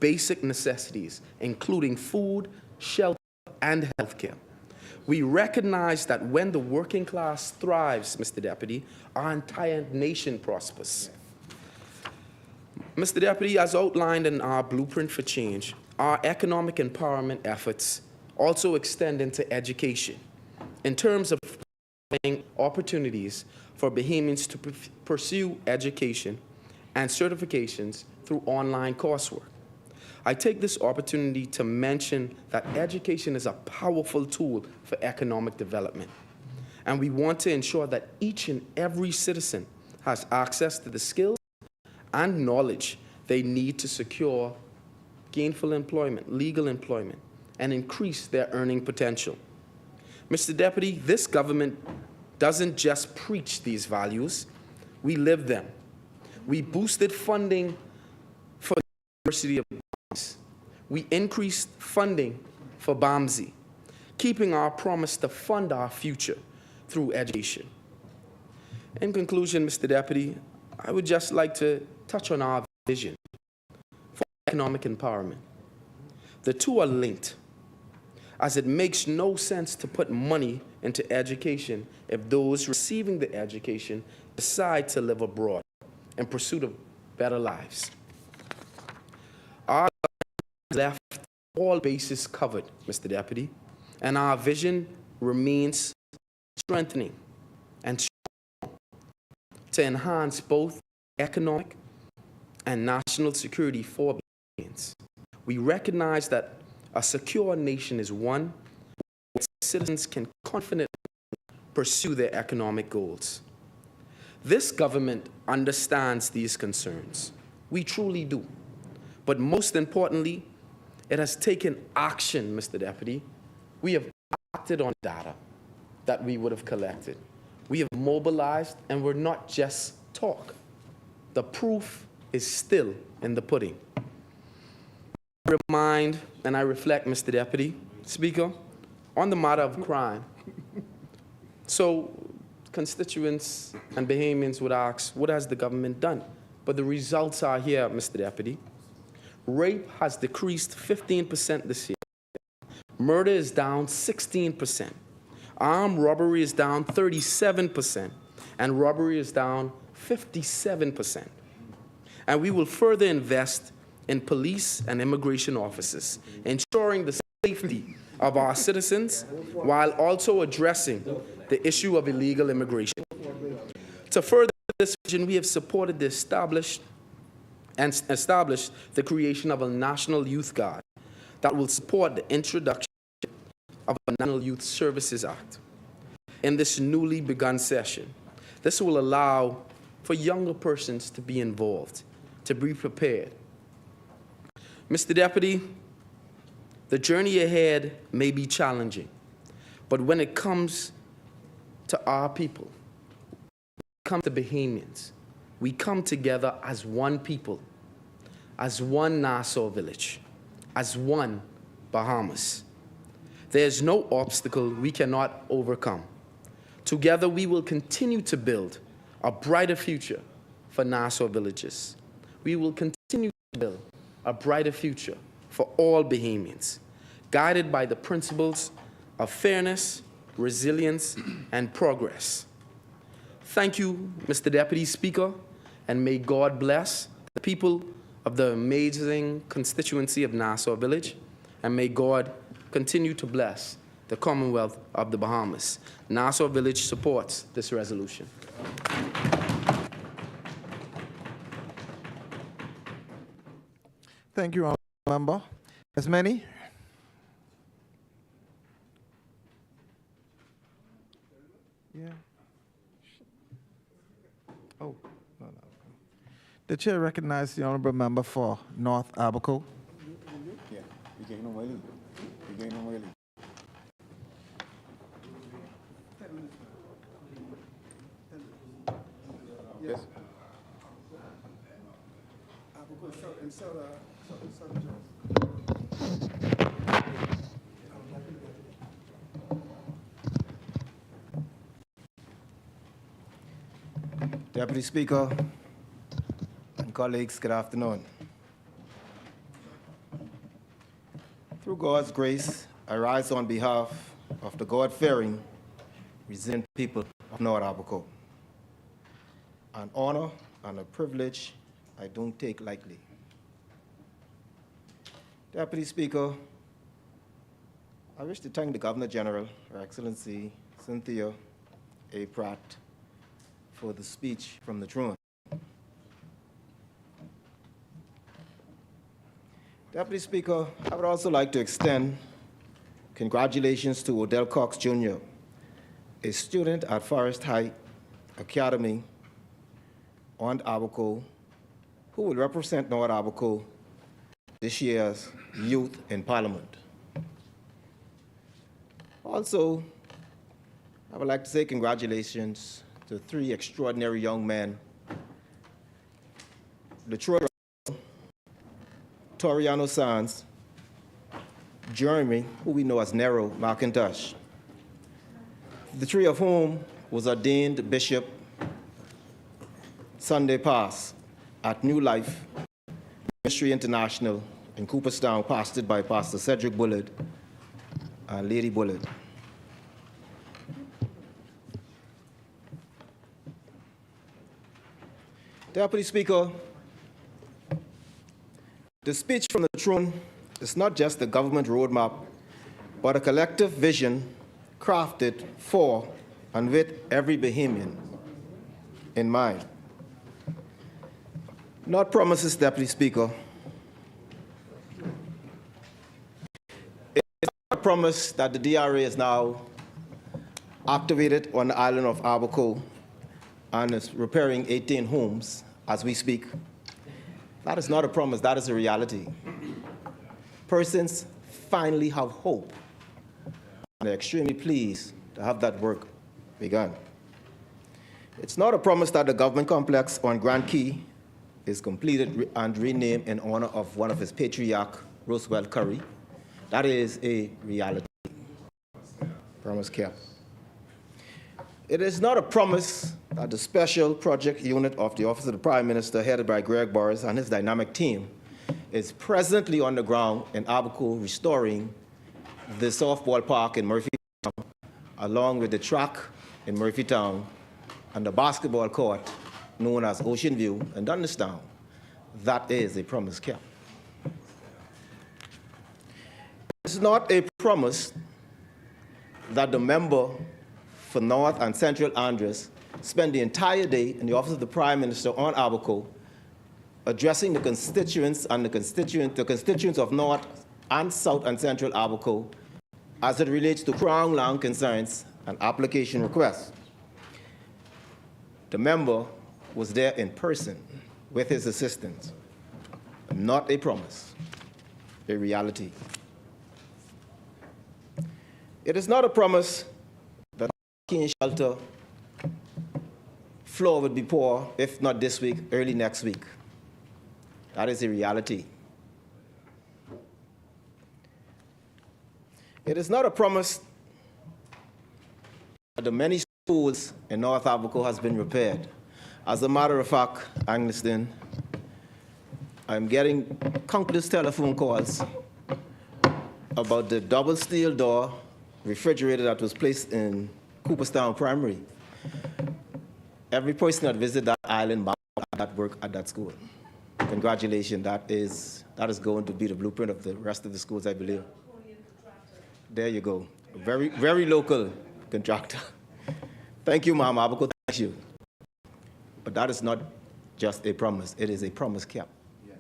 basic necessities, including food, shelter, and health care. We recognize that when the working class thrives, Mr. Deputy, our entire nation prospers. Mr. Deputy, as outlined in our Blueprint for Change, our economic empowerment efforts also extend into education in terms of providing opportunities for Bahamians to pursue education and certifications through online coursework. I take this opportunity to mention that education is a powerful tool for economic development, and we want to ensure that each and every citizen has access to the skills and knowledge they need to secure gainful employment, legal employment, and increase their earning potential. Mr. Deputy, this government doesn't just preach these values, we live them. We boosted funding for the University of Bahamas. We increased funding for BAMSI, keeping our promise to fund our future through education. In conclusion, Mr. Deputy, I would just like to touch on our vision for economic empowerment. The two are linked, as it makes no sense to put money into education if those receiving the education decide to live abroad in pursuit of better lives. Our government left all bases covered, Mr. Deputy, and our vision remains strengthening and strong to enhance both economic and national security for Bahamians. We recognize that a secure nation is one where citizens can confidently pursue their economic goals. This government understands these concerns. We truly do. But most importantly, it has taken action, Mr. Deputy. We have acted on data that we would have collected. We have mobilized, and we're not just talk. The proof is still in the pudding. I remind and I reflect, Mr. Deputy Speaker, on the matter of crime. So constituents and Bahamians would ask, what has the government done? But the results are here, Mr. Deputy. Rape has decreased 15% this year. Murder is down 16%. Armed robbery is down 37%. And robbery is down 57%. And we will further invest in police and immigration officers, ensuring the safety of our citizens while also addressing the issue of illegal immigration. To further this vision, we have supported the established the creation of a National Youth Guard that will support the introduction of a National Youth Services Act in this newly begun session. This will allow for younger persons to be involved, to be prepared. Mr. Deputy, the journey ahead may be challenging, but when it comes to our people, come to Bahamians, we come together as one people, as one Nassau village, as one Bahamas. There's no obstacle we cannot overcome. Together, we will continue to build a brighter future for Nassau villages. We will continue to build a brighter future for all Bahamians, guided by the principles of fairness, resilience, and progress. Thank you, Mr. Deputy Speaker, and may God bless the people of the amazing constituency of Nassau Village, and may God continue to bless the Commonwealth of the Bahamas. Nassau Village supports this resolution. Thank you, Honourable Member. As many? Yeah. Oh, no. The chair recognizes the Honourable Member for North Abaco. Yeah, you getting on early. You getting on early. Yes. Deputy Speaker and colleagues, good afternoon. Through God's grace, I rise on behalf of the God-fearing, resilient people of North Abaco. An honor and a privilege I don't take lightly. Deputy Speaker, I wish to thank the Governor General, Her Excellency Cynthia A. Pratt, for the speech from the throne. Deputy Speaker, I would also like to extend congratulations to Odell Cox Jr., a student at Forest Heights Academy on Abaco, who will represent North Abaco this year's Youth in Parliament. Also, I would like to say congratulations to 3 extraordinary young men, Detroit, Toriano Sands, Jeremy, who we know as Nero McIntosh, the 3 of whom was ordained Bishop Sunday past at New Life Ministry International in Cooperstown, pastored by Pastor Cedric Bullard and Lady Bullard. Deputy Speaker, the speech from the throne is not just a government roadmap, but a collective vision crafted for and with every Bahamian in mind. Not promises, Deputy Speaker. It's not a promise that the DRA is now activated on the island of Abaco and is repairing 18 homes as we speak. That is not a promise, that is a reality. Persons finally have hope, and they're extremely pleased to have that work begun. It's not a promise that the government complex on Grand Key is completed and renamed in honor of one of his patriarch, Roosevelt Curry. That is a reality. Promise kept. It is not a promise that the Special Project Unit of the Office of the Prime Minister, headed by Greg Burris and his dynamic team, is presently on the ground in Abaco restoring the softball park in Murphytown, along with the track in Murphytown and the basketball court known as Ocean View in Dundastown. That is a promise kept. It's not a promise that the member for North and Central Andres spend the entire day in the office of the Prime Minister on Abaco addressing the constituents and the constituents of North and South and Central Abaco as it relates to Crown Land concerns and application requests. The member was there in person with his assistants. Not a promise, a reality. It is not a promise that the shelter floor would be poor, if not this week, early next week. That is a reality. It is not a promise that the many schools in North Abaco has been repaired. As a matter of fact, Angliston, I'm getting countless telephone calls about the double steel door refrigerator that was placed in Cooperstown Primary. Every person that visited that island that work at that school. Congratulations, that is going to be the blueprint of the rest of the schools, I believe. There you go. Very, very local contractor. Thank you, Ma'am Abaco, thank you. But that is not just a promise, it is a promise kept. Yes.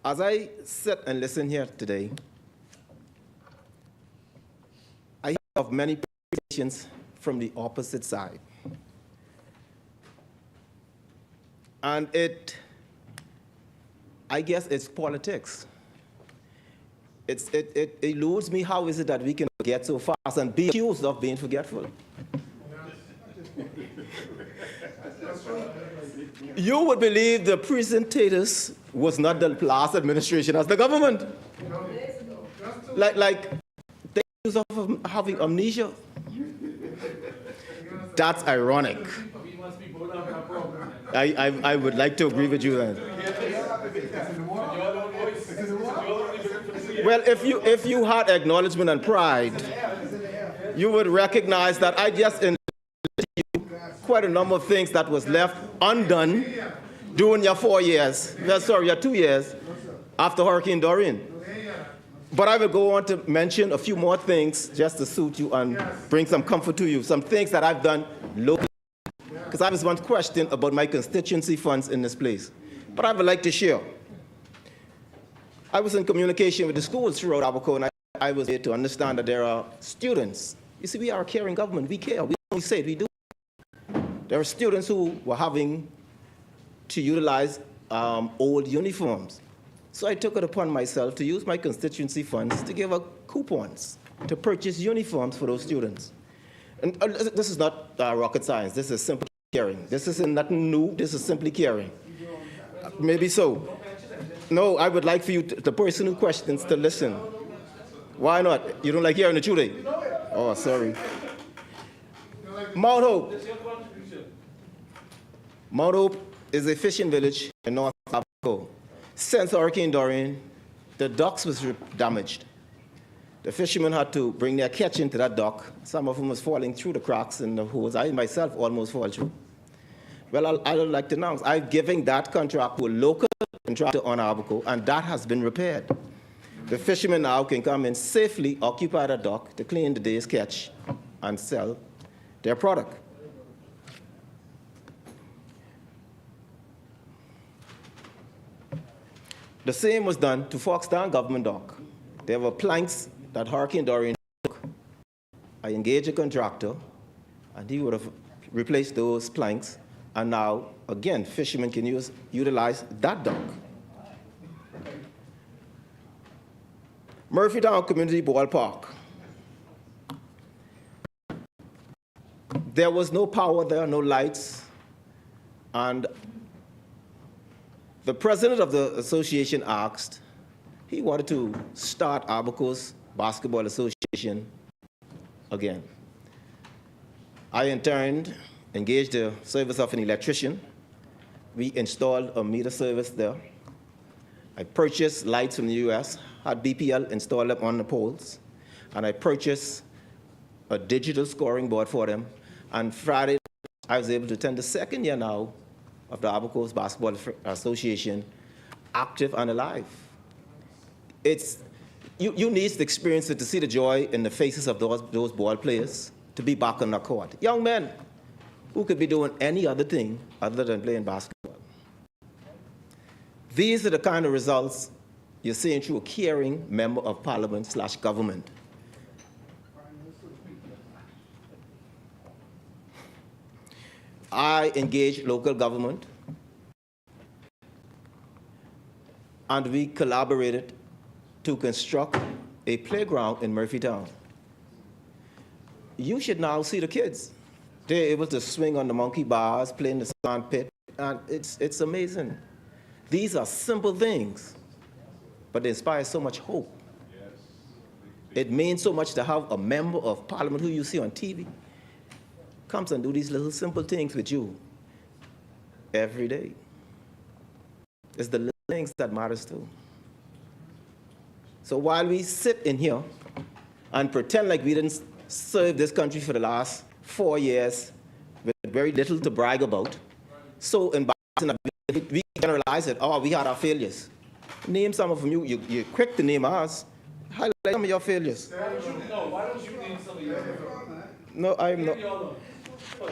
As I sit and listen here today, I hear of many presentations from the opposite side. And I guess it's politics. It eludes me, how is it that we can forget so fast and be accused of being forgetful? You would believe the presentators was not the last administration as the government. Like they accused of having amnesia. That's ironic. I would like to agree with you then. Well, if you had acknowledgement and pride, you would recognize that I just enlisted you quite a number of things that was left undone during your 4 years, your 2 years after Hurricane Dorian. But I will go on to mention a few more things just to suit you and bring some comfort to you, some things that I've done locally. Because I was once questioned about my constituency funds in this place. But I would like to share. I was in communication with the schools throughout Abaco, and I was able to understand that there are students. You see, we are a caring government. We care. We only say it, we do. There are students who were having to utilize old uniforms. So I took it upon myself to use my constituency funds to give out coupons to purchase uniforms for those students. And this is not rocket science. This is simple caring. This isn't nothing new. This is simply caring. Maybe so. No, I would like for you, the person who questions, to listen. Why not? You don't like hearing the truth? Oh, sorry. Mount Hope. Mount Hope is a fishing village in North Africa. Since Hurricane Dorian, the docks was damaged. The fishermen had to bring their catch into that dock. Some of them was falling through the cracks in the hose. I myself almost fall through. Well, I would like to announce, I'm giving that contract to a local contractor on Abaco, and that has been repaired. The fishermen now can come and safely occupy the dock to clean the day's catch and sell their product. The same was done to Foxtown Government Dock. There were planks that Hurricane Dorian took. I engaged a contractor, and he would have replaced those planks, and now, again, fishermen can utilize that dock. Murphytown Community Ballpark. There was no power there, no lights, and the president of the association asked, he wanted to start Abaco's Basketball Association again. I in turn engaged the service of an electrician. We installed a meter service there. I purchased lights from the US, had BPL install them on the poles, and I purchased a digital scoring board for them. And Friday, I was able to attend the second year now of the Abaco's Basketball Association, active and alive. You need to experience it to see the joy in the faces of those ball players, to be back on the court. Young men who could be doing any other thing other than playing basketball. These are the kind of results you're seeing through a caring member of parliament / government. I engaged local government, and we collaborated to construct a playground in Murphytown. You should now see the kids. They're able to swing on the monkey bars, play in the sand pit, and it's amazing. These are simple things, but they inspire so much hope. It means so much to have a member of parliament who you see on TV comes and do these little simple things with you every day. It's the little things that matters too. So while we sit in here and pretend like we didn't serve this country for the last 4 years with very little to brag about, so embarrassing that we generalize it, oh, we had our failures. Name some of them. You're quick to name ours. Highlight some of your failures. No, why don't you name some of your failures? No, I'm not.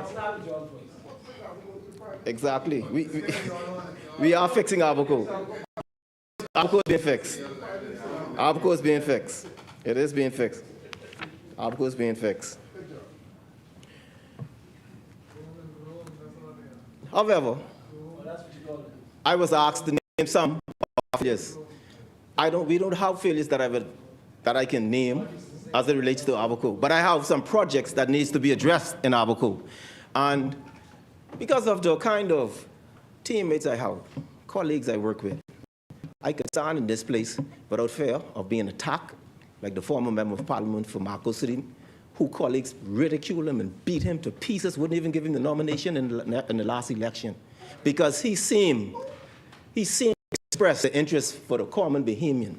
Start with your voice. Exactly. We are fixing Abaco. Abaco is being fixed. Abaco is being fixed. It is being fixed. Abaco is being fixed. However, I was asked to name some failures. We don't have failures that I can name as it relates to Abaco, but I have some projects that needs to be addressed in Abaco. And because of the kind of teammates I have, colleagues I work with, I could stand in this place without fear of being attacked, like the former member of parliament for Marco City, who colleagues ridiculed him and beat him to pieces, wouldn't even give him the nomination in the last election, because he seemed to express the interest for the common Bahamian.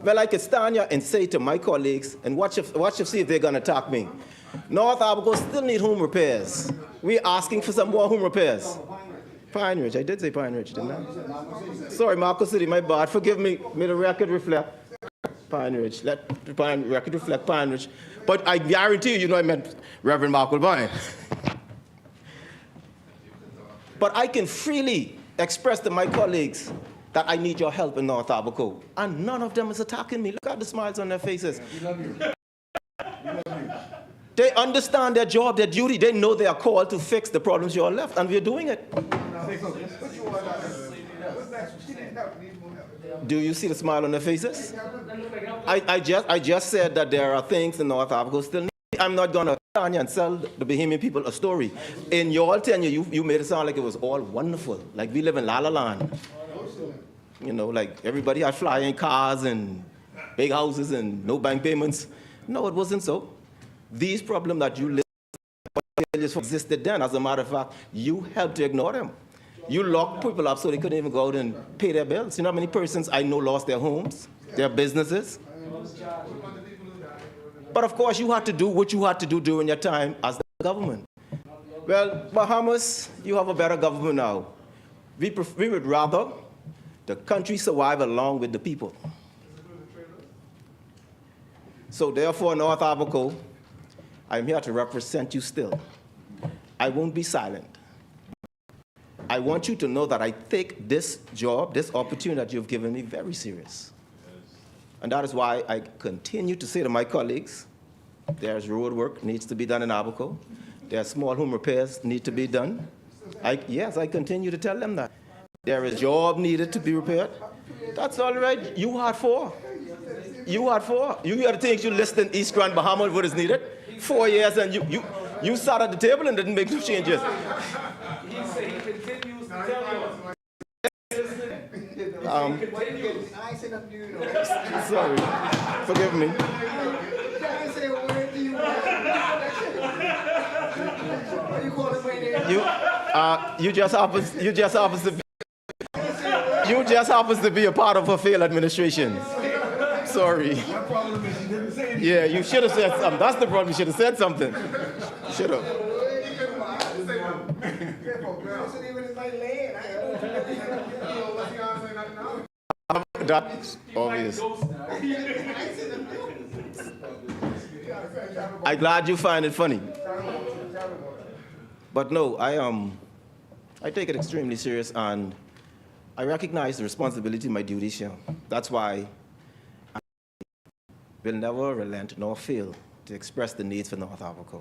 Well, I could stand here and say to my colleagues, and watch if see if they're going to attack me. North Abaco still need home repairs. We're asking for some more home repairs. Pine Ridge, I did say Pine Ridge, didn't I? Sorry, Marco City, my bad. Forgive me. May the record reflect Pine Ridge. Let the record reflect Pine Ridge. But I guarantee you, I meant Reverend Marco Vine. But I can freely express to my colleagues that I need your help in North Abaco. And none of them is attacking me. Look at the smiles on their faces. We love you. We love you. They understand their job, their duty. They know they are called to fix the problems you all left, and we're doing it. Do you see the smile on their faces? I just said that there are things in North Africa still need. I'm not going to stand and sell the Bahamian people a story. In your tenure, you made it sound like it was all wonderful, like we live in La La Land. You know, like everybody had flying cars and big houses and no bank payments. No, it wasn't so. These problems that you just existed then. As a matter of fact, you helped to ignore them. You locked people up so they couldn't even go out and pay their bills. You know how many persons I know lost their homes, their businesses? But of course, you had to do what you had to do during your time as the government. Well, Bahamas, you have a better government now. We would rather the country survive along with the people. So therefore, North Africa, I'm here to represent you still. I won't be silent. I want you to know that I take this job, this opportunity that you've given me very serious. And that is why I continue to say to my colleagues, there's road work needs to be done in Abaco. There's small home repairs need to be done. Yes, I continue to tell them that. There is job needed to be repaired. That's all right. You had 4. You had 4. You had things you listed in East Grand Bahamas what is needed. 4 years and you sat at the table and didn't make no changes. He said he continues to tell you. I ain't say nothing to you, though. Sorry. Forgive me. I ain't say a word to you. What you call it when You just happens to be a part of a failed administration. Sorry. Yeah, you should have said something. That's the problem. You should have said something. Should have. That's obvious. I'm glad you find it funny. But no, I take it extremely serious, and I recognize the responsibility of my duties here. That's why I will never relent nor fail to express the needs for North Africa.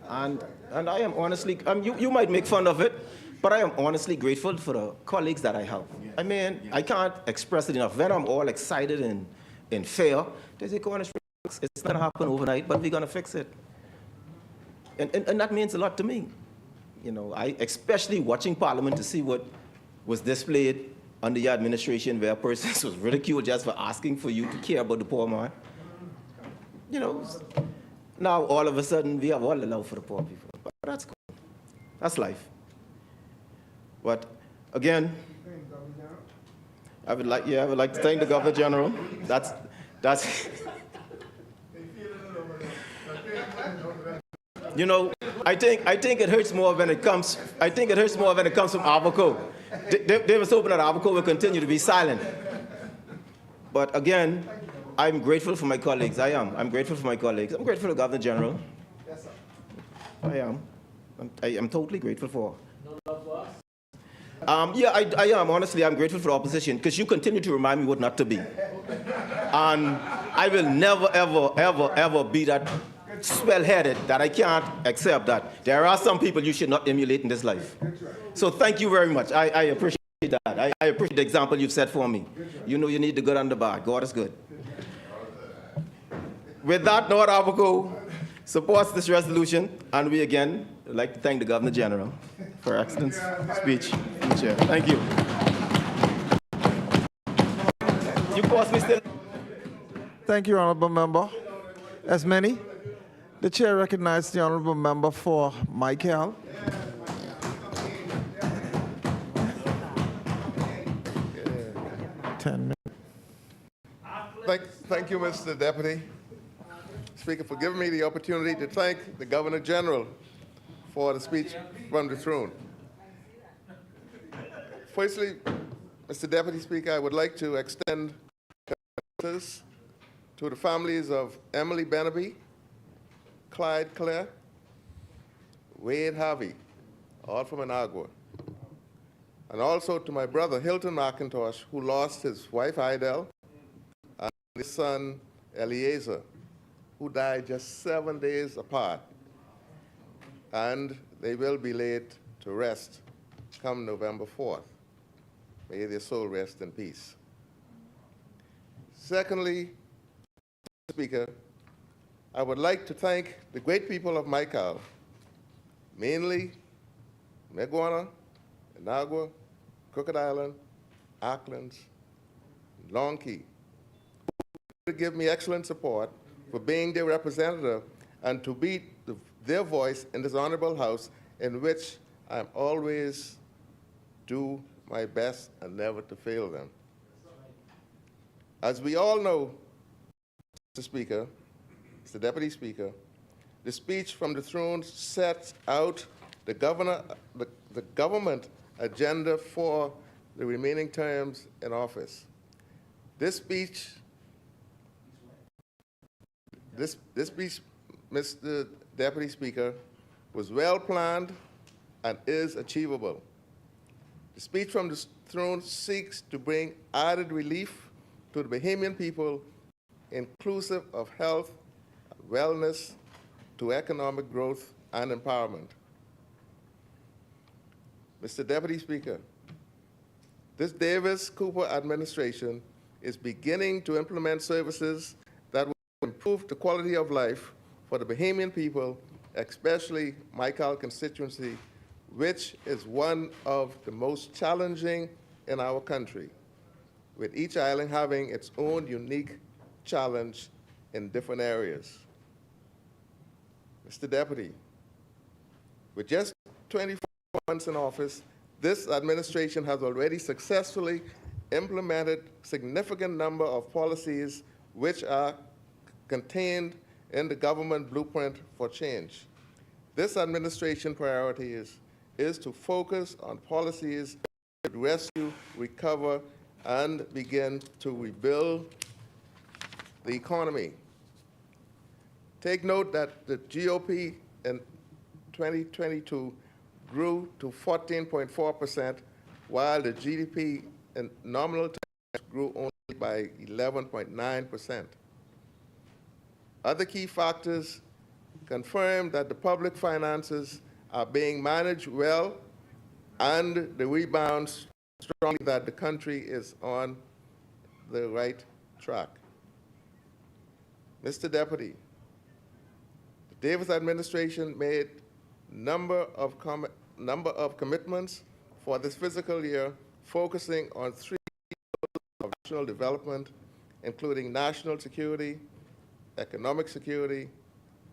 And I am honestly, you might make fun of it, but I am honestly grateful for the colleagues that I have. I mean, I can't express it enough. When I'm all excited and fair, they say, go on, it's not going to happen overnight, but we're going to fix it. And that means a lot to me. You know, especially watching Parliament to see what was displayed under your administration where a person was ridiculed just for asking for you to care about the poor man. You know, now all of a sudden we have all the love for the poor people. But that's cool. That's life. But again, I would like to thank the Governor General. That's you know, I think it hurts more when it comes. I think it hurts more when it comes from Abaco. They was hoping that Abaco will continue to be silent. But again, I'm grateful for my colleagues. I am. I'm grateful for my colleagues. I'm grateful to the Governor General. Yes, sir. I am. I am totally grateful for. No love for us? Yeah, I am. Honestly, I'm grateful for the opposition because you continue to remind me what not to be. And I will never, ever, ever, ever be that swell-headed that I can't accept that. There are some people you should not emulate in this life. So thank you very much. I appreciate that. I appreciate the example you've set for me. You know you need the good and the bad. God is good. With that, North Abaco supports this resolution, and we again would like to thank the Governor General for excellent speech. Chair. Thank you. You pause me still. Thank you, Honorable Member. As many, the Chair recognizes the Honorable Member for Michael. Thank you, Mr. Deputy Speaker, for giving me the opportunity to thank the Governor General for the speech from the throne. Firstly, Mr. Deputy Speaker, I would like to extend condolences to the families of Emily Benaby, Clyde Clare, Wade Harvey, all from Anagua, and also to my brother Hilton McIntosh, who lost his wife Idel and his son Eliezer, who died just 7 days apart, and they will be laid to rest come November 4th. May their soul rest in peace. Secondly, Speaker, I would like to thank the great people of Maikal, mainly Meguana, Inagua, Crooked Island, Auckland, Long Key, to give me excellent support for being their representative and to be their voice in this honorable house, in which I always do my best and never to fail them. As we all know, Mr. Speaker, Mr. Deputy Speaker, the speech from the throne sets out the government agenda for the remaining terms in office. This speech, Mr. Deputy Speaker, was well planned and is achievable. The speech from the throne seeks to bring added relief to the Bahamian people, inclusive of health, wellness, to economic growth and empowerment. Mr. Deputy Speaker, this Davis-Cooper administration is beginning to implement services that will improve the quality of life for the Bahamian people, especially Maikal constituency, which is one of the most challenging in our country, with each island having its own unique challenge in different areas. Mr. Deputy, with just 24 months in office, this administration has already successfully implemented significant number of policies which are contained in the government blueprint for change. This administration priority is to focus on policies to rescue, recover, and begin to rebuild the economy. Take note that the GOP in 2022 grew to 14.4%, while the GDP in nominal terms grew only by 11.9%. Other key factors confirm that the public finances are being managed well, and the rebound strongly that the country is on the right track. Mr. Deputy, the Davis administration made number of commitments for this fiscal year, focusing on 3 pillars of national development, including national security, economic security,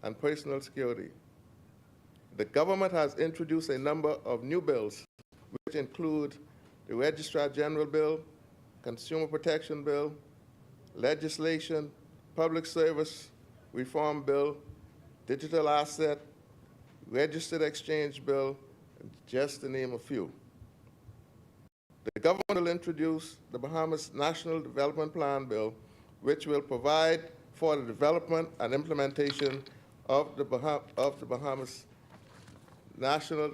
and personal security. The government has introduced a number of new bills, which include the Registrar General Bill, Consumer Protection Bill, legislation, Public Service Reform Bill, Digital Asset, Registered Exchange Bill, just to name a few. The government will introduce the Bahamas National Development Plan Bill, which will provide for the development and implementation of the Bahamas National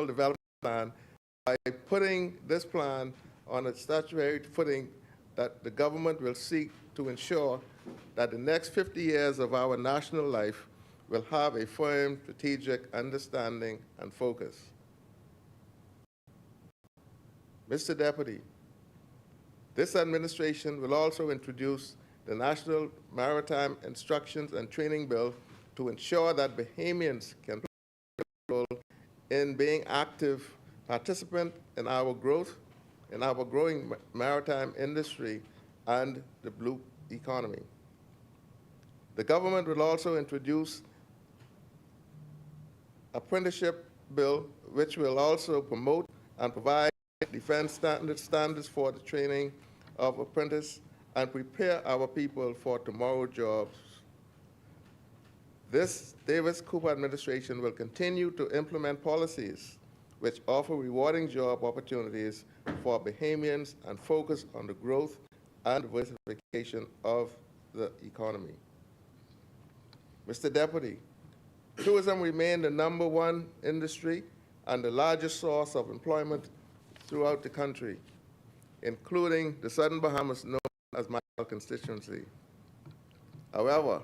Development Plan by putting this plan on a statutory footing that the government will seek to ensure that the next 50 years of our national life will have a firm strategic understanding and focus. Mr. Deputy, this administration will also introduce the National Maritime Instructions and Training Bill to ensure that Bahamians can play a role in being active participant in our growth, in our growing maritime industry and the blue economy. The government will also introduce apprenticeship bill, which will also promote and provide defense standards for the training of apprentices and prepare our people for tomorrow's jobs. This Davis-Cooper administration will continue to implement policies which offer rewarding job opportunities for Bahamians and focus on the growth and diversification of the economy. Mr. Deputy, tourism remains the #1 industry and the largest source of employment throughout the country, including the Southern Bahamas known as Maikal constituency. However,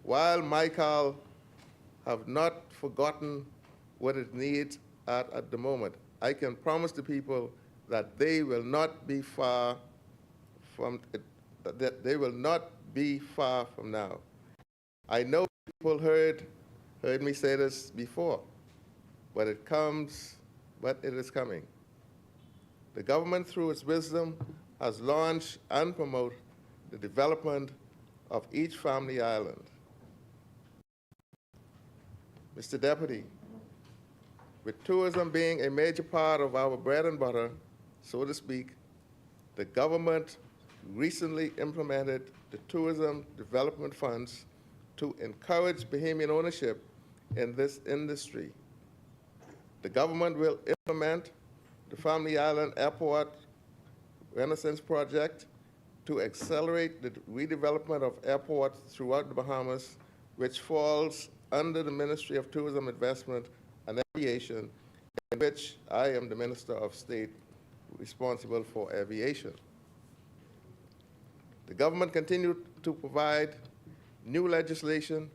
while Maikal have not forgotten what it needs at the moment, I can promise the people that they will not be far from it, that they will not be far from now. I know people heard me say this before, but it is coming. The government, through its wisdom, has launched and promoted the development of each family island. Mr. Deputy, with tourism being a major part of our bread and butter, so to speak, the government recently implemented the Tourism Development Funds to encourage Bahamian ownership in this industry. The government will implement the Family Island Airport Renaissance Project to accelerate the redevelopment of airports throughout the Bahamas, which falls under the Ministry of Tourism, Investment, and Aviation, in which I am the Minister of State responsible for aviation. The government continued to provide new legislation,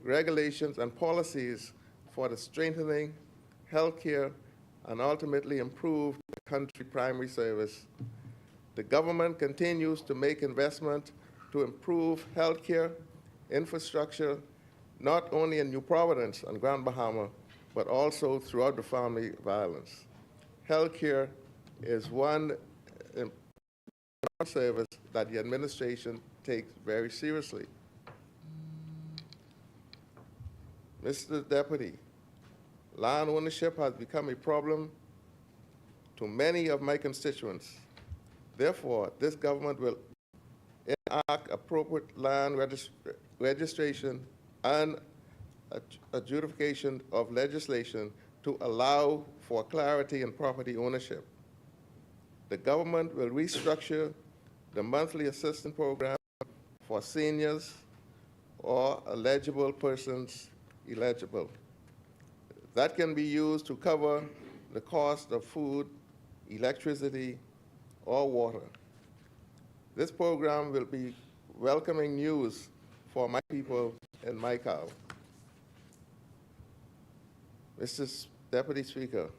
regulations, and policies for the strengthening healthcare and ultimately improve the country primary service. The government continues to make investment to improve healthcare infrastructure, not only in New Providence and Grand Bahama, but also throughout the family of islands. Healthcare is one important service that the administration takes very seriously. Mr. Deputy, land ownership has become a problem to many of my constituents. Therefore, this government will enact appropriate land registration and adjudication of legislation to allow for clarity in property ownership. The government will restructure the monthly assistance program for seniors or eligible persons eligible. That can be used to cover the cost of food, electricity, or water. This program will be welcoming news for my people in Maikal. Mr. Deputy Speaker,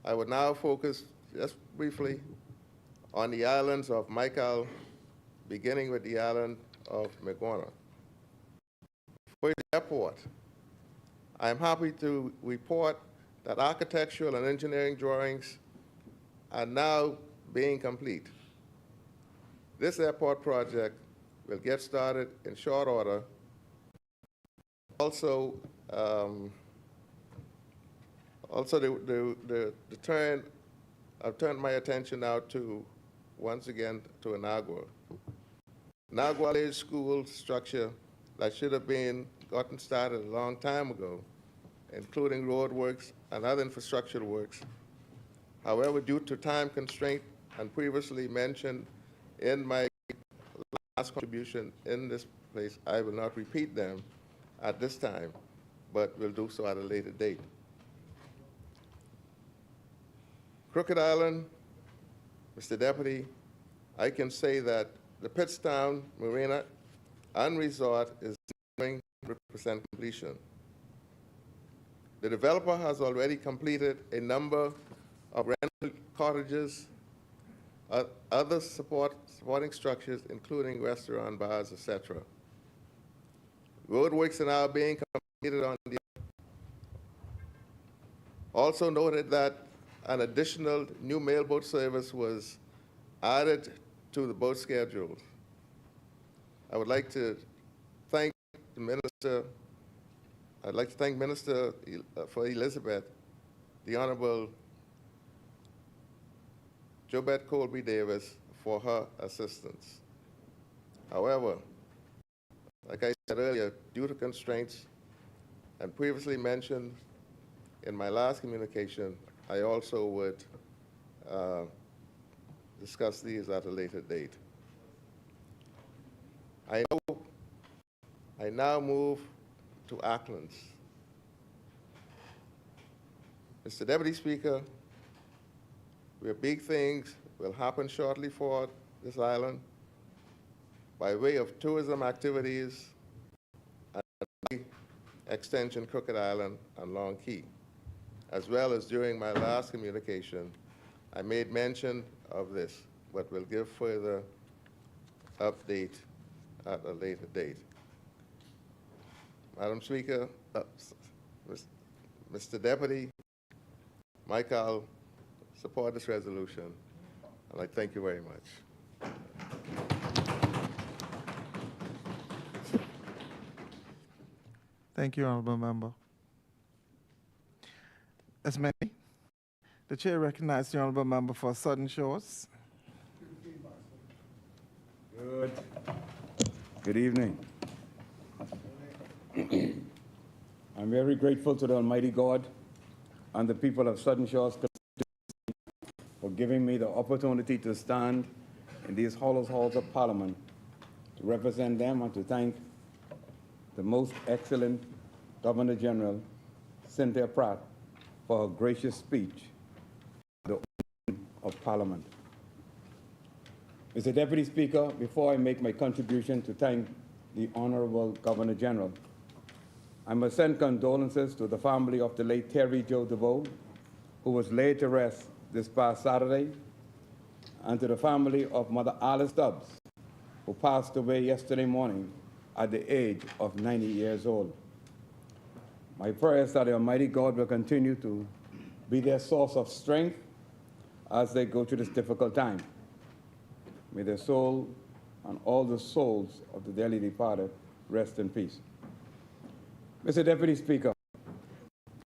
I would now focus just briefly on the islands of Maikal, beginning with the island of Meguana. For the airport, I am happy to report that architectural and engineering drawings are now being complete. This airport project will get started in short order. Also, I've turned my attention now to, once again, to Inagua. Inagua is a school structure that should have been gotten started a long time ago, including road works and other infrastructural works. However, due to time constraint and previously mentioned in my last contribution in this place, I will not repeat them at this time, but will do so at a later date. Crooked Island, Mr. Deputy, I can say that the Pittstown Marina and Resort is 100% completion. The developer has already completed a number of rental cottages, other supporting structures, including restaurant, bars, etc. Roadworks are now being completed on the. Also noted that an additional new mailboat service was added to the boat schedule. I would like to thank the Minister. I'd like to thank Minister for Elizabeth, the Honorable Jobette Colby Davis, for her assistance. However, like I said earlier, due to constraints and previously mentioned in my last communication, I also would discuss these at a later date. I now move to Acklands. Mr. Deputy Speaker, where big things will happen shortly for this island by way of tourism activities and extension Crooked Island and Long Key. as well as during my last communication, I made mention of this, but will give further update at a later date. Madam Speaker, Mr. Deputy, Mike, I'll support this resolution, and I thank you very much. Thank you, Honorable Member. As many, the chair recognizes the Honorable Member for Southern Shores. Good evening. I'm very grateful to the Almighty God and the people of Southern Shores for giving me the opportunity to stand in these halls of Parliament to represent them and to thank the most excellent Governor General, Cynthia Pratt, for her gracious speech at the opening of Parliament. Mr. Deputy Speaker, before I make my contribution to thank the Honorable Governor General, I must send condolences to the family of the late Terry Joe DeVoe, who was laid to rest this past Saturday, and to the family of Mother Alice Stubbs, who passed away yesterday morning at the age of 90 years old. My prayer is that the Almighty God will continue to be their source of strength as they go through this difficult time. May their soul and all the souls of the dearly departed rest in peace. Mr. Deputy Speaker,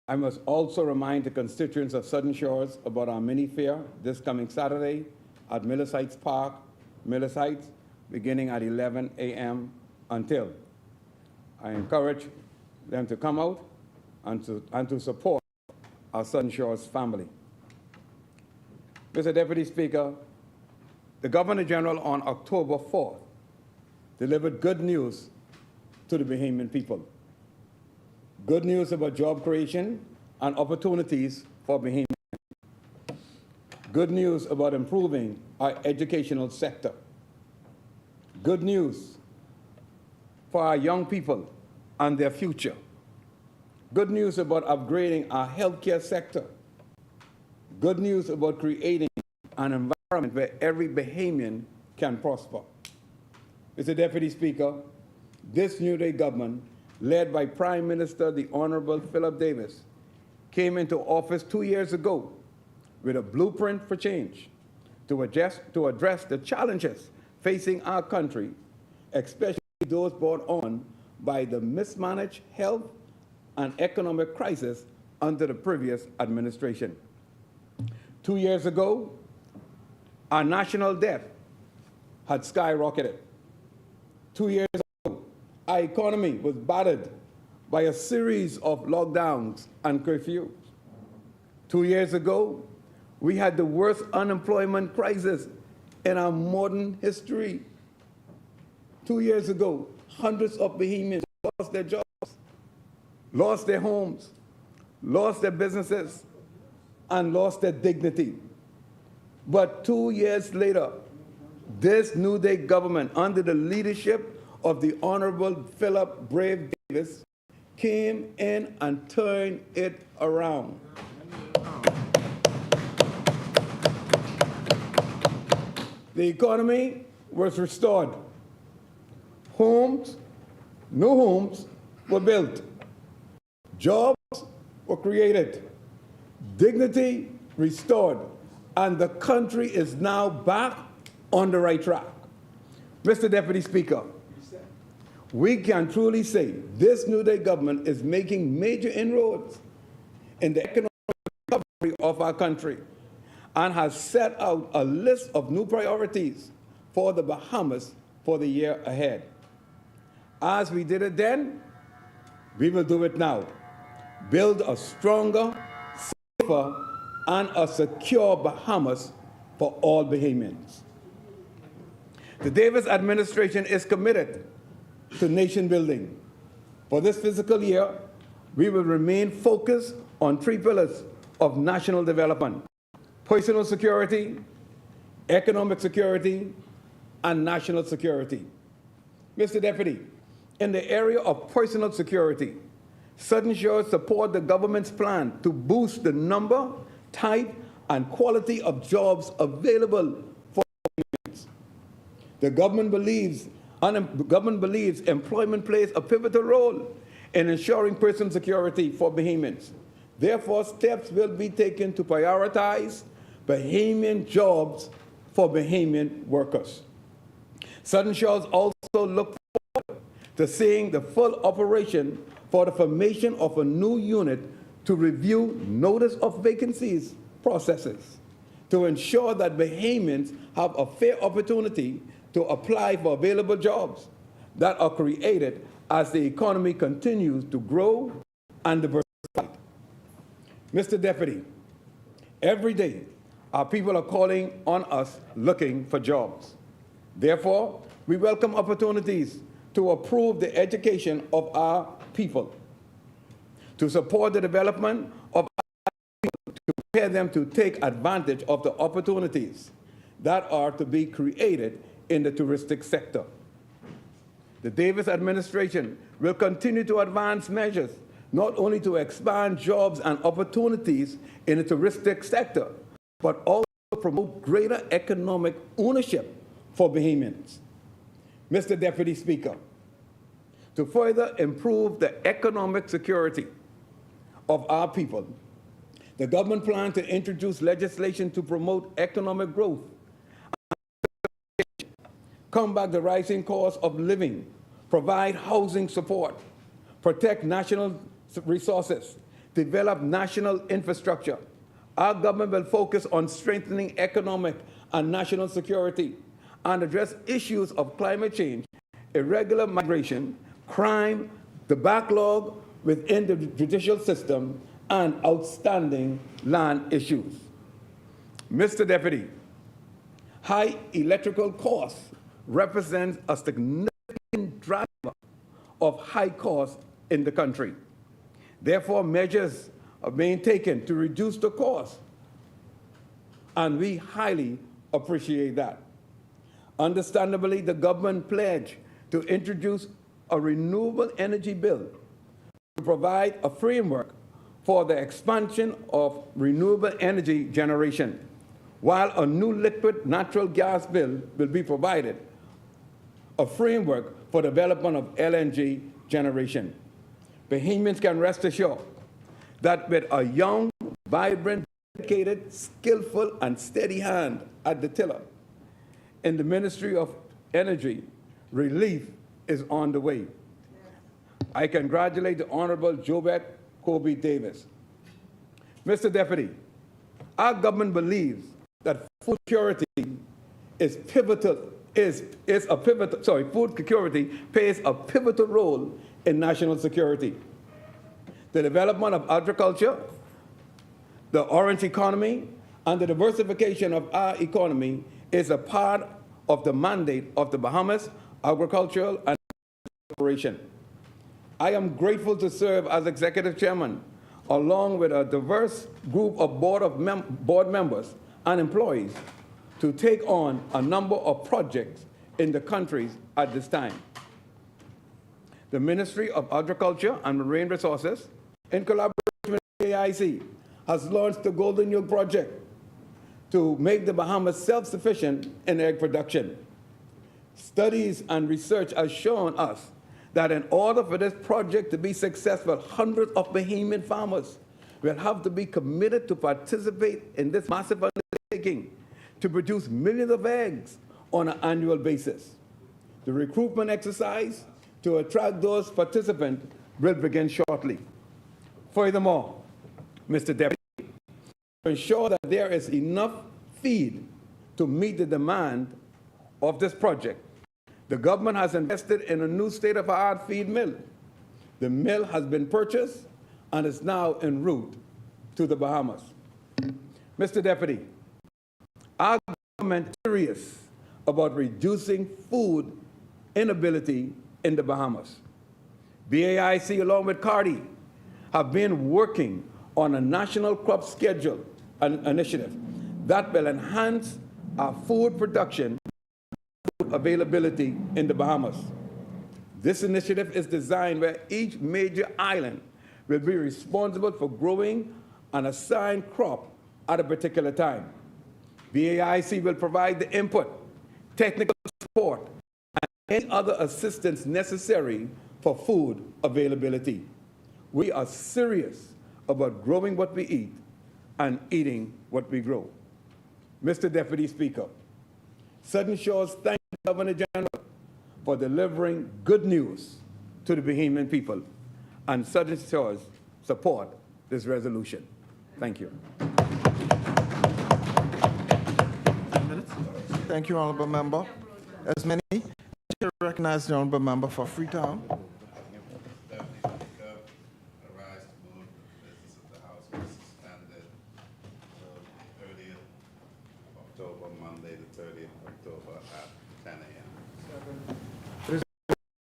I must also remind the constituents of Southern Shores about our mini-fair this coming Saturday at Millis Heights Park, Millis Heights, beginning at 11 a.m. until. I encourage them to come out and to support our Southern Shores family. Mr. Deputy Speaker, the Governor General on October 4th delivered good news to the Bahamian people. Good news about job creation and opportunities for Bahamians. Good news about improving our educational sector. Good news for our young people and their future. Good news about upgrading our healthcare sector. Good news about creating an environment where every Bahamian can prosper. Mr. Deputy Speaker, this New Day government, led by Prime Minister the Honorable Philip Davis, came into office 2 years ago with a blueprint for change to address the challenges facing our country, especially those brought on by the mismanaged health and economic crisis under the previous administration. 2 years ago, our national debt had skyrocketed. 2 years ago, our economy was battered by a series of lockdowns and curfews. 2 years ago, we had the worst unemployment crisis in our modern history. 2 years ago, hundreds of Bahamians lost their jobs, lost their homes, lost their businesses, and lost their dignity. But 2 years later, this New Day government, under the leadership of the Honorable Philip Brave Davis, came in and turned it around. The economy was restored. Homes, new homes were built. Jobs were created. Dignity restored. And the country is now back on the right track. Mr. Deputy Speaker, we can truly say this New Day government is making major inroads in the economic recovery of our country and has set out a list of new priorities for the Bahamas for the year ahead. As we did it then, we will do it now. Build a stronger, safer, and a secure Bahamas for all Bahamians. The Davis administration is committed to nation building. For this fiscal year, we will remain focused on three pillars of national development: personal security, economic security, and national security. Mr. Deputy, in the area of personal security, Southern Shores support the government's plan to boost the number, type, and quality of jobs available for Bahamians. The government believes employment plays a pivotal role in ensuring personal security for Bahamians. Therefore, steps will be taken to prioritize Bahamian jobs for Bahamian workers. Southern Shores also look forward to seeing the full operation for the formation of a new unit to review notice of vacancies processes to ensure that Bahamians have a fair opportunity to apply for available jobs that are created as the economy continues to grow and diversify. Mr. Deputy, every day our people are calling on us looking for jobs. Therefore, we welcome opportunities to improve the education of our people, to support the development of our people, to prepare them to take advantage of the opportunities that are to be created in the touristic sector. The Davis administration will continue to advance measures not only to expand jobs and opportunities in the touristic sector, but also promote greater economic ownership for Bahamians. Mr. Deputy Speaker, to further improve the economic security of our people, the government plans to introduce legislation to promote economic growth, combat the rising cost of living, provide housing support, protect national resources, develop national infrastructure. Our government will focus on strengthening economic and national security and address issues of climate change, irregular migration, crime, the backlog within the judicial system, and outstanding land issues. Mr. Deputy, high electrical costs represents a significant driver of high costs in the country. Therefore, measures are being taken to reduce the cost, and we highly appreciate that. Understandably, the government pledged to introduce a renewable energy bill to provide a framework for the expansion of renewable energy generation, while a new liquid natural gas bill will be provided, a framework for development of LNG generation. Bahamians can rest assured that with a young, vibrant, dedicated, skillful, and steady hand at the tiller in the Ministry of Energy, relief is on the way. I congratulate the Honorable Jobek Kobe Davis. Mr. Deputy, our government believes that food security is pivotal, food security plays a pivotal role in national security. The development of agriculture, the orange economy, and the diversification of our economy is a part of the mandate of the Bahamas Agricultural and Corporation. I am grateful to serve as executive chairman, along with a diverse group of board members and employees, to take on a number of projects in the countries at this time. The Ministry of Agriculture and Marine Resources, in collaboration with AIC, has launched the Golden Yolk Project to make the Bahamas self-sufficient in egg production. Studies and research have shown us that in order for this project to be successful, hundreds of Bahamian farmers will have to be committed to participate in this massive undertaking to produce millions of eggs on an annual basis. The recruitment exercise to attract those participants will begin shortly. Furthermore, Mr. Deputy, to ensure that there is enough feed to meet the demand of this project, the government has invested in a new state-of-the-art feed mill. The mill has been purchased and is now en route to the Bahamas. Mr. Deputy, our government is serious about reducing food inability in the Bahamas. BAIC, along with CARDI, have been working on a national crop schedule initiative that will enhance our food production and availability in the Bahamas. This initiative is designed where each major island will be responsible for growing an assigned crop at a particular time. BAIC will provide the input, technical support, and any other assistance necessary for food availability. We are serious about growing what we eat and eating what we grow. Mr. Deputy Speaker, Southern Shores thank the Governor General for delivering good news to the Bahamian people, and Southern Shores support this resolution. Thank you. Thank you, Honorable Member. As many, I recognize the Honorable Member for Freetown. Monday, the 30th of October at 10 a.m. It is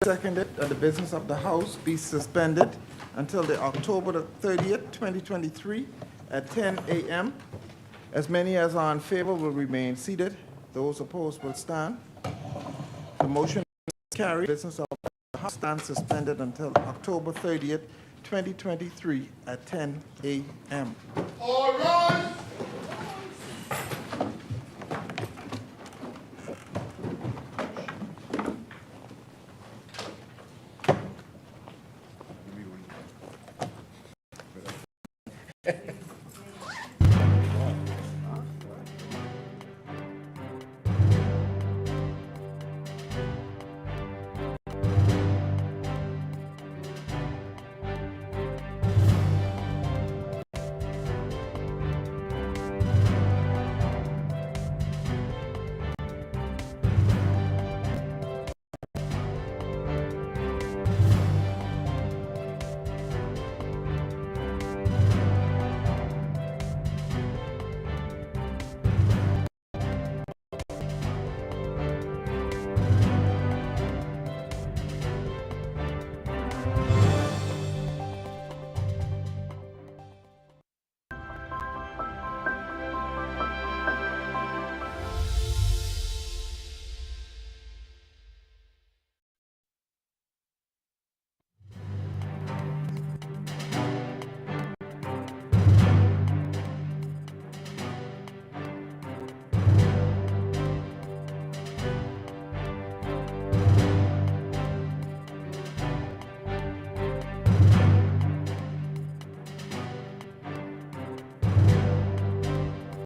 seconded that the business of the House be suspended until the October the 30th, 2023 at 10 a.m. As many as are in favor will remain seated. Those opposed will stand. The motion is carried. Business of the House stands suspended until October 30th, 2023 at 10 a.m. All rise!